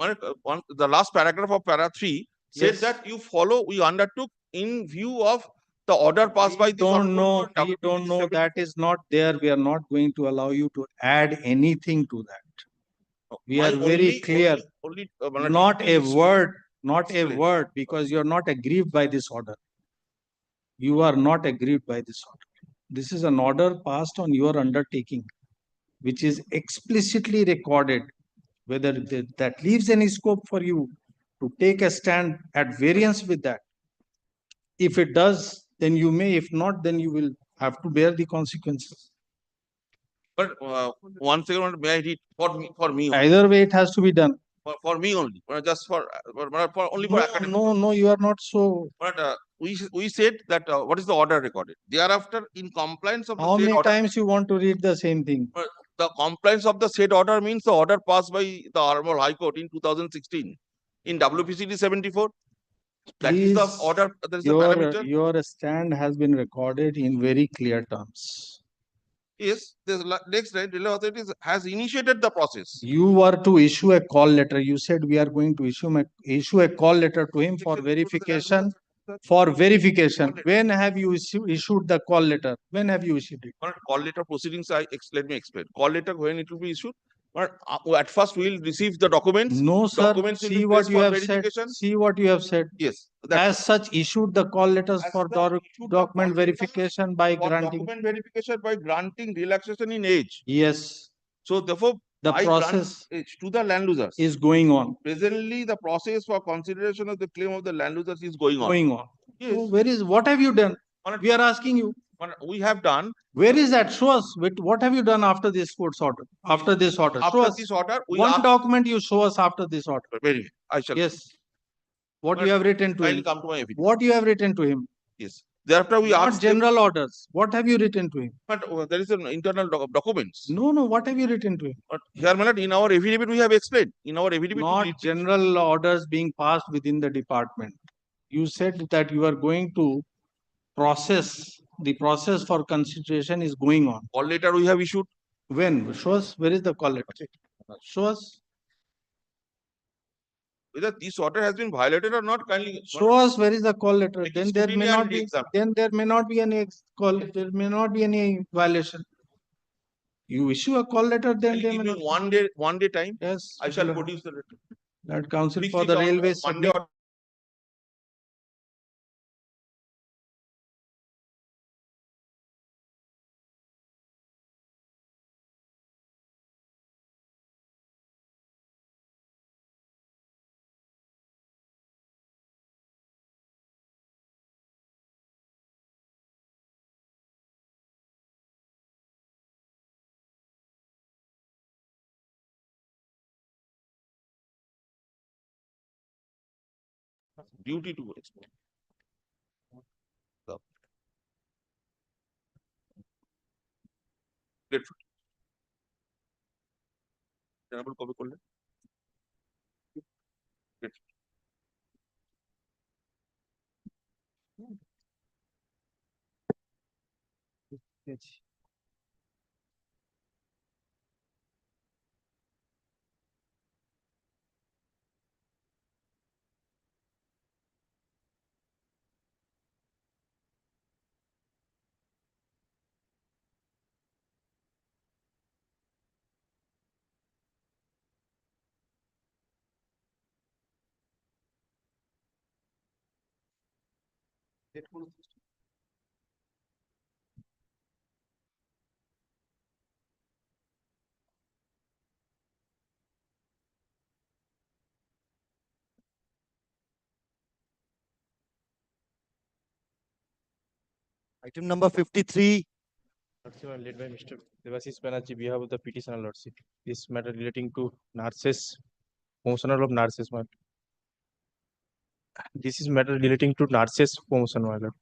The last paragraph of para 3 says Yes. that you follow, we undertook in view of the order passed by this Don't know. honorable We don't know. That is not there. We are not going to allow you to add anything to that. We are very clear. Not a word. Not a word, because you are not aggrieved by this order. You are not aggrieved by this order. This is an order passed on your undertaking, which is explicitly recorded. Whether that leaves any scope for you to take a stand at variance with that. If it does, then you may. If not, then you will have to bear the consequences. But one second, may I read for me only. Either way, it has to be done. For me only, just for only for academic. No, you are not so. But we said that what is the order recorded? Thereafter, in compliance of the How said many order, times you want to read the same thing? the compliance of the said order means the order passed by the Honorable High Court in 2016 in WPCD 74. That is the Please, order. That is the parameter. Your stand has been recorded in very clear terms. Yes, the next line, relevant authorities has initiated the process. You were to issue a call letter. You said we are going to issue a call letter to him for verification. For verification. When have you issued the call letter? When have you issued it? Call letter proceedings, let me explain. Call letter, when it will be issued? But at first we will receive the documents. No, sir. Documents will be See what placed you for have said. verification. See what you have said. Yes. As such, issued the call letters for document verification by granting. Document verification by granting relaxation in age. Yes. So therefore, the by process age to the land losers is going on. Presently, the process for consideration of the claim of the land losers is going on. Going on. Yes. So what have you done? We are asking you. We have done. Where is that? Show us. What have you done after this court's order? After this order. After this order, one document you show us after this order. Very. I shall. Yes. What you have written to him? Come to my evidence. What you have written to him? Yes. Thereafter, we Not asked general orders. What have you written to him? But there is an internal documents. No. What have you written to him? But here, my lord, in our affidavit, we have explained. In our affidavit, not general orders being passed within the department. You said that you are going to process. The process for consideration is going on. Call letter we have issued. When? Show us. Where is the call letter? Show us. Whether this order has been violated or not, kindly show us where is the call letter. Then there may not be. Then there may not be any call. There may not be any violation. You issue a call letter, then they may not. One day time. Yes. I shall produce the letter. That council for the railways. Duty to explain. কবে করলেন? Item number 53. Led by Mr. Devasis Banerjee, behalf of the petitioner lordship. This matter relating to nurses, promotional of nurses. This is matter relating to nurses promotion, my lord.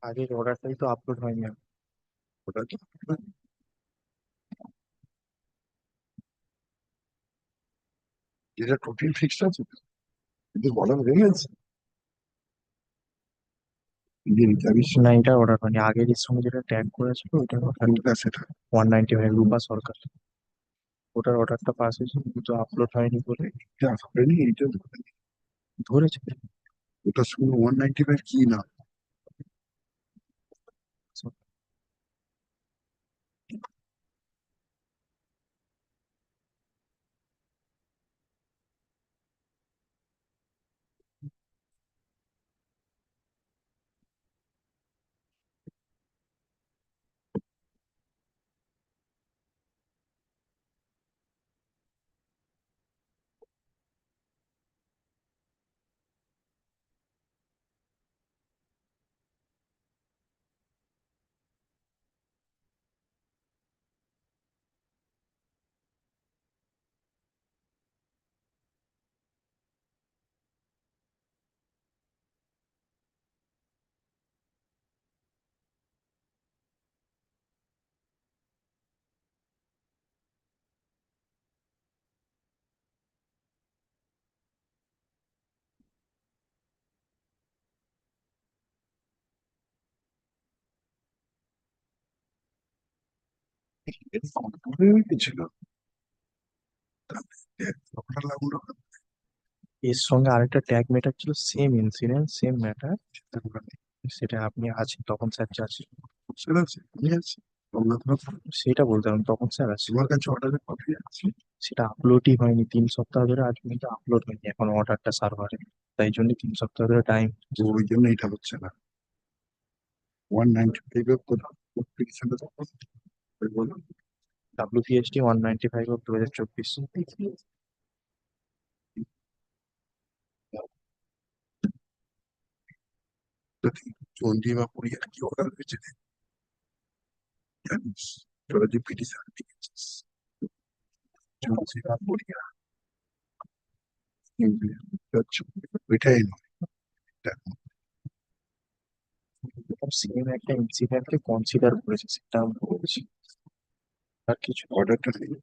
আগের অর্ডারটাই তো upload হয়নি। এটা total fixed আছে, কিন্তু বলার হয়ে গেছে না, এটা অর্ডার হয়নি। আগের এর সঙ্গে যেটা ট্যাগ করেছিল ওইটা সেটা 195 রূপা সরকার, ওটার অর্ডারটা পাস হয়েছে কিন্তু আপলোড হয়নি বলে এইটা ধরেছে। ওটা শুধু 195 কি না ছিল এর সঙ্গে আরেকটা ট্যাগ ম্যাটার ছিল, সেম ইনসিডেন্ট সেম ম্যাটার, সেটা আপনি আছেন তখন স্যার আছেন, সেটা বলতে পারেন তখন স্যার আছে। তোমার কাছে অর্ডারের কপি আছে? সেটা আপলোডই হয়নি 3 সপ্তাহ ধরে, আজ পর্যন্ত আপলোড হয়নি এখন অর্ডারটা সার্ভারে, তাই জন্য 3 সপ্তাহ ধরে টাইম। ওই জন্য এটা হচ্ছে না। 195 এর WPST 195 of 2024। চন্ডী বা পুরিয়ার কি অর্ডার হয়েছে জানিস? তোরা যে পিটিশন লিখেছিস চন্ডী বা পুরিয়া ওইটাই সেম একটা ইনসিডেন্টকে কনসিডার করেছে সেটা আমি বলছি আর কিছু অর্ডারটা নেই।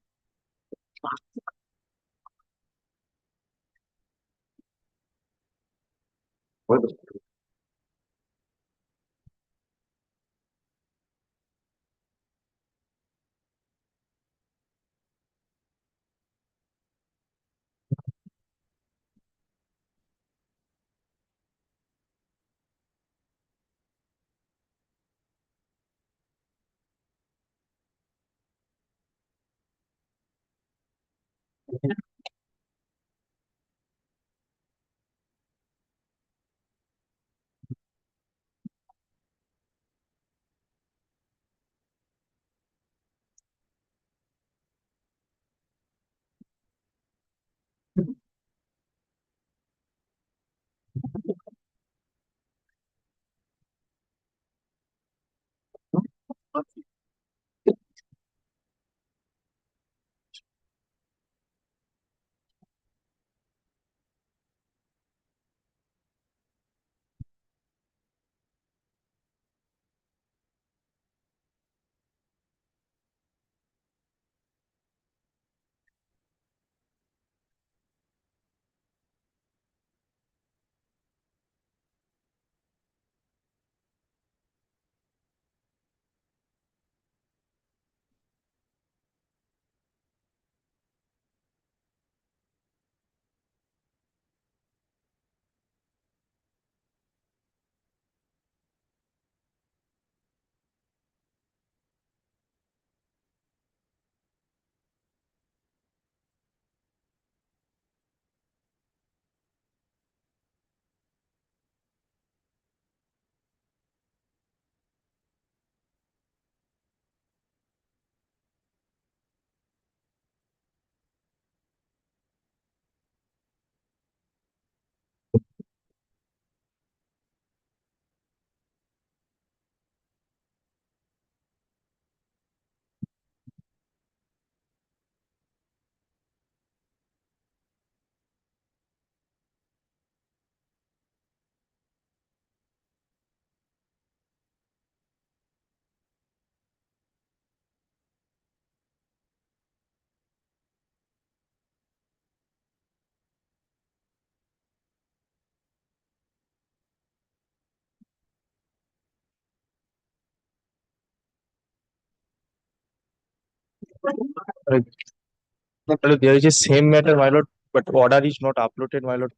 there is a same matter, my lord, but order is not uploaded, my lord.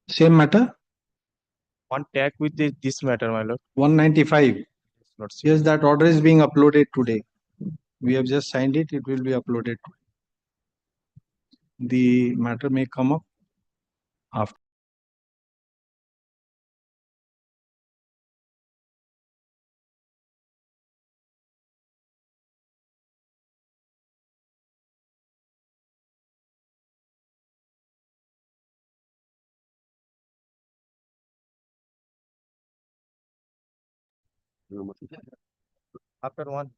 Same matter, One tag with this matter, my lord. 195. Not Yes, that order is being uploaded today. We have just signed it. It will be uploaded. The matter may come up after. After one.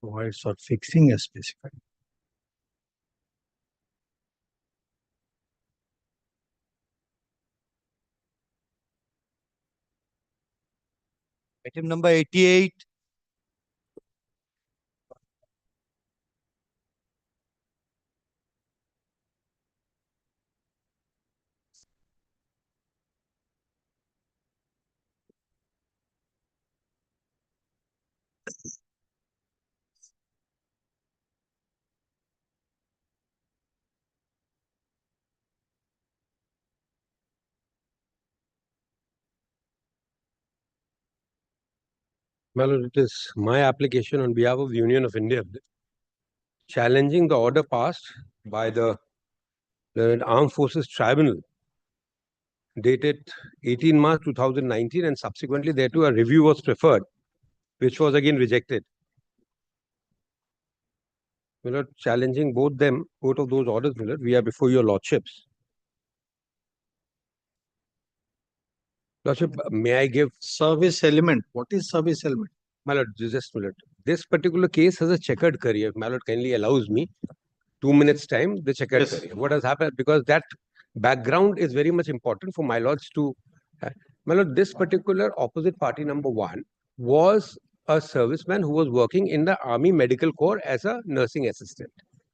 Provides for fixing a specified. Item number 88. Well, it is my application on behalf of the Union of India challenging the order passed by the Armed Forces Tribunal dated 18 March 2019 and subsequently thereto a review was preferred, which was again rejected. my lord, challenging both of those orders, my lord. We are before your lordships. Lordship, may I give service element? What is service element? My lord, just my lord. This particular case has a checkered career. My lord kindly allows me 2 minutes time, the checkered Yes. career. What has happened? Because that background is very much important for my lords to. My lord, this particular opposite party number 1 was a serviceman who was working in the Army Medical Corps as a nursing assistant.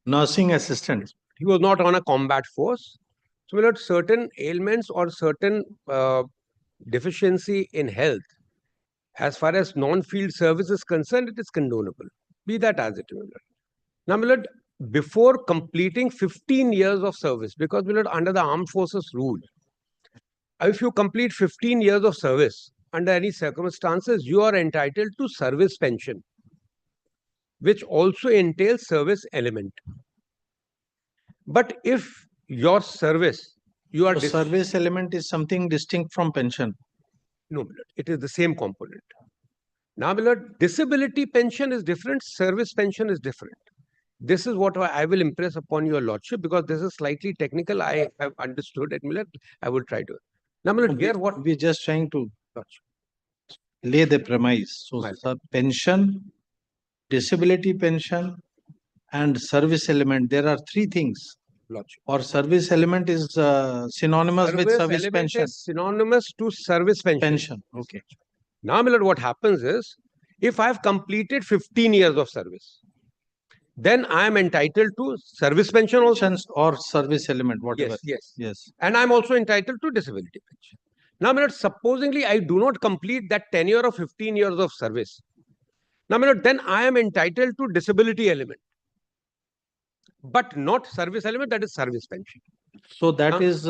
Nursing assistant. He was not on a combat force. So, my lord, certain ailments or certain deficiency in health, as far as non-field service is concerned, it is condonable. Be that as it may. Now, my lord, before completing 15 years of service, because my lord, under the Armed Forces rule, if you complete 15 years of service, under any circumstances, you are entitled to service pension, which also entails service element. But if your service, you are... So service element is something distinct from pension. No, my lord, it is the same component. Now, my lord, disability pension is different, service pension is different. This is what I will impress upon your lordship, because this is slightly technical. I have understood it, my lord. I will try to. Now, my lord, here what we're just trying to lay the premise. So, pension, disability pension, and service element. There are 3 things. Lordship. Or service element is synonymous with service element pension. is synonymous to service pension. Pension. Okay. Now, my lord, what happens is, if I have completed 15 years of service, then I am entitled to service pension also. Or service element, whatever. Yes. And I am also entitled to disability pension. Now, my lord, supposingly I do not complete that tenure of 15 years of service. Now, my lord, then I am entitled to disability element, but not service element, that is service pension. So that is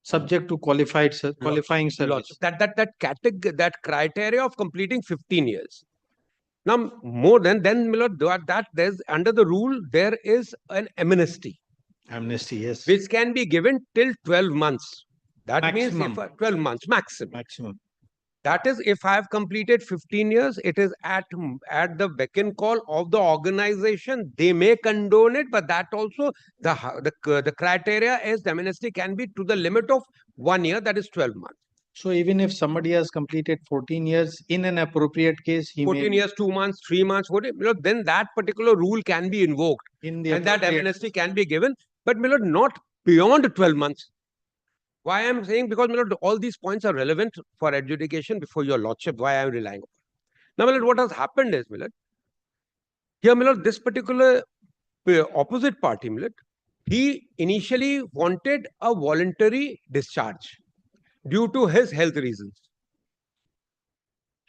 subject to qualifying service. That criteria of completing 15 years. Now, more than my lord, that there's under the rule, there is an amnesty. Amnesty, yes. Which can be given till 12 months. That Maximum. means 12 months maximum. Maximum. That is, if I have completed 15 years, it is at the beck and call of the organization. They may condone it, but that also, the criteria is the amnesty can be to the limit of 1 year, that is 12 months. So even if somebody has completed 14 years, in an appropriate case, he 14 years, 2 months, 3 months, then that particular rule can be invoked. And that amnesty can be given. But my lord, not beyond 12 months. Why I am saying? Because my lord, all these points are relevant for adjudication before your lordship. Why I am relying on. Now, my lord, what has happened is, my lord, here, my lord, this particular opposite party, my lord, he initially wanted a voluntary discharge due to his health reasons.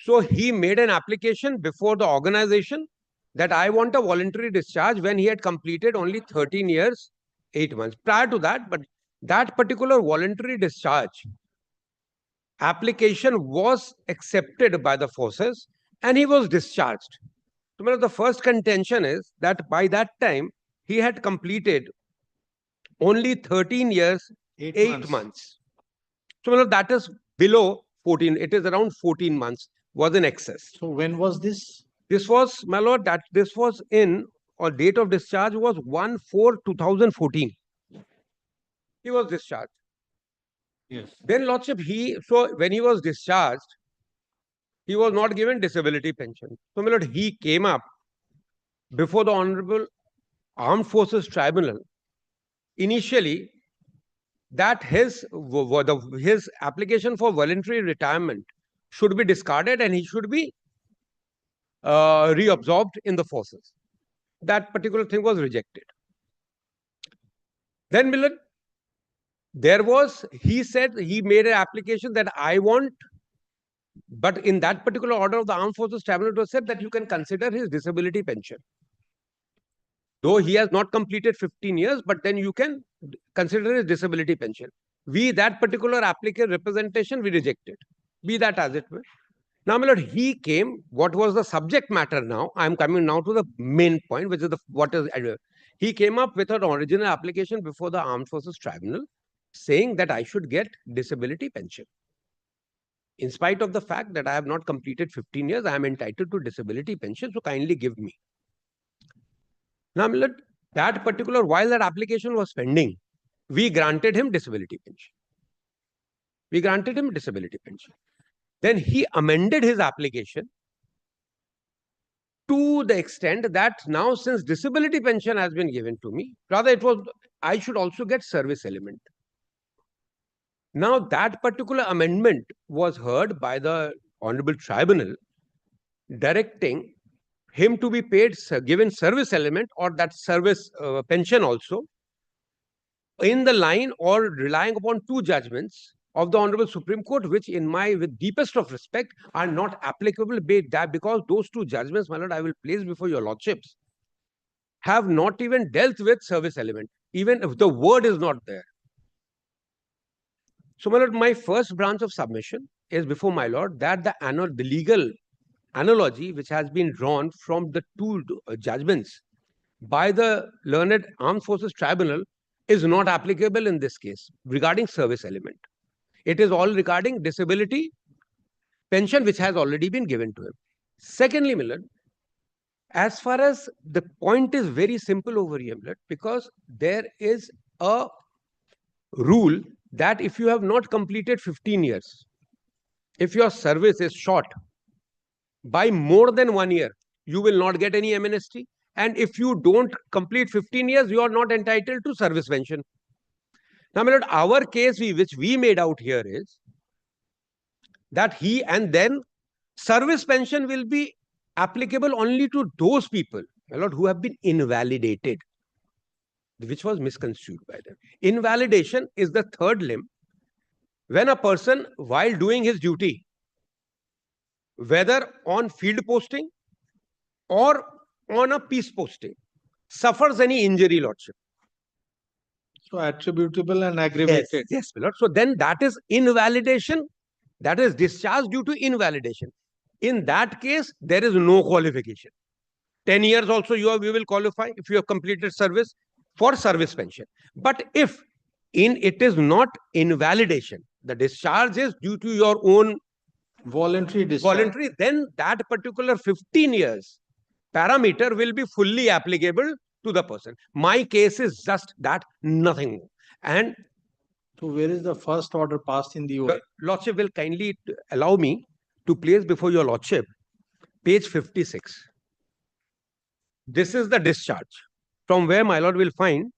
So he made an application before the organization that I want a voluntary discharge when he had completed only 13 years, 8 months. Prior to that, but that particular voluntary discharge application was accepted by the forces and he was discharged. So the first contention is that by that time, he had completed only 13 years, 8 months. So that is below 14. It is around 14 months was in excess. So when was this? This was, my lord, that this was in, or date of discharge was 1/4/2014. He was discharged. Yes. Then lordship, so when he was discharged, he was not given disability pension. So my lord, he came up before the Honorable Armed Forces Tribunal initially that his application for voluntary retirement should be discarded and he should be reabsorbed in the forces. That particular thing was rejected. Then Millen, he said he made an application that I want, but in that particular order of the Armed Forces Tribunal, it was said that you can consider his disability pension. Though he has not completed 15 years, but then you can consider his disability pension. That particular applicant representation, we rejected. Be that as it may. Now, my lord, he came. What was the subject matter now? I am coming now to the main point, which is he came up with an original application before the Armed Forces Tribunal saying that I should get disability pension. In spite of the fact that I have not completed 15 years, I am entitled to disability pension, so kindly give me. Now, my lord, that particular, while that application was pending, we granted him disability pension. We granted him disability pension. Then he amended his application to the extent that now, since disability pension has been given to me, rather it was, I should also get service element. Now, that particular amendment was heard by the Honorable Tribunal, directing him to be paid, given service element or that service pension also, in the line or relying upon two judgments of the Honorable Supreme Court, which in my, with deepest of respect, are not applicable because those two judgments, my lord, I will place before your lordships, have not even dealt with service element, even if the word is not there. So, my lord, my first branch of submission is before my lord that the legal analogy which has been drawn from the two judgments by the learned Armed Forces Tribunal is not applicable in this case regarding service element. It is all regarding disability pension, which has already been given to him. Secondly, my lord, as far as the point is very simple over here, my lord, because there is a rule that if you have not completed 15 years, if your service is short by more than 1 year, you will not get any amnesty. And if you don't complete 15 years, you are not entitled to service pension. Now, my lord, our case which we made out here is that and then service pension will be applicable only to those people, my lord, who have been invalidated, which was misconstrued by them. Invalidation is the third limb. When a person, while doing his duty, whether on field posting or on a peace posting, suffers any injury, lordship. So attributable and aggravated. Yes, my lord. So then that is invalidation, that is discharge due to invalidation. In that case, there is no qualification. 10 years also you will qualify if you have completed service for service pension. But if it is not invalidation, the discharge is due to your own voluntary discharge, then that particular 15 years parameter will be fully applicable to the person. My case is just that, nothing more. And so where is the first order passed in the OA? Lordship will kindly allow me to place before your lordship page 56. This is the discharge, from where my lord will find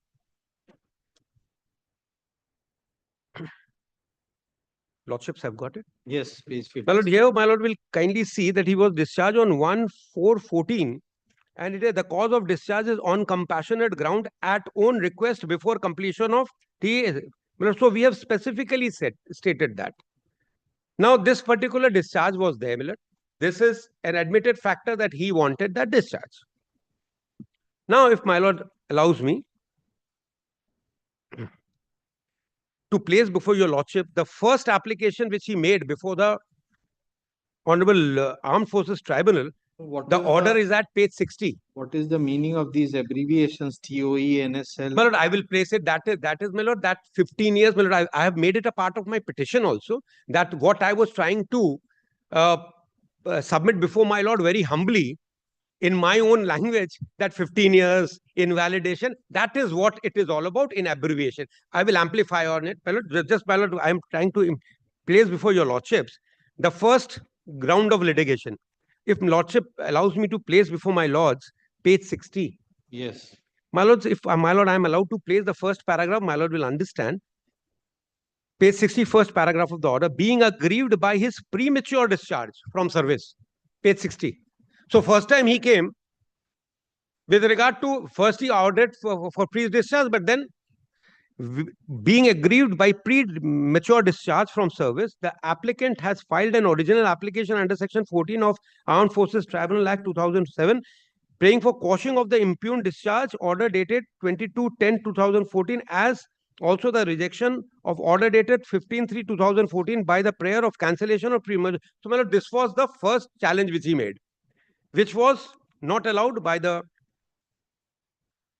lordships have got it. Yes, page 50. My lord, here my lord will kindly see that he was discharged on 1/4/14, and it is the cause of discharge is on compassionate ground at own request before completion of TA. So we have specifically stated that. Now this particular discharge was there, my lord. This is an admitted factor that he wanted that discharge. Now, if my lord allows me to place before your lordship the first application which he made before the Honorable Armed Forces Tribunal, the order is at page 60. What is the meaning of these abbreviations, TOE, NSL? My lord, I will place it. That is, my lord, that 15 years, my lord, I have made it a part of my petition also, that what I was trying to submit before my lord very humbly in my own language, that 15 years invalidation, that is what it is all about in abbreviation. I will amplify on it. My lord, just my lord, I am trying to place before your lordships the first ground of litigation. If lordship allows me to place before my lords page 60. Yes. My lords, if my lord, I am allowed to place the first paragraph, my lord will understand. Page 60, first paragraph of the order, being aggrieved by his premature discharge from service. Page 60. So first time he came, with regard to, first he ordered for pre-discharge, but then being aggrieved by premature discharge from service, the applicant has filed an original application under section 14 of Armed Forces Tribunal Act 2007, praying for quashing of the impugned discharge order dated 22/10/2014, as also the rejection of order dated 15/3/2014 by the prayer of cancellation of premature. So, my lord, this was the first challenge which he made, which was not allowed by the,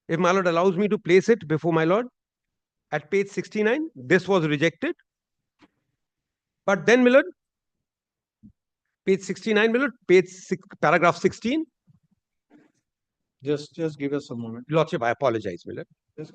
if my lord allows me to place it before my lord, at page 69, this was rejected. But then, my lord, page 69, my lord, paragraph 16, Just give us a moment. Lordship, I apologize, Millard. Yes.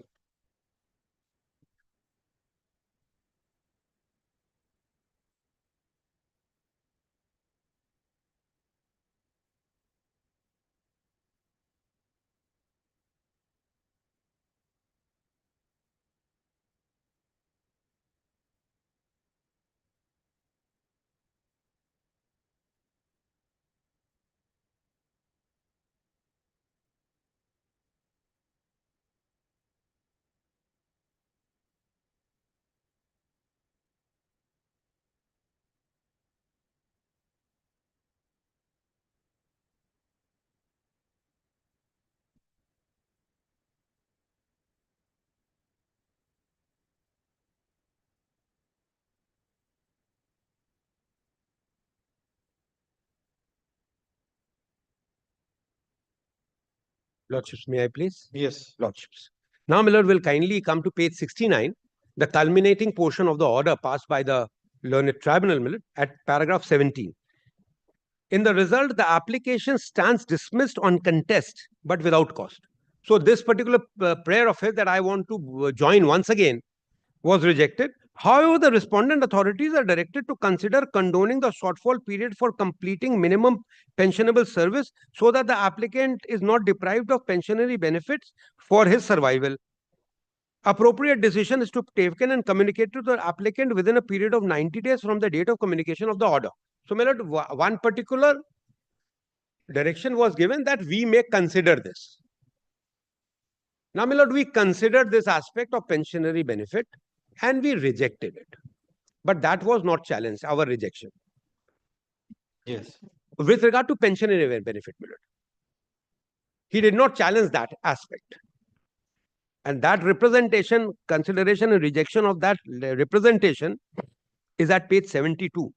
Lordships, may I please? Yes. Lordships. Now, Millard will kindly come to page 69, the culminating portion of the order passed by the learned tribunal, Millard, at paragraph 17. In the result, the application stands dismissed on contest, but without cost. So this particular prayer of his that I want to join once again was rejected. However, the respondent authorities are directed to consider condoning the shortfall period for completing minimum pensionable service so that the applicant is not deprived of pensionary benefits for his survival. Appropriate decision is to be taken and communicated to the applicant within a period of 90 days from the date of communication of the order. So, my lord, one particular direction was given that we may consider this. Now, my lord, we considered this aspect of pensionary benefit and we rejected it. But that was not challenged, our rejection. Yes. With regard to pensionary benefit, my lord, he did not challenge that aspect. And that representation, consideration and rejection of that representation is at page 72.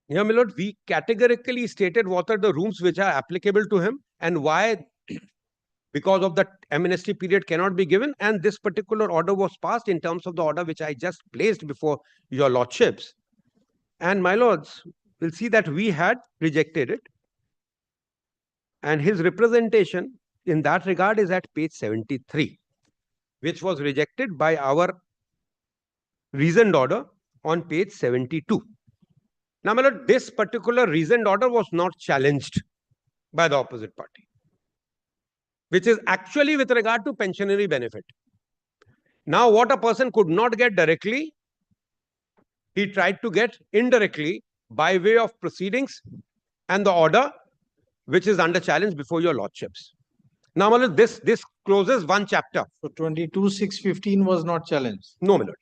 Here, my lord, we categorically stated what are the rules which are applicable to him and why, because of the amnesty period, cannot be given. And this particular order was passed in terms of the order which I just placed before your lordships. And my lords will see that we had rejected it. And his representation in that regard is at page 73, which was rejected by our reasoned order on page 72. Now, my lord, this particular reasoned order was not challenged by the opposite party, which is actually with regard to pensionary benefit. Now, what a person could not get directly, he tried to get indirectly by way of proceedings and the order which is under challenge before your lordships. Now, my lord, this closes one chapter. So 22,615 was not challenged. No, my lord.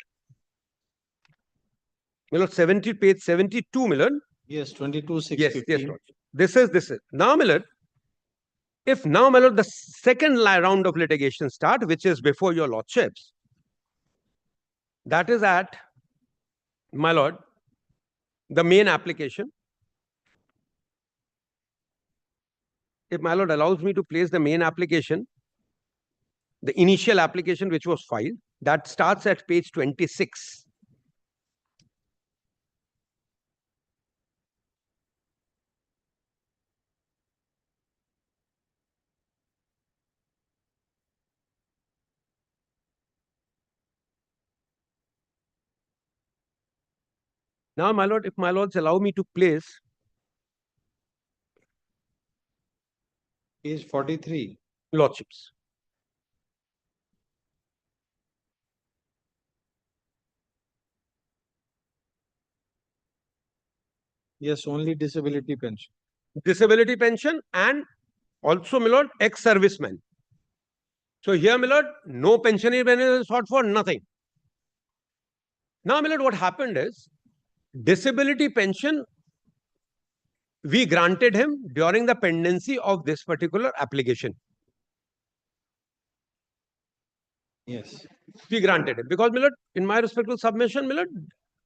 My lord, page 72, my lord. Yes, 22,615. Yes, lord. This is. Now, my lord, if now, my lord, the second round of litigation start, which is before your lordships, that is at, my lord, the main application. If my lord allows me to place the main application, the initial application which was filed, that starts at page 26. Now, my lord, if my lords allow me to place page 43. Lordships. Yes, only disability pension. Disability pension and also, my lord, ex-serviceman. So here, my lord, no pensionary benefit is sought for, nothing. Now, my lord, what happened is, disability pension, we granted him during the pendency of this particular application. Yes. We granted it because, my lord, in my respectful submission, my lord,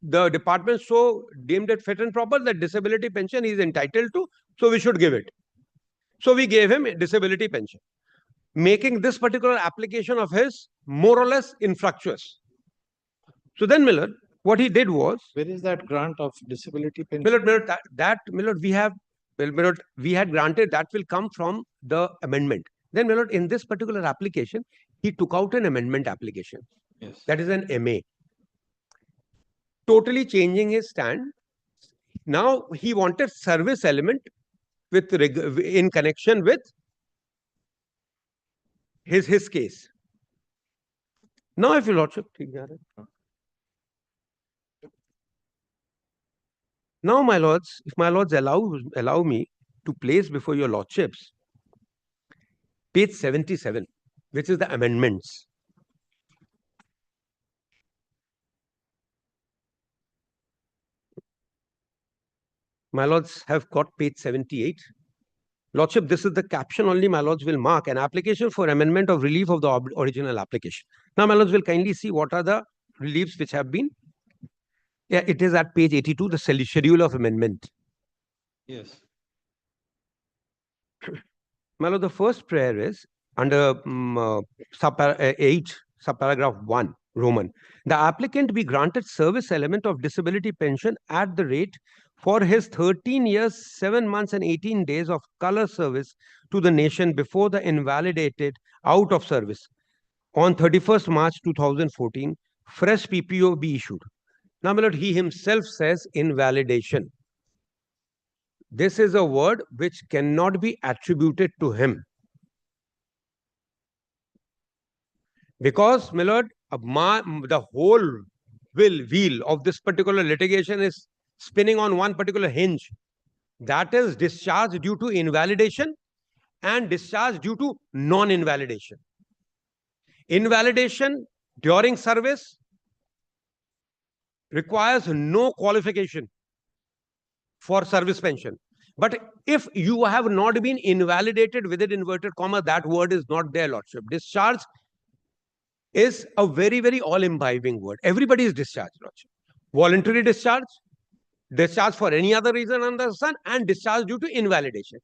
the department so deemed it fit and proper that disability pension he is entitled to, so we should give it. So we gave him a disability pension, making this particular application of his more or less infructuous. So then, my lord, what he did was, where is that grant of disability pension? Milord, we have, well, Milord, we had granted that will come from the amendment. Then, Milord, in this particular application, he took out an amendment application. Yes. That is an MA. Totally changing his stand. Now he wanted service element with in connection with his case. Now, if your lordship, now, my lords, if my lords allow me to place before your lordships page 77, which is the amendments. My lords have got page 78. Lordship, this is the caption only. My lords will mark an application for amendment of relief of the original application. Now, my lords will kindly see what are the reliefs which have been. Yeah, it is at page 82, the schedule of amendment. Yes. My lord, the first prayer is under 8, subparagraph 1, Roman. The applicant be granted service element of disability pension at the rate for his 13 years, 7 months and 18 days of color service to the nation before the invalidated out of service on 31st March 2014, fresh PPO be issued. Now, my lord, he himself says invalidation. This is a word which cannot be attributed to him. Because, my lord, the whole wheel of this particular litigation is spinning on one particular hinge. That is discharge due to invalidation and discharge due to non-invalidation. Invalidation during service requires no qualification for service pension. But if you have not been invalidated with an inverted comma, that word is not there, lordship. Discharge is a very, very all-imbibing word. Everybody is discharged, lordship. Voluntary discharge, discharge for any other reason under the sun, and discharge due to invalidation.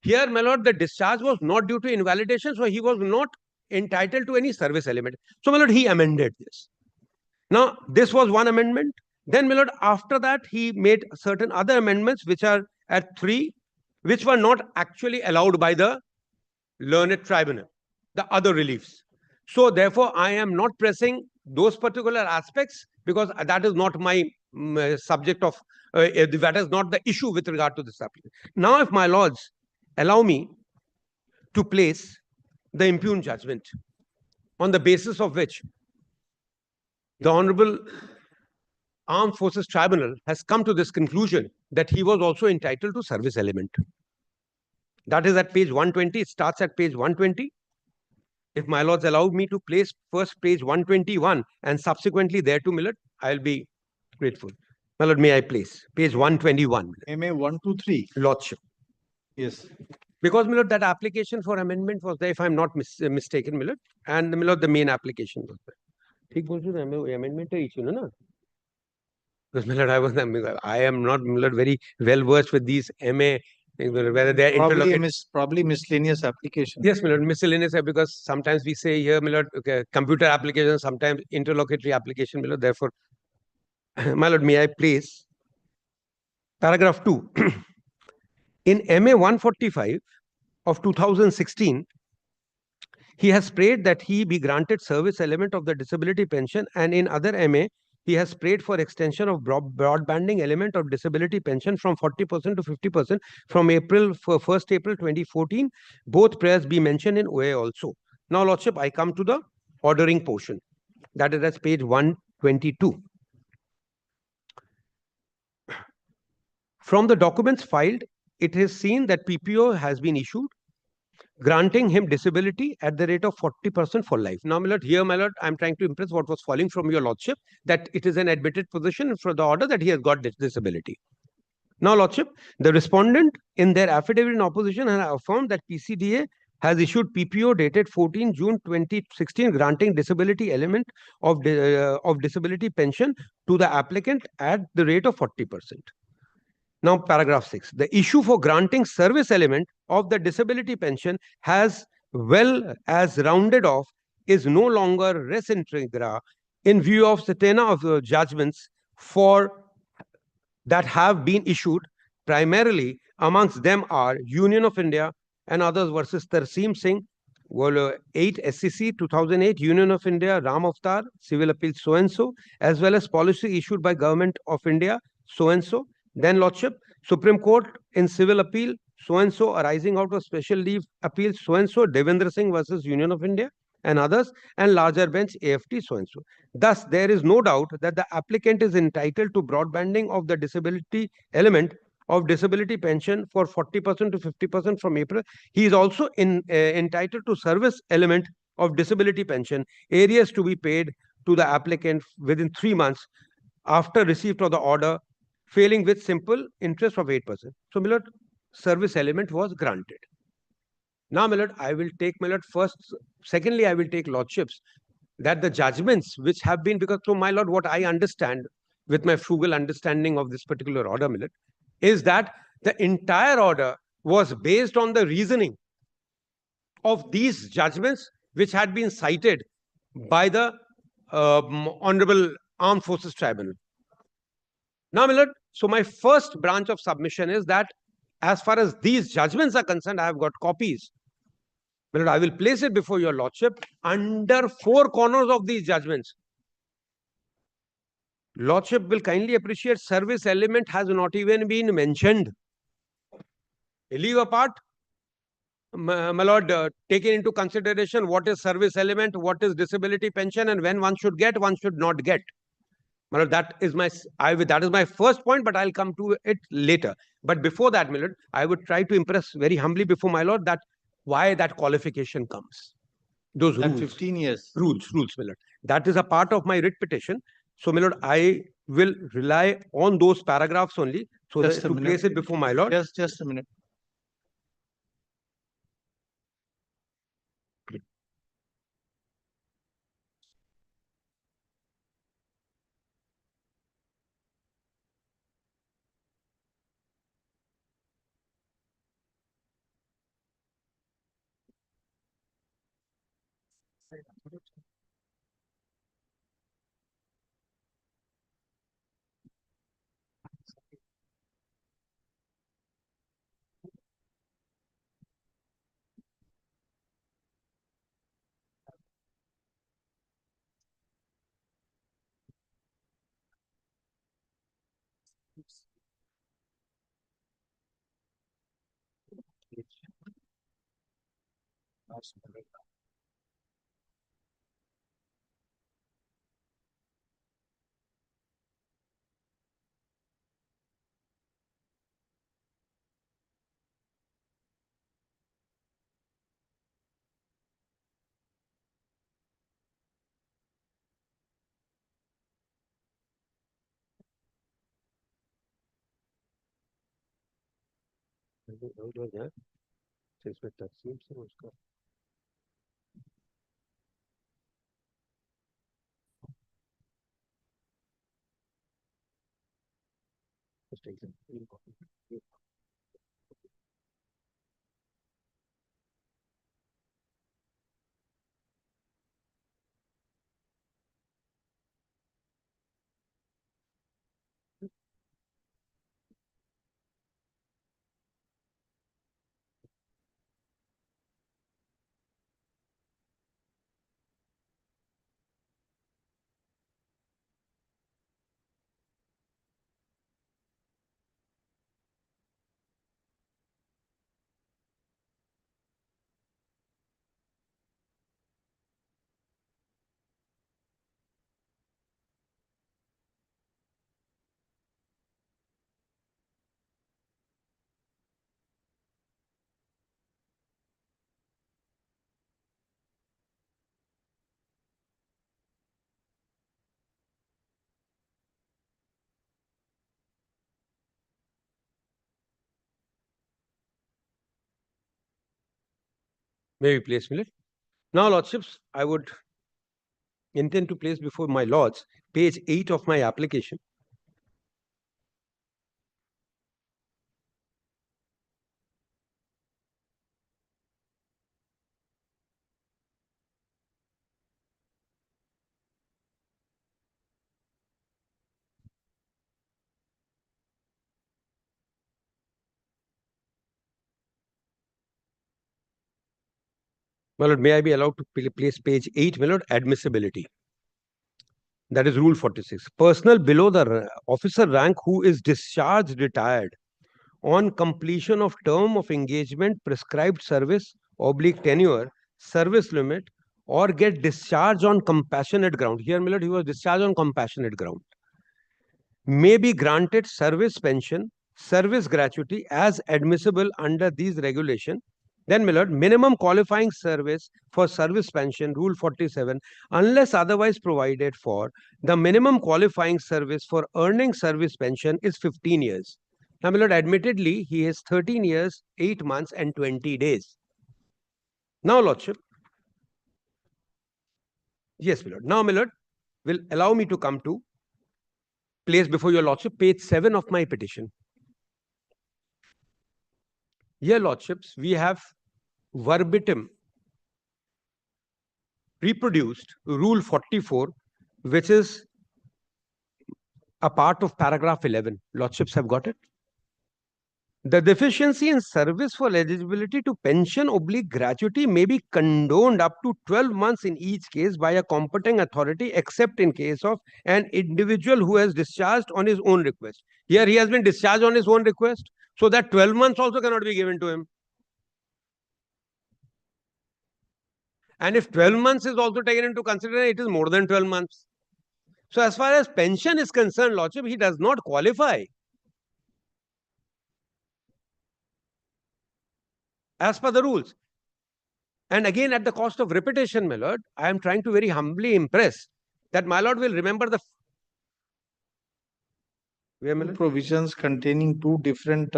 Here, my lord, the discharge was not due to invalidation, so he was not entitled to any service element. So, my lord, he amended this. Now, this was one amendment. Then, my lord, after that, he made certain other amendments which are at 3, which were not actually allowed by the learned tribunal, the other reliefs. So, therefore, I am not pressing those particular aspects because that is not my subject of, that is not the issue with regard to this application. Now, if my lords allow me to place the impugned judgment on the basis of which the Honorable Armed Forces Tribunal has come to this conclusion that he was also entitled to service element. That is at page 120. It starts at page 120. If my lords allow me to place first page 121 and subsequently there to Millard, I'll be grateful. My lord, may I place page 121? MA 123. Lordship. Yes. Because, my lord, that application for amendment was there, if I'm not mistaken, my lord, and my lord, the main application was there. Amendment issue, no? Because, my lord, I am not, my lord, very well versed with these MA, whether they are probably miscellaneous application. Yes, my lord, miscellaneous, because sometimes we say here, my lord, okay, computer application, sometimes interlocutory application, my lord. Therefore, my lord, may I place paragraph 2. In MA 145 of 2016, he has prayed that he be granted service element of the disability pension, and in other MA, he has prayed for extension of broadbanding element of disability pension from 40% to 50% from for 1st April 2014. Both prayers be mentioned in OA also. Now, lordship, I come to the ordering portion. That is at page 122. From the documents filed, it is seen that PPO has been issued, granting him disability at the rate of 40% for life. Now, my lord, here, my lord, I'm trying to impress what was falling from your lordship, that it is an admitted position for the order that he has got disability. Now, lordship, the respondent in their affidavit in opposition has affirmed that PCDA has issued PPO dated 14 June 2016, granting disability element of disability pension to the applicant at the rate of 40%. Now, paragraph 6. The issue for granting service element of the disability pension has well as rounded off is no longer res integra in view of the tenor of the judgments for that have been issued, primarily amongst them are Union of India and others versus Tarseem Singh, 8 SCC 2008, Union of India, Ram Avatar, Civil Appeal so and so, as well as policy issued by Government of India so and so. Then Lordship, Supreme Court in Civil Appeal so and so, arising out of special leave appeal so and so, Devendra Singh versus Union of India and others, and larger bench AFT so and so. Thus, there is no doubt that the applicant is entitled to broadbanding of the disability element of disability pension for 40% to 50% from April. He is also entitled to service element of disability pension, areas to be paid to the applicant within 3 months after receipt of the order, failing with simple interest of 8%. So, my lord, service element was granted. Now, my lord, I will take, my lord, secondly, I will take lordships that the judgments which have been, because to my lord, what I understand with my frugal understanding of this particular order, my lord, is that the entire order was based on the reasoning of these judgments which had been cited by the Honorable Armed Forces Tribunal. Now, my lord, so my first branch of submission is that as far as these judgments are concerned, I have got copies. My lord, I will place it before your lordship under 4 corners of these judgments. Lordship will kindly appreciate service element has not even been mentioned. Leave apart, my lord, taking into consideration what is service element, what is disability pension, and when one should get, one should not get. My lord, that is my first point, but I'll come to it later. But before that, my lord, I would try to impress very humbly before my lord that why that qualification comes. Those rules. 15 years. Rules, my lord. That is a part of my writ petition. So, my lord, I will rely on those paragraphs only so that to place it before my lord. Just a minute. May we place, my lord? Now, lordships, I would intend to place before my lords page 8 of my application. My lord, may I be allowed to place page 8, my lord, admissibility. That is rule 46. Personnel below the officer rank who is discharged retired on completion of term of engagement, prescribed service, oblique tenure, service limit, or get discharged on compassionate ground. Here, my lord, he was discharged on compassionate ground. May be granted service pension, service gratuity as admissible under these regulations. Then, my lord, minimum qualifying service for service pension, rule 47, unless otherwise provided for, the minimum qualifying service for earning service pension is 15 years. Now, my lord, admittedly, he has 13 years, 8 months, and 20 days. Now, lordship. Yes, my lord. Now, my lord, will allow me to come to place before your lordship, page 7 of my petition. Here, lordships, we have verbatim reproduced rule 44, which is a part of paragraph 11. Lordships have got it. The deficiency in service for eligibility to pension oblique gratuity may be condoned up to 12 months in each case by a competent authority, except in case of an individual who has discharged on his own request. Here he has been discharged on his own request, so that 12 months also cannot be given to him. And if 12 months is also taken into consideration, it is more than 12 months. So as far as pension is concerned, lordship, he does not qualify. As per the rules. And again, at the cost of repetition, my lord, I am trying to very humbly impress that my lord will remember the provisions containing two different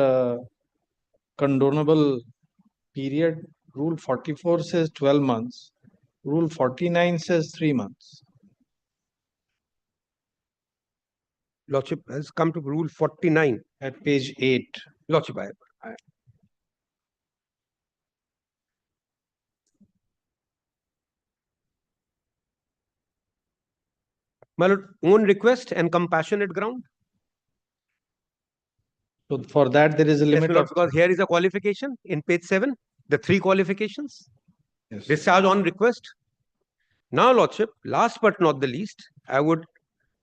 condonable period. Rule 44 says 12 months. Rule 49 says 3 months. Lordship has come to rule 49 at page 8. Lordship, my lord, own request and compassionate ground. So for that there is a limit, yes, lord, because here is a qualification in page 7, the 3 qualifications. Yes. Discharge on request. Now, lordship, last but not the least, I would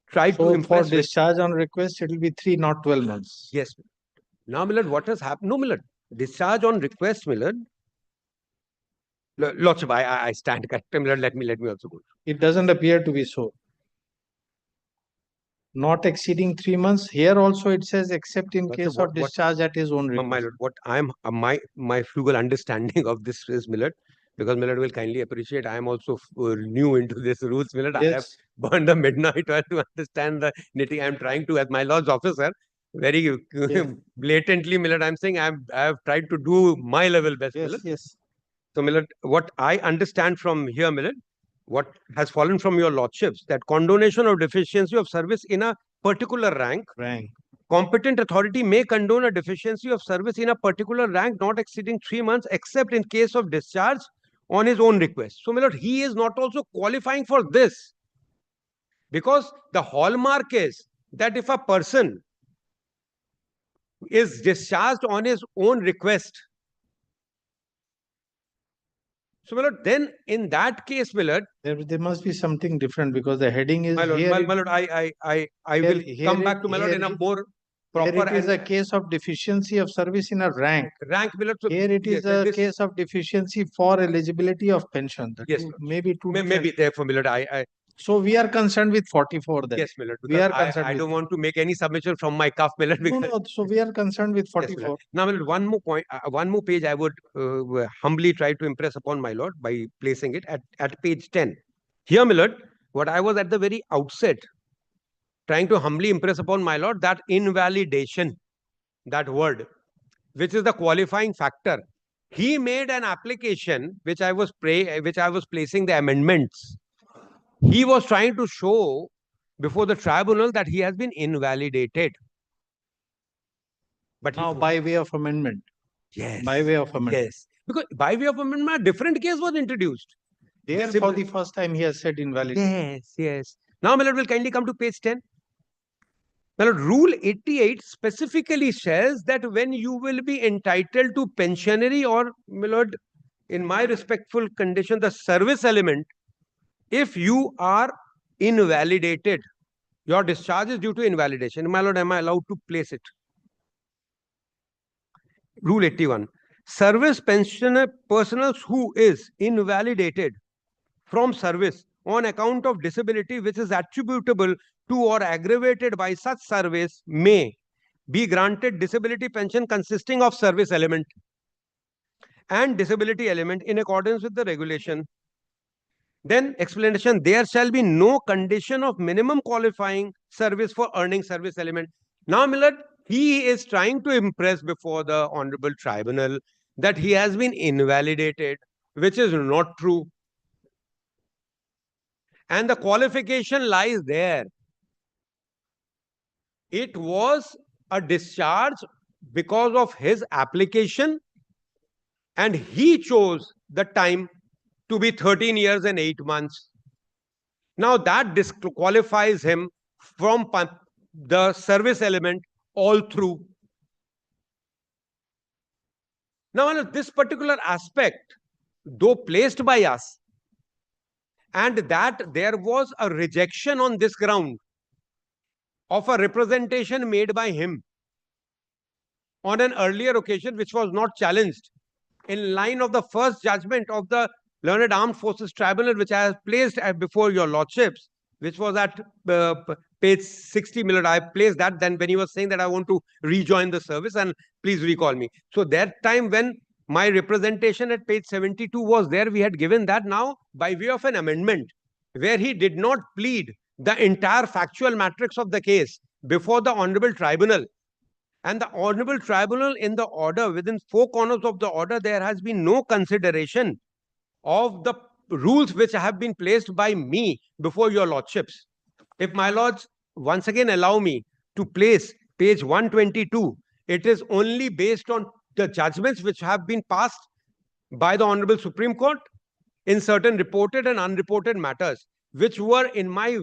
try to impress for discharge on request, it will be 3, not 12 months. Yes. Now, my lord, what has happened? No, my lord, discharge on request, my lord. Lordship, I stand corrected, my lord. Let me also go. It doesn't appear to be so. Not exceeding 3 months. Here also it says except in case of discharge at his own request. My lord, what I am my frugal understanding of this is, my lord, because my lord will kindly appreciate, I am also new into this rules, my lord. Yes. I have burned the midnight oil to understand the knitting. I am trying to, as my lord's officer, very blatantly, my lord, I am saying I have tried to do my level best, yes, my lord. Yes. So, my lord, what I understand from here, my lord, what has fallen from your lordships, that condonation of deficiency of service in a particular rank. Competent authority may condone a deficiency of service in a particular rank not exceeding 3 months, except in case of discharge on his own request. So, my lord, he is not also qualifying for this, because the hallmark is that if a person is discharged on his own request, so, my lord, then in that case, my lord, there must be something different, because the heading is my lord, here. My lord, I will come back to my lord in a more proper. Here it is a case of deficiency of service in a rank. My lord. So here it is a case of deficiency for eligibility of pension. Yes, maybe two. Maybe therefore, my lord, So we are concerned with 44 then. Yes, my lord. We are concerned. I don't want to make any submission from my cuff, my lord. No. So we are concerned with 44. Yes, now, my lord, one more point, one more page I would humbly try to impress upon my lord by placing it at page 10. Here, my lord, what I was at the very outset trying to humbly impress upon my lord, that invalidation, that word, which is the qualifying factor. He made an application which I was placing the amendments. He was trying to show before the tribunal that he has been invalidated. But now, by way of amendment. Yes. By way of amendment. Yes. Because by way of amendment, a different case was introduced. There, for the first time, he has said invalid. Yes. Now, my lord, will kindly come to page 10. My lord, rule 88 specifically says that when you will be entitled to pensionary or, my lord, in my respectful condition, the service element, if you are invalidated, your discharge is due to invalidation. My lord, am I allowed to place it? Rule 81. Service pensioner personnel who is invalidated from service on account of disability which is attributable to or aggravated by such service may be granted disability pension consisting of service element and disability element in accordance with the regulation. Then explanation, there shall be no condition of minimum qualifying service for earning service element. Now, Millard, he is trying to impress before the Honorable Tribunal that he has been invalidated, which is not true. And the qualification lies there. It was a discharge because of his application, and he chose the time to be 13 years and 8 months. Now that disqualifies him from the service element all through. Now, this particular aspect, though placed by us, and that there was a rejection on this ground of a representation made by him on an earlier occasion, which was not challenged, in line of the first judgment of the Learned Armed Forces Tribunal, which I have placed before your lordships, which was at page 60, Millard. I placed that then when he was saying that I want to rejoin the service, and please recall me. So that time when my representation at page 72 was there, we had given that. Now, by way of an amendment, where he did not plead the entire factual matrix of the case before the Honorable Tribunal, and the Honorable Tribunal in the order, within 4 corners of the order, there has been no consideration of the rules which have been placed by me before your lordships. If my lords once again allow me to place page 122, it is only based on the judgments which have been passed by the Honorable Supreme Court in certain reported and unreported matters, which were, in my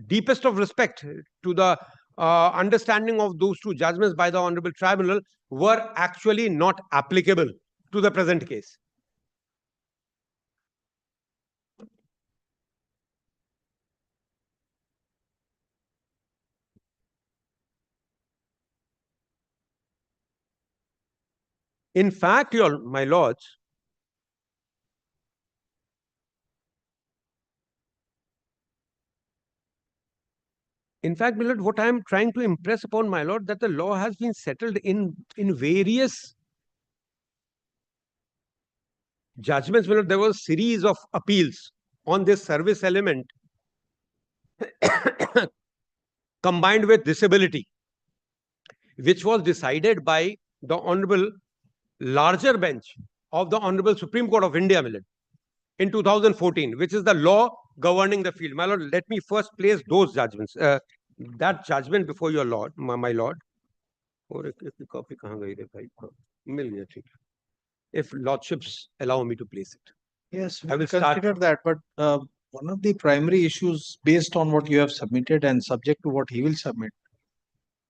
deepest of respect to the understanding of those 2 judgments by the Honorable Tribunal, were actually not applicable to the present case. In fact, my lords, Millard, what I am trying to impress upon my lord, that the law has been settled in various judgments. Millard, there was a series of appeals on this service element combined with disability, which was decided by the Honorable larger bench of the Honorable Supreme Court of India, Millard, in 2014, which is the law governing the field. My lord, let me first place those judgments. That judgment before your lord, my lord. If lordships allow me to place it. Yes, I will consider that, but one of the primary issues based on what you have submitted and subject to what he will submit,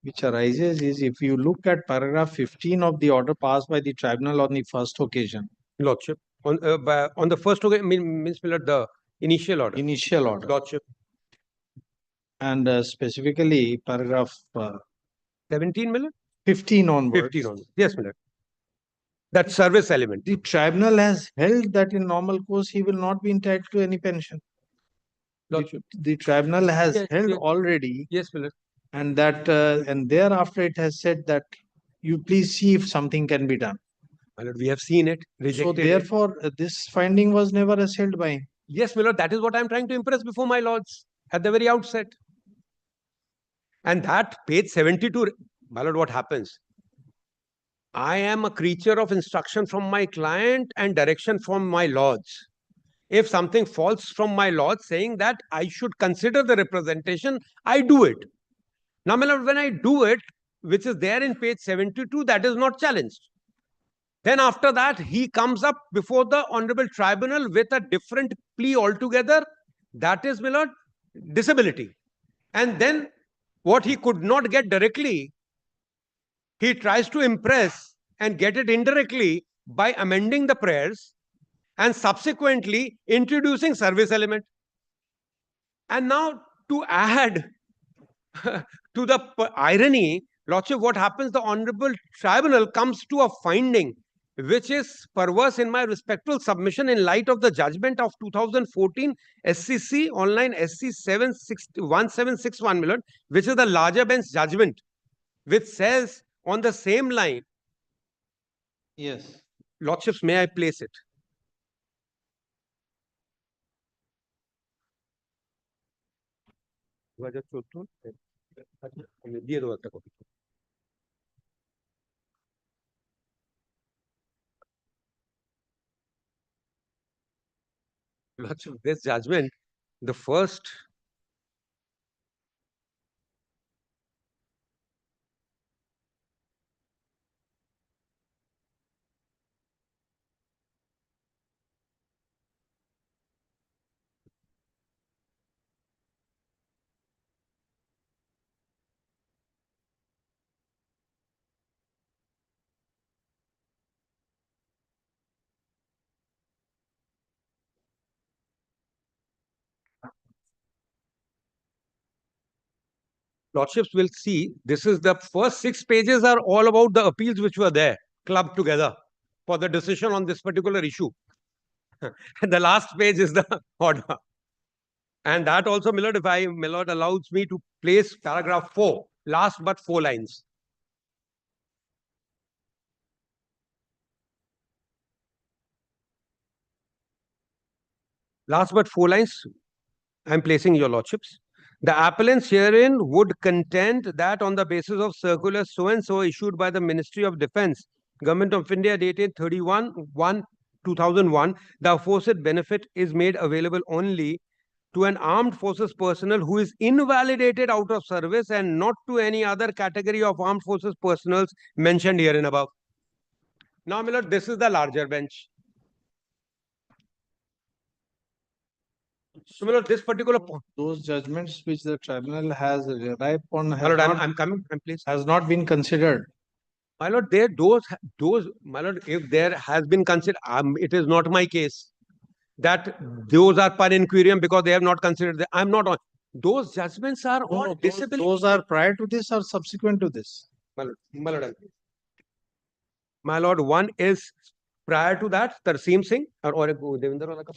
which arises, is if you look at paragraph 15 of the order passed by the tribunal on the first occasion. Lordship, on the first occasion, means Millard, the initial order. Initial order. Lordship. And specifically paragraph 17, Millard? 15 onwards. 15 onwards. Yes, Millard. That service element. The tribunal has held that in normal course he will not be entitled to any pension. The tribunal has held already. Yes, Millard. And that and thereafter it has said that you please see if something can be done. Millard, we have seen it. So therefore, this finding was never assailed by him. Yes, Millard, that is what I am trying to impress before my lords at the very outset. And that page 72, my lord, what happens? I am a creature of instruction from my client and direction from my lords. If something falls from my lords saying that I should consider the representation, I do it. Now, my lord, when I do it, which is there in page 72, that is not challenged. Then after that, he comes up before the Honorable Tribunal with a different plea altogether. That is, my lord, disability. And then what he could not get directly, he tries to impress and get it indirectly by amending the prayers and subsequently introducing service element. And now to add to the irony, Lordship, what happens, the Honorable Tribunal comes to a finding which is perverse in my respectful submission in light of the judgment of 2014 SCC online SC 1761, my lord, which is the larger bench judgment, which says on the same line. Yes. Lordships, may I place it? Lordship, this judgment, the first Lordships will see, this is the first 6 pages are all about the appeals which were there, clubbed together for the decision on this particular issue. And the last page is the order. And that also, my lord, if my lord allows me to place paragraph 4, last but 4 lines. Last but 4 lines, I am placing, your lordships. The appellants herein would contend that on the basis of circular so-and-so issued by the Ministry of Defence, Government of India dated 31/1/2001, the aforesaid benefit is made available only to an armed forces personnel who is invalidated out of service and not to any other category of armed forces personnel mentioned herein above. Now, my lord, this is the larger bench. So, my lord, this particular point, those judgments which the tribunal has relied upon my lord, I'm coming, please. has not been considered. My lord, those, my lord, if there has been considered, it is not my case that those are per inquirium because they have not considered that. I'm not on. Those judgments are on disability. Those are prior to this or subsequent to this? My lord, one is prior to that, Tarseem Singh or Devinder wala ka.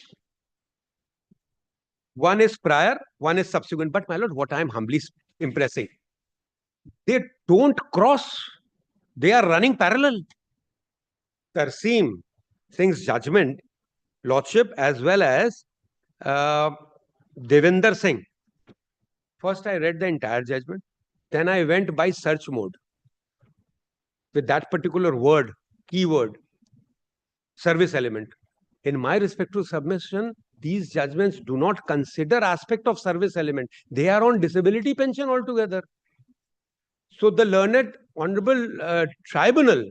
One is prior, one is subsequent. But my lord, what I am humbly impressing, they don't cross. They are running parallel. Tarseem Singh's judgment, lordship, as well as Devinder Singh. First, I read the entire judgment. Then I went by search mode with that particular word, keyword, service element. In my respective submission, these judgments do not consider aspect of service element. They are on disability pension altogether. So the learned Honorable Tribunal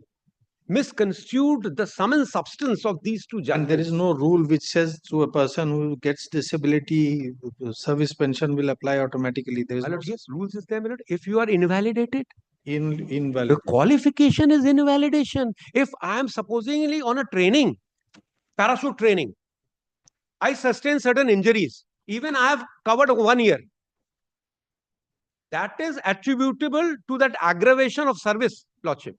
misconstrued the sum and substance of these two judgments. And there is no rule which says to a person who gets disability, service pension will apply automatically. There is my lord, yes, rules is there, my lord. If you are invalidated, invalid. The qualification is invalidation. If I am supposedly on a training, parachute training, I sustain certain injuries. Even I have covered 1 year. That is attributable to that aggravation of service, lordship.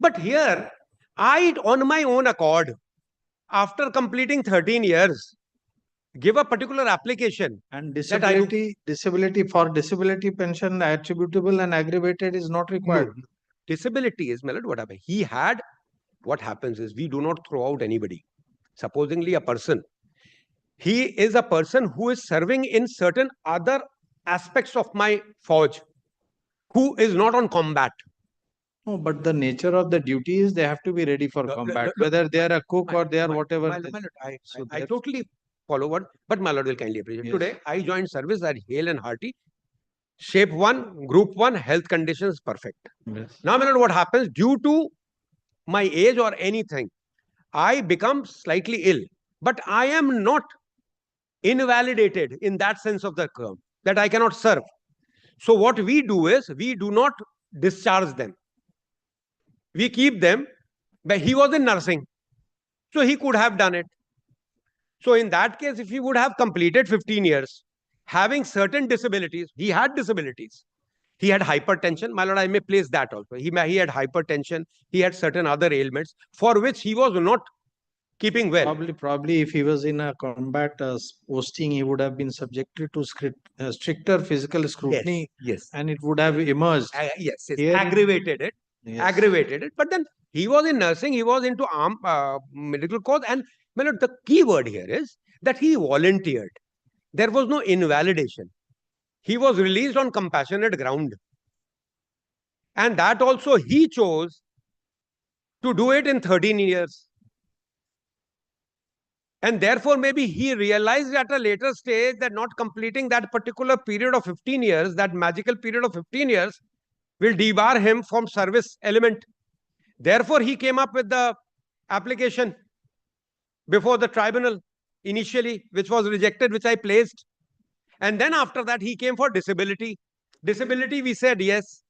But here, I, on my own accord, after completing 13 years, give a particular application. And disability for disability pension attributable and aggravated is not required. No. Disability is, my lord, what happened? He had, what happens is, we do not throw out anybody. Supposingly a person, he is a person who is serving in certain other aspects of my forge, who is not on combat. No, but the nature of the duty is they have to be ready for combat, whether they are a cook or they are whatever. I totally follow what, but my lord will kindly appreciate. Yes. Today, I joined service at hale and hearty. Shape 1, Group 1, health conditions perfect. Yes. Now, my lord, what happens? Due to my age or anything, I become slightly ill, but I am not invalidated in that sense of the term, that I cannot serve. So what we do is, we do not discharge them. We keep them, but he was in nursing, so he could have done it. So in that case, if he would have completed 15 years, having certain disabilities, he had disabilities. He had hypertension. My lord, I may place that also. He had hypertension. He had certain other ailments for which he was not keeping well. Probably if he was in a combat posting, he would have been subjected to stricter physical scrutiny. Yes. And it would have emerged. Yes. Here- Aggravated it. Yes. Aggravated it. But then he was in nursing. He was into medical cause. And my lord, the key word here is that he volunteered. There was no invalidation. He was released on compassionate ground. And that also he chose to do it in 13 years. And therefore, maybe he realized at a later stage that not completing that particular period of 15 years, that magical period of 15 years, will debar him from service element. Therefore, he came up with the application before the tribunal initially, which was rejected, which I placed. And then after that, he came for disability. Disability, we said yes.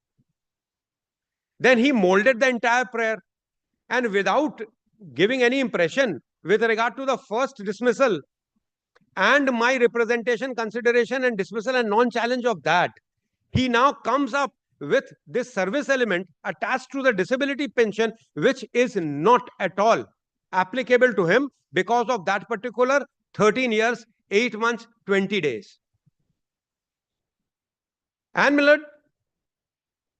Then he molded the entire prayer. And without giving any impression with regard to the first dismissal and my representation, consideration and dismissal and non-challenge of that, he now comes up with this service element attached to the disability pension, which is not at all applicable to him because of that particular 13 years, 8 months, 20 days. And my lord,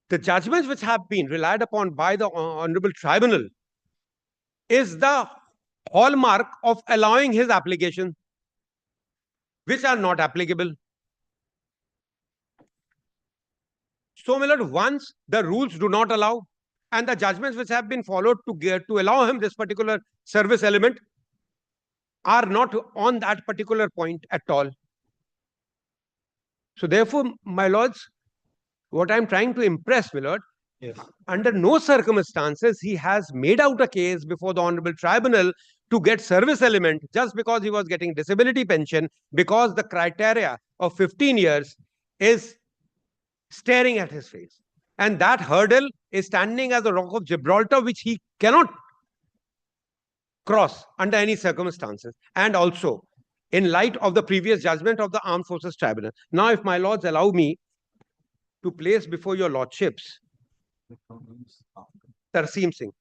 the judgments which have been relied upon by the Honorable Tribunal is the hallmark of allowing his application, which are not applicable. So, my lord, once the rules do not allow, and the judgments which have been followed to allow him this particular service element are not on that particular point at all. So, therefore, my lords, what I am trying to impress, my lord, under no circumstances he has made out a case before the Honorable Tribunal to get service element just because he was getting disability pension, because the criteria of 15 years is staring at his face. And that hurdle is standing as a rock of Gibraltar, which he cannot cross under any circumstances. And also, in light of the previous judgment of the Armed Forces Tribunal. Now, if my lords allow me to place before your lordships Tarseem Singh.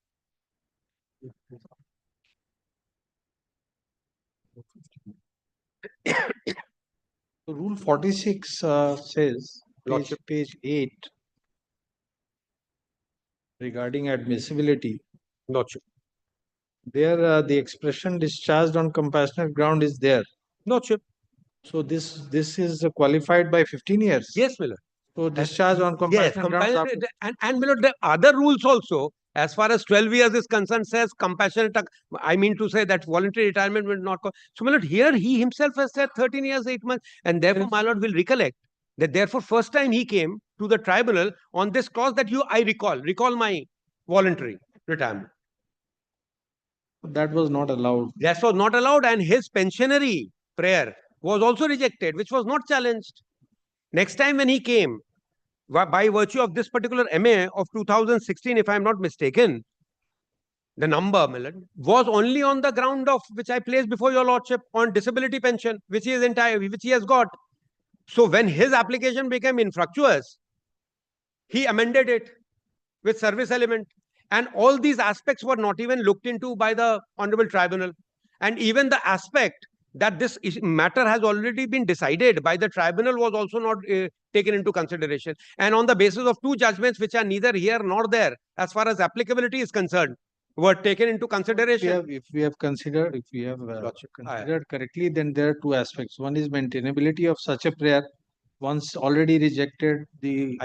Rule 46 says, page 8, regarding admissibility. Lordship. There, the expression discharged on compassionate ground is there. Lordship. So this is qualified by 15 years. Yes, Miller. So discharge on compassionate grounds. And Miller, the other rules also, as far as 12 years is concerned, says compassionate. I mean to say that voluntary retirement will not. So, my lord, here he himself has said 13 years, 8 months, and therefore, my lord will recollect that therefore, first time he came to the tribunal on this clause that I recall my voluntary retirement. That was not allowed. That was not allowed, and his pensionary prayer was also rejected, which was not challenged. Next time when he came, by virtue of this particular MA of 2016, if I am not mistaken, the number, was only on the ground of which I placed before your lordship on disability pension, which he has got. So when his application became infructuous, he amended it with service element. And all these aspects were not even looked into by the Honorable Tribunal. And even the aspect that this matter has already been decided by the tribunal was also not taken into consideration. And on the basis of two judgments which are neither here nor there, as far as applicability is concerned, were taken into consideration. If we have considered correctly, then there are two aspects. One is maintainability of such a prayer once already rejected, the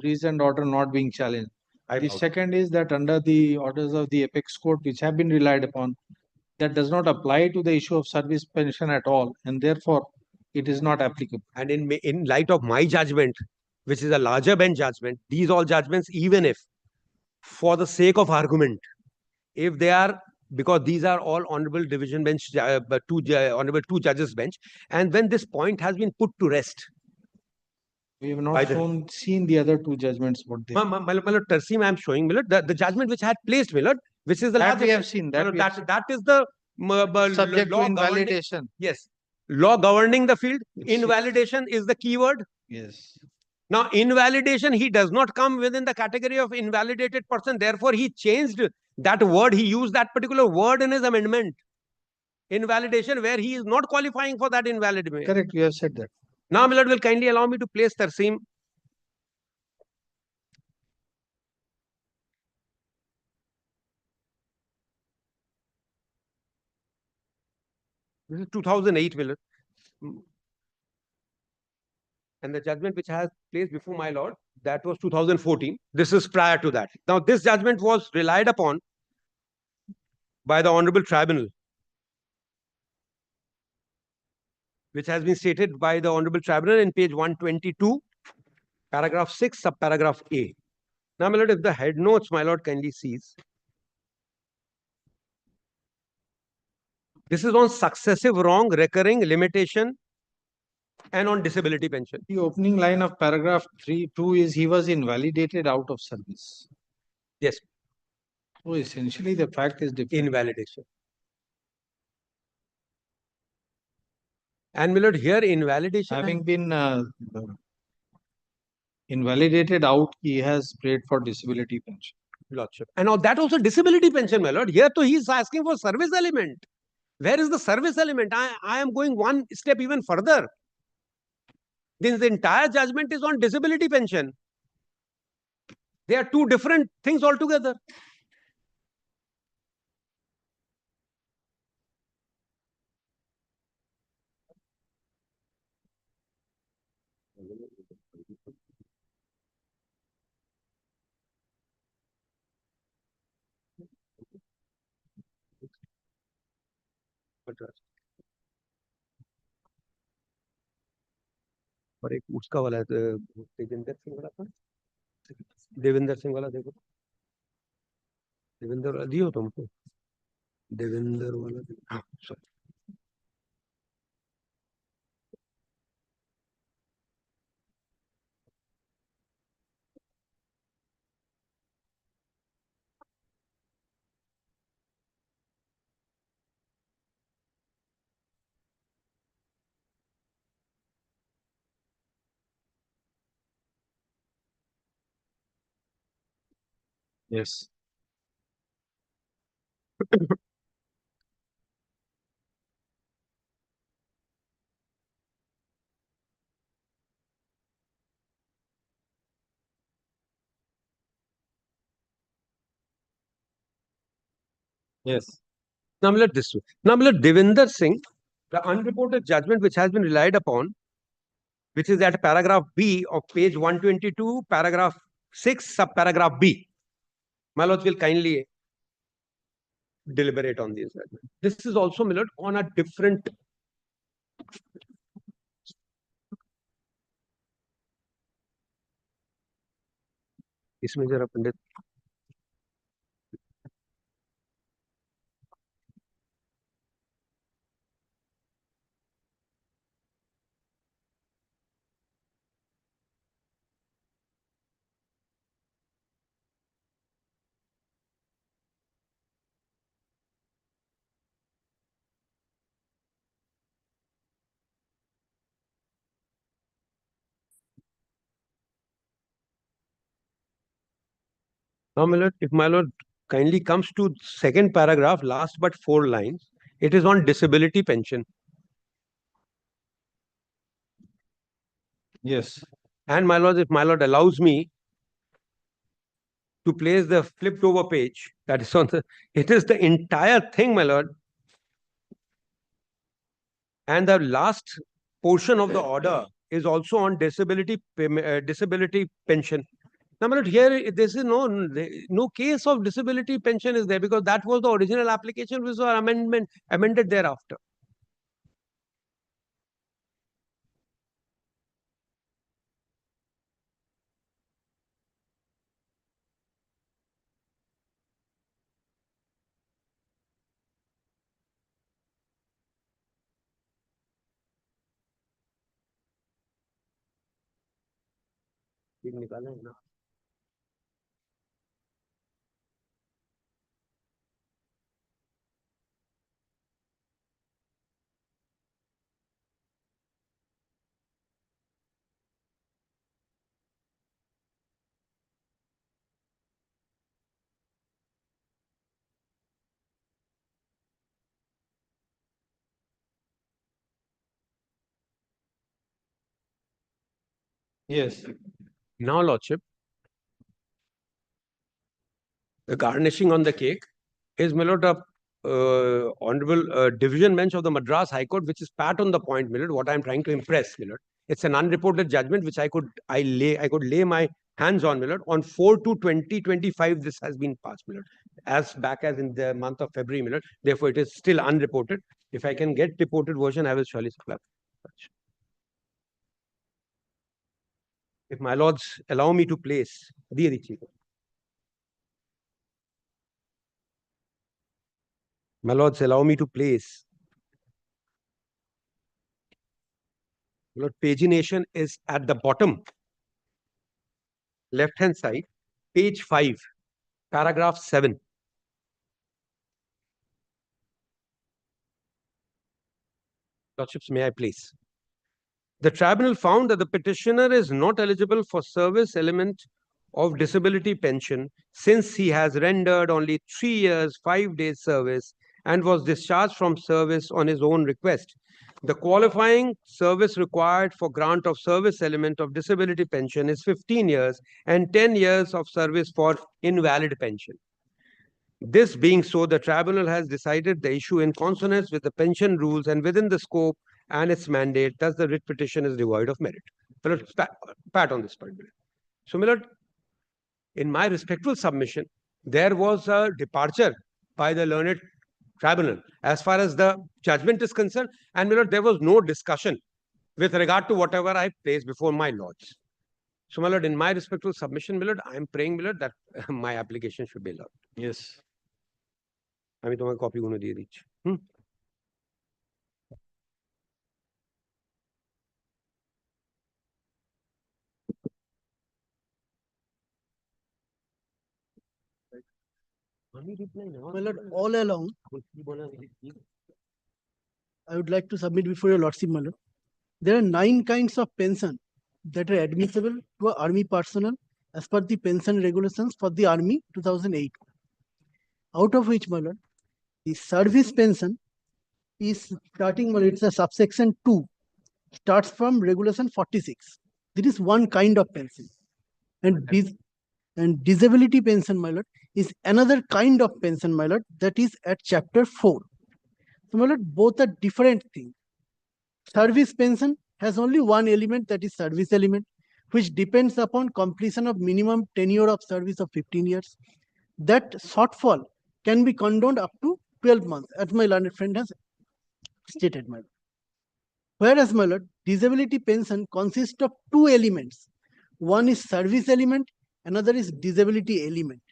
reasoned order not being challenged. The second is that under the orders of the apex court which have been relied upon, that does not apply to the issue of service pension at all, and therefore it is not applicable. And in light of my judgment, which is a larger bench judgment, these all judgments, even if for the sake of argument, if they are, because these are all honorable division bench, honorable two judges bench, and when this point has been put to rest. We have not seen the other two judgments. What they Tarseem, I am showing, Millard, the judgment which I had placed, Millard, which is the that largest. we have seen. That is the Subject to law governing, invalidation. yes, law governing the field. It's- Invalidation is the keyword. Yes. Now, invalidation, he does not come within the category of invalidated person. Therefore, he changed that word. He used that particular word in his amendment. Invalidation, where he is not qualifying for that invalidation. Correct, you have said that. Now, my lord, will kindly allow me to place Tarseem. This is 2008, my lord. And the judgment which has placed before my lord, that was 2014. This is prior to that. Now, this judgment was relied upon by the Honorable Tribunal, which has been stated by the Honorable Tribunal in page 122, paragraph 6, subparagraph A. Now, my lord, if the head notes, my lord, kindly sees. This is on successive wrong, recurring, limitation, and on disability pension. The opening line of paragraph 2 is he was invalidated out of service. Yes. So essentially the fact is different. Invalidation. And my lord, here invalidation. Having been invalidated out, he has paid for disability pension. Lordship. And now that also disability pension, my lord. Here too, he is asking for service element. Where is the service element? I am going one step even further. Then the entire judgment is on disability pension. They are two different things altogether. और एक उसका वाला तेजेंद्र सिंह वाला था, देवेंद्र सिंह वाला देखो, देवेंद्र वाला दियो तुमको, देवेंद्र वाला, हाँ sorry. Yes. Yes. Now let this way. Now let Devinder Singh, the unreported judgment which has been relied upon, which is at paragraph B of page 122, paragraph 6, subparagraph B. My lords will kindly deliberate on this judgment. This is also, my lord, on a different. इसमें जरा पंडित now, my lord, if my lord kindly comes to second paragraph, last but 4 lines, it is on disability pension. Yes. And my lord, if my lord allows me to place the flipped over page, that is on the, it is the entire thing, my lord. And the last portion of the order is also on disability pension. Now, my lord, here this is no case of disability pension is there, because that was the original application which was amended thereafter. निकाला है ना. Yes. Now, Lordship, the garnishing on the cake is, my lord, Honorable Division Bench of the Madras High Court, which is pat on the point, my lord, what I am trying to impress, my lord. It's an unreported judgment which I could lay my hands on, my lord. On 4/2/2025, this has been passed, my lord, as back as in the month of February, my lord. Therefore, it is still unreported. If I can get reported version, I will surely supply. If my lords allow me to place, dear Chief. My lords, allow me to place. Lord, pagination is at the bottom, left-hand side, page 5, paragraph 7. Lordships, may I please? The tribunal found that the petitioner is not eligible for service element of disability pension since he has rendered only 3 years, 5 days service and was discharged from service on his own request. The qualifying service required for grant of service element of disability pension is 15 years and 10 years of service for invalid pension. This being so, the tribunal has decided the issue in consonance with the pension rules and within the scope and its mandate. Thus, the writ petition is devoid of merit. Pat on this point. So, my lord, in my respectful submission, there was a departure by the learned tribunal as far as the judgment is concerned, and my lord, there was no discussion with regard to whatever I placed before my lords. So, my lord, in my respectful submission, my lord, I am praying, my lord, that my application should be allowed. Yes. আমি তোমাকে কপিগুলো দিয়ে দিচ্ছি। My lord, all along, I would like to submit before your lordship, my lord. There are 9 kinds of pension that are admissible to army personnel as per the pension regulations for the army 2008. Out of which, my lord, the service pension is starting, my lord, it's a subsection 2, starts from regulation 46. This is one kind of pension. And disability pension, my lord, is another kind of pension, my lord, that is at chapter 4. So, my lord, both are different things. Service pension has only one element, that is service element, which depends upon completion of minimum tenure of service of 15 years. That shortfall can be condoned up to 12 months, as my learned friend has stated, my lord. Whereas, my lord, disability pension consists of 2 elements. One is service element, another is disability element.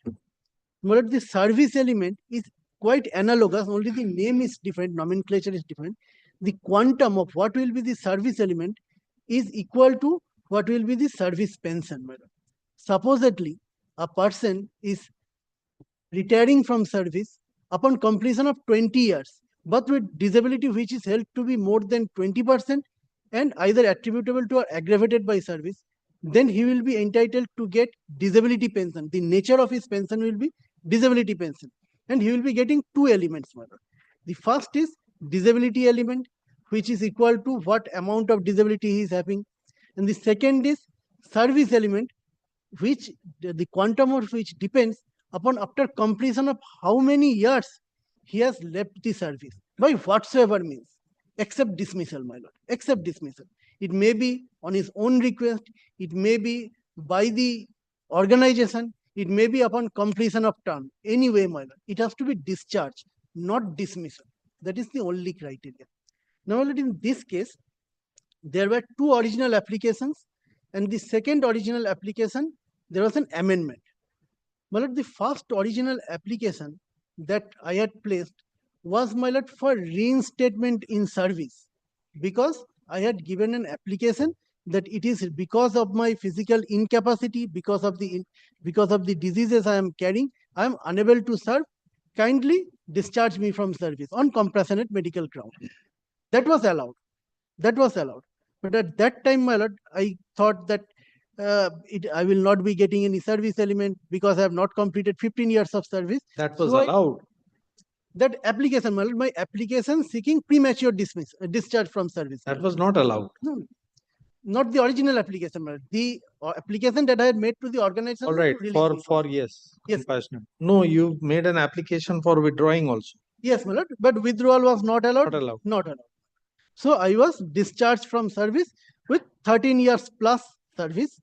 My lord, the service element is quite analogous, only the name is different, nomenclature is different. The quantum of what will be the service element is equal to what will be the service pension, my lord. Supposedly, a person is retiring from service upon completion of 20 years, but with disability which is held to be more than 20% and either attributable to or aggravated by service, then he will be entitled to get disability pension. The nature of his pension will be disability pension, and he will be getting 2 elements, my lord. The first is disability element, which is equal to what amount of disability he is having, and the second is service element, which the quantum of which depends upon after completion of how many years he has left the service by whatsoever means, except dismissal, my lord, except dismissal. It may be on his own request, it may be by the organization, it may be upon completion of term. Anyway, my lord, it has to be discharged, not dismissal. That is the only criteria. Now, in this case, there were 2 original applications, and the second original application, there was an amendment. My lord, the first original application that I had placed was, my lord, for reinstatement in service, because I had given an application that it is because of my physical incapacity, because of the diseases I am carrying, I am unable to serve. Kindly discharge me from service on compassionate medical ground. That was allowed. That was allowed. But at that time, my lord, I thought that I will not be getting any service element because I have not completed 15 years of service. That was allowed. That application, my lord, my application seeking premature discharge from service. That was not allowed. No. Not the original application, my lord. The application that I had made to the organization. All right, to release me. yes, Yes. compassionate. No, you made an application for withdrawing also. Yes, my lord, but withdrawal was not allowed. Not allowed. Not allowed. So I was discharged from service with 13 years plus service.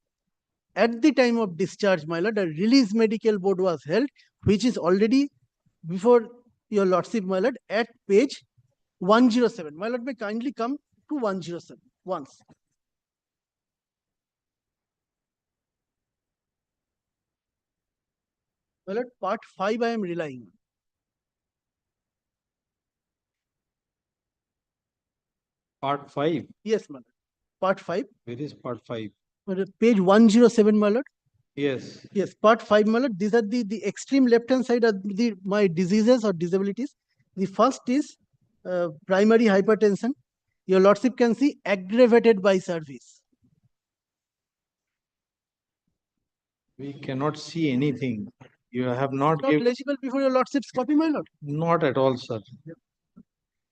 At the time of discharge, my lord, a release medical board was held, which is already before your lordship, my lord, at page 107. My lord, may kindly come to 107 once. My lord, part 5 I am relying on. Part 5. Yes, my lord. Part 5. Where is part 5? Page 107, my lord. Yes. Yes, part 5, my lord. These are the extreme left-hand side of my diseases or disabilities. The first is primary hypertension. Your lordship can see aggravated by service. We cannot see anything. You have not Not given. legible before your lordship's copy, my lord. Not at all, sir.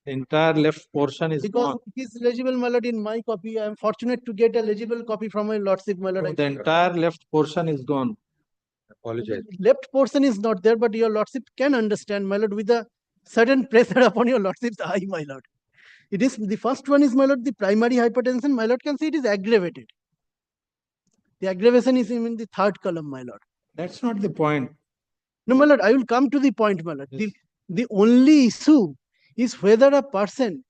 The entire left portion is Because gone. it is legible, my lord, in my copy. I am fortunate to get a legible copy from my lordship, my lord. So the entire left portion is gone. Apologize. Left portion is not there, but your lordship can understand, my lord, with a sudden pressure upon your lordship's eye, my lord. It is the first one is, my lord, the primary hypertension. My lord can see it is aggravated. The aggravation is in the third column, my lord. That's not the point. No, my lord, I will come to the point, my lord. The only issue is whether a person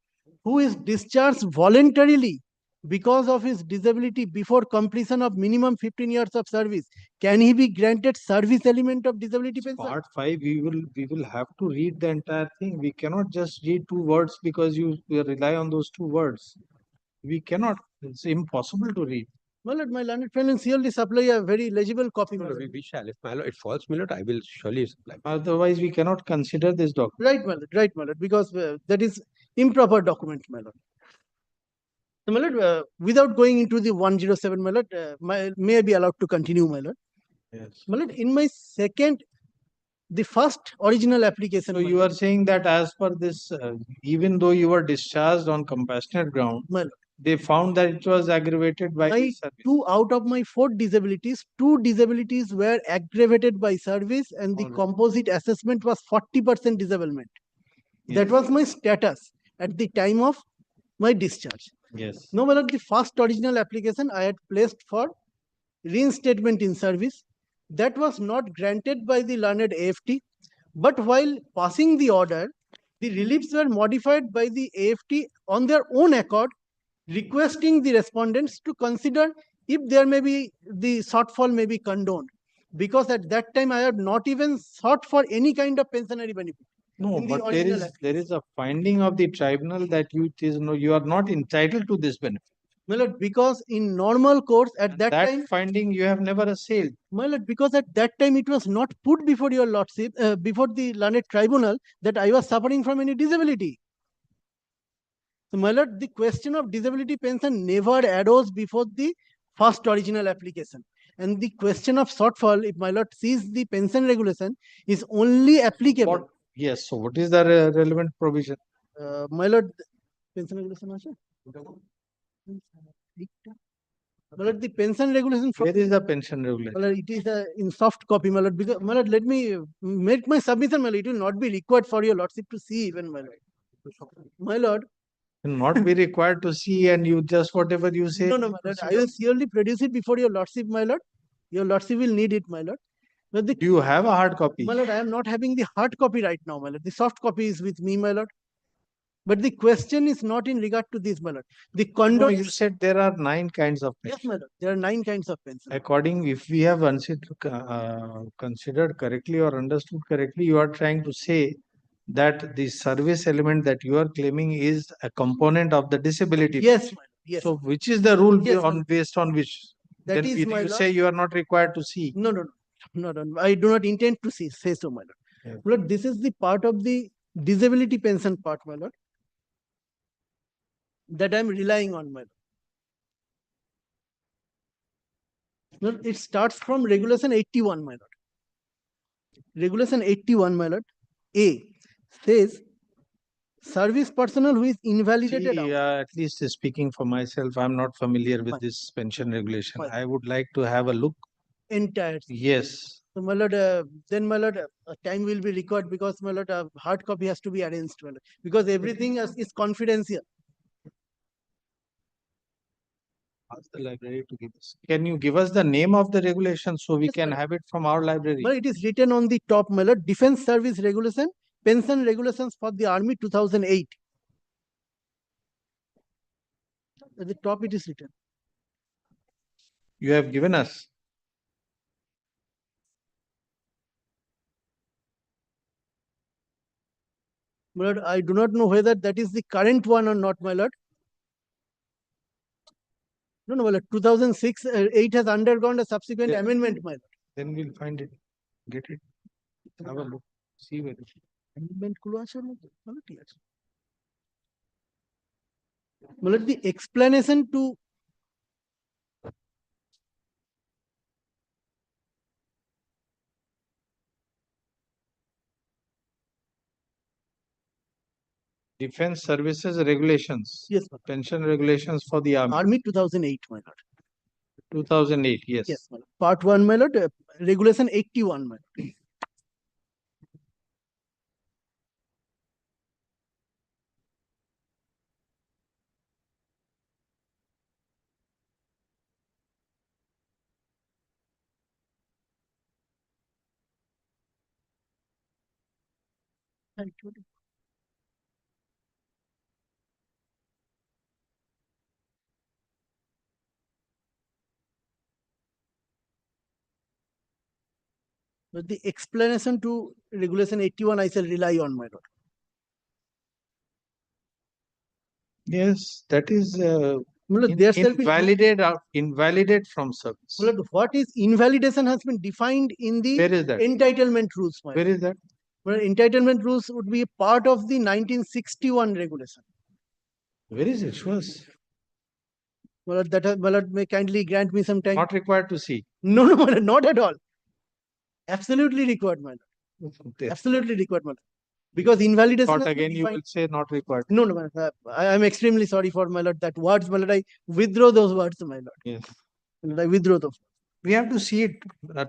who is discharged voluntarily because of his disability before completion of minimum 15 years of service, can he be granted service element of disability pension? Part 5, we will have to read the entire thing. We cannot just read 2 words because you rely on those 2 words. We cannot. It's impossible to read. My lord, my learned friend will surely supply a very legible copy. No, we shall. If my lord, it falls, my lord, I will surely supply. Otherwise, we cannot consider this document. Right, my lord, because that is improper document, my lord. So, my lord, without going into the 107, my lord, may I be allowed to continue, my lord? Yes. My lord, in my the first original application. So you are saying that as per this, even though you were discharged on compassionate ground, they found that it was aggravated by service. 2 out of my 4 disabilities, 2 disabilities were aggravated by service, and the composite assessment was 40% disablement. Yes. That was my status at the time of my discharge. Yes. No, my lord, the first original application I had placed for reinstatement in service, that was not granted by the learned AFT, but while passing the order, the reliefs were modified by the AFT on their own accord, requesting the respondents to consider if there may be the shortfall may be condoned, because at that time I had not even sought for any kind of pensionary benefit. No, but there is a finding of the tribunal that you are not entitled to this benefit. My lord, because in normal course at that time, finding you have never assailed. My lord, because at that time it was not put before your lordship, before the learned tribunal, that I was suffering from any disability. So, my lord, the question of disability pension never arose before the first original application. And the question of shortfall, if my lord sees the pension regulation, is only applicable. Yes, so what is the relevant provision? My lord, pension regulation also? My lord, the pension regulation. Where is the pension regulation? My lord, it is in soft copy, my lord. Because, my lord, let me make my submission, my lord. It will not be required for your lordship to see even, my lord. My lord. Not be required to see, and you just whatever you say. No, my lord. I will surely produce it before your lordship, my lord. Your lordship will need it, my lord. But do you have a hard copy? My lord, I am not having the hard copy right now, my lord. The soft copy is with me, my lord. But the question is not in regard to this, my lord. The No, you said there are 9 kinds of pension. Yes, my lord. There are 9 kinds of pension. According, if we have considered correctly or understood correctly, you are trying to say that the service element that you are claiming is a component of the disability. Yes, my lord. Yes. So, which is the rule Yes, based on which? That then is, if my you lord, say you are not required to see. No. I do not intend to say so, my lord. Yes. Lord, this is the part of the disability pension part, my lord, that I am relying on, my lord. Lord, it starts from Regulation 81, my lord. Regulation 81, my lord, A says service personnel who is invalidated See, out. at least speaking for myself, I'm not familiar with Fine. this pension regulation. Fine. I would like to have a look. Entire. Yes. So, my lord, then my lord, time will be required because my lord, hard copy has to be arranged, my lord, because everything is confidential. Ask the library to give us. Can you give us the name of the regulation so we Yes, can madam. have it from our library? But it is written on the top, my lord, Defense Service Regulation, Pension Regulations for the Army 2008. At the top it is written. You have given us. My lord, I do not know whether that is the current one or not, my lord. No, my lord, 2006, 8 has undergone a subsequent amendment, my lord. Then we'll find it. Get it. Have a look. See where it is. Amendment গুলো আছে ওর মধ্যে? ভালো, ঠিক আছে। My lord, the explanation to Defense Services Regulations. Yes, sir. Pension Regulations for the Army. Army 2008, my lord. 2008, yes. Yes, my lord. Part 1, my lord, Regulation 81, my lord. But the explanation to Regulation 81, I shall rely on, my lord. Yes, that is there shall be invalidate from service. My lord, what is invalidation has been defined in the Where is that? entitlement rules, my Where lord. is that? Well, entitlement rules would be a part of the 1961 regulation. Where is it? Show us. Well, that my lord, may kindly grant me some time. Not required to see. No, no, my lord, not at all. Absolutely required, my lord. Absolutely required, my lord. Because invalidation. Thought has been again you defined- will say not required. No, no, my lord. I am extremely sorry for my lord. That words, my lord, I withdraw those words, my lord. Yes. My lord, I withdraw those. We have to see it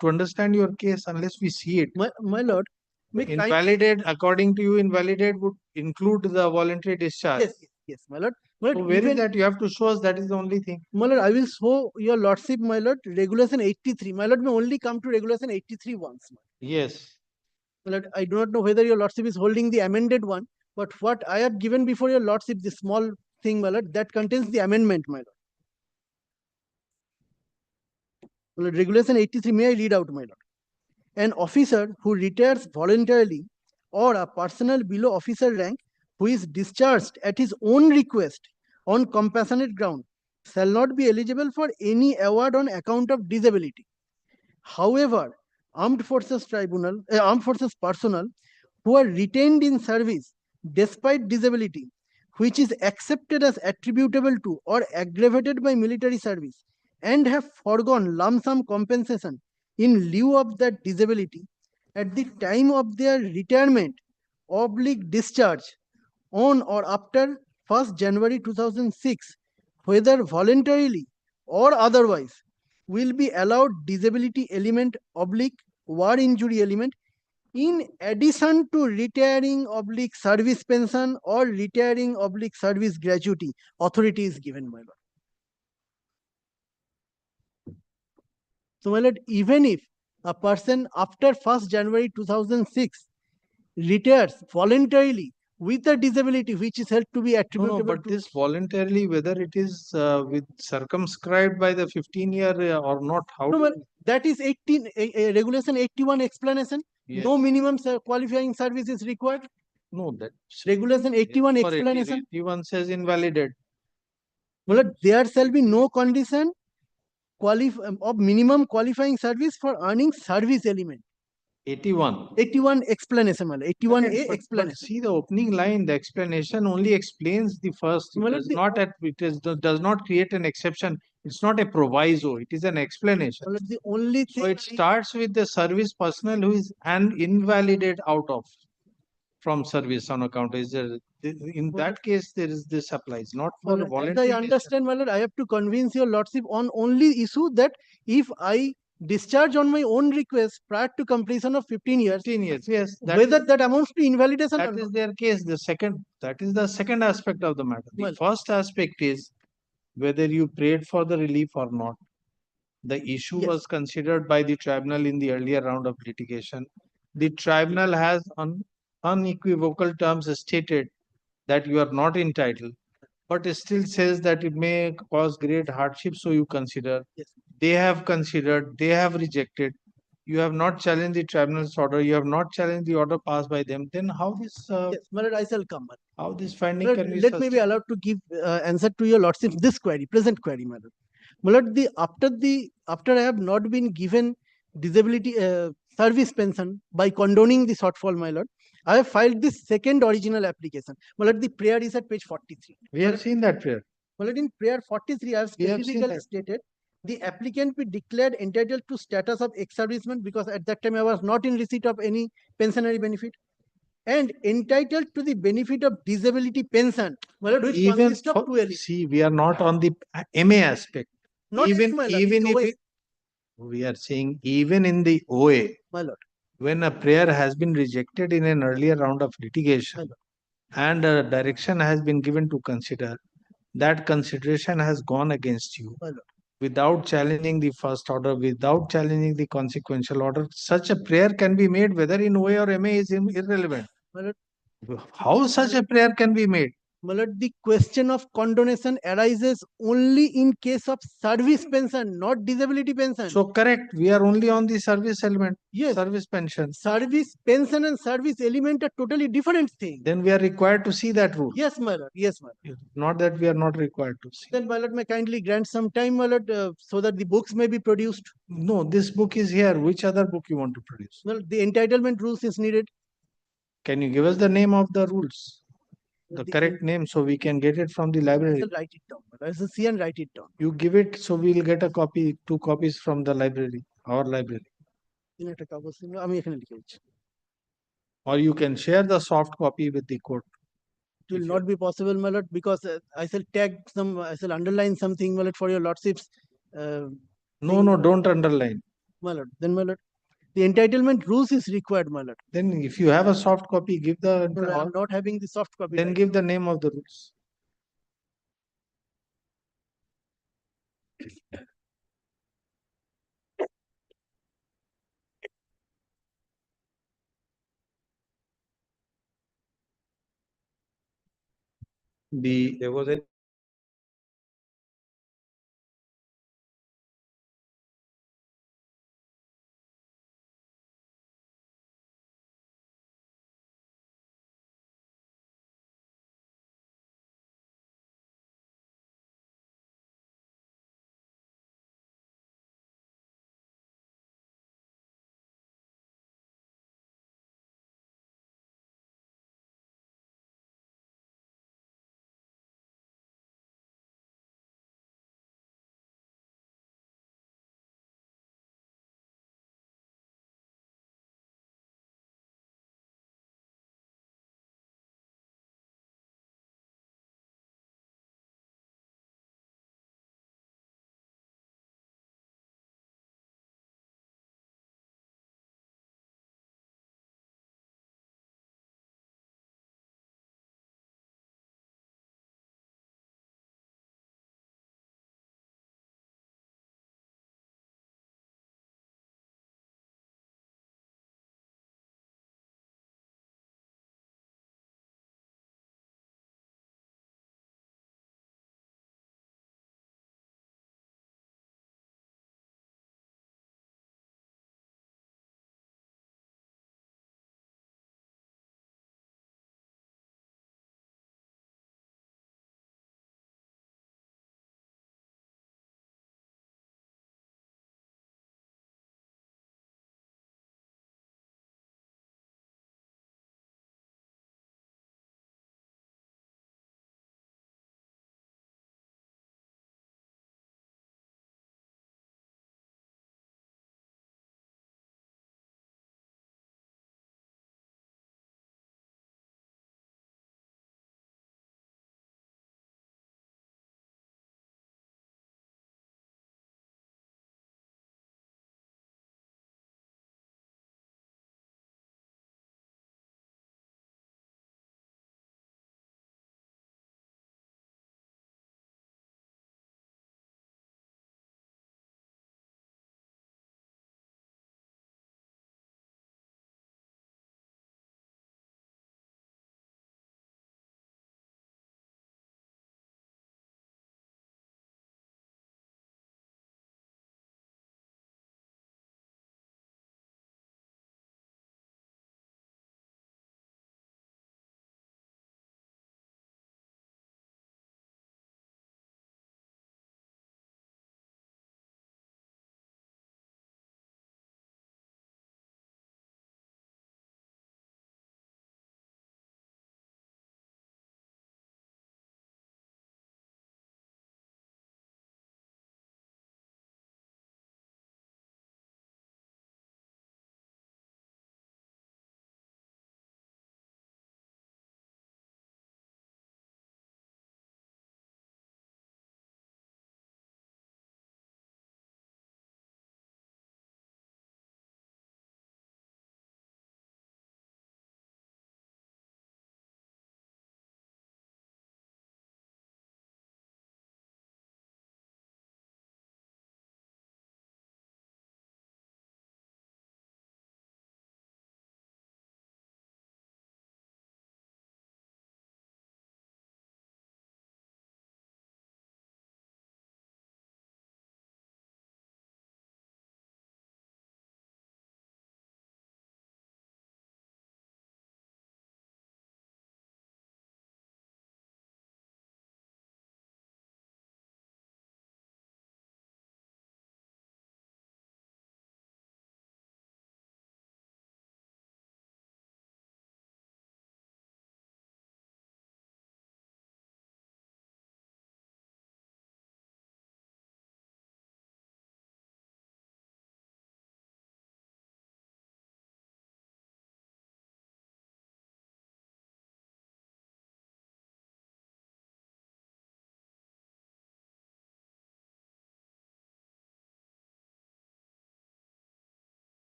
to understand your case. Unless we see it, My lord, may kind- invalidate according to you, invalidate would include the voluntary discharge. Yes, yes, my lord. My So lord, where is even- that? You have to show us. That is the only thing. My lord, I will show your lordship, my lord, Regulation 83. My lord may only come to Regulation 83 once. My lord. Yes. My lord, I do not know whether your lordship is holding the amended one, but what I have given before your lordship, the small thing, my lord, that contains the amendment, my lord. My lord, Regulation 83, may I read out, my lord? An officer who retires voluntarily or a personnel below officer rank who is discharged at his own request on compassionate ground shall not be eligible for any award on account of disability. However, armed forces personnel who are retained in service despite disability, which is accepted as attributable to or aggravated by military service, and have foregone lump sum compensation in lieu of that disability at the time of their retirement / discharge on or after 1st January 2006, whether voluntarily or otherwise, will be allowed disability element / war injury element in addition to retiring / service pension or retiring / service gratuity. Authority is given, my lord. So, my lord, even if a person after 1st January 2006 retires voluntarily with a disability which is held to be attributable No, but to this voluntarily, whether it is with circumscribed by the 15-year or not, how? No, well, that is 18 Regulation 81 explanation. Yes. No minimum qualifying service is required. No, that Regulation 81 for 18, explanation. 81 says invalidate. Well, there shall be no condition of minimum qualifying service for earning service element. 81. 81 explanation, well, 81A But explanation. see the opening line, the explanation only explains the first. It Well, does the- not does not create an exception. It's not a proviso. It is an explanation. Well, the only thing So it starts with the service personnel who is an invalidate out of from service on account. Is there In that case, this applies, not for Well, as voluntary. I understand, my lord, I have to convince your lordship on only issue that if I discharge on my own request prior to completion of 15 years, 15 years, yes. whether that amounts to invalidation or That is not. their case. That is the second aspect of the matter. The first aspect is whether you prayed for the relief or not. The issue was considered by the tribunal in the earlier round of litigation. The tribunal has on unequivocal terms stated that you are not entitled, but it still says that it may cause great hardship, so you consider. They have considered, they have rejected. You have not challenged the tribunal's order, you have not challenged the order passed by them. Then how this Yes, my lord, I shall come. how this finding Lord, can be let me be sustained? allowed to give answer to your lordship this query, present query, my lord. My lord, after I have not been given disability service pension by condoning the shortfall, my lord, I have filed this second original application. My lord, the prayer is at page 43. We have seen that prayer. My lord, in prayer 43, I have We have seen specifically that. stated the applicant be declared entitled to status of ex-serviceman because at that time I was not in receipt of any pensionary benefit and entitled to the benefit of disability pension, my lord, which Even consists of two elements. see, we are not on the MA aspect. Not even my lord, even it's if OA. we are saying even in the OA, My lord, when a prayer has been rejected in an earlier round of litigation and a direction has been given to consider, that consideration has gone against you. my lord. Without challenging the first order, without challenging the consequential order, such a prayer can be made whether in OA or MA is irrelevant. My lord, How such a prayer can be made? my lord, the question of condonation arises only in case of service pension, not disability pension. So correct, we are only on the service element. Yes. Service pension. Service pension and service element are totally different things. Then we are required to see that rule. Yes, my lord. Yes, my lord. Not that we are not required to see. Then, my lord, may kindly grant some time, my lord, so that the books may be produced. No, this book is here. Which other book you want to produce? Well, the entitlement rules is needed. Can you give us the name of the rules? The correct name so we can get it from the I library. shall write it down. I shall see and write it down. You give it so we'll get a copy, 2 copies from the library, our library. আমি এখানে লিখে দিচ্ছি। Or you can share the soft copy with the court. It will not be possible, my lord, because I shall tag some, I shall underline something, my lord, for your lordships. No, don't underline. My lord, then, my lord, the entitlement rules is required, my lord. Then if you have a soft copy, give the. No, I am not having the soft copy. Then give the name of the rules. There was a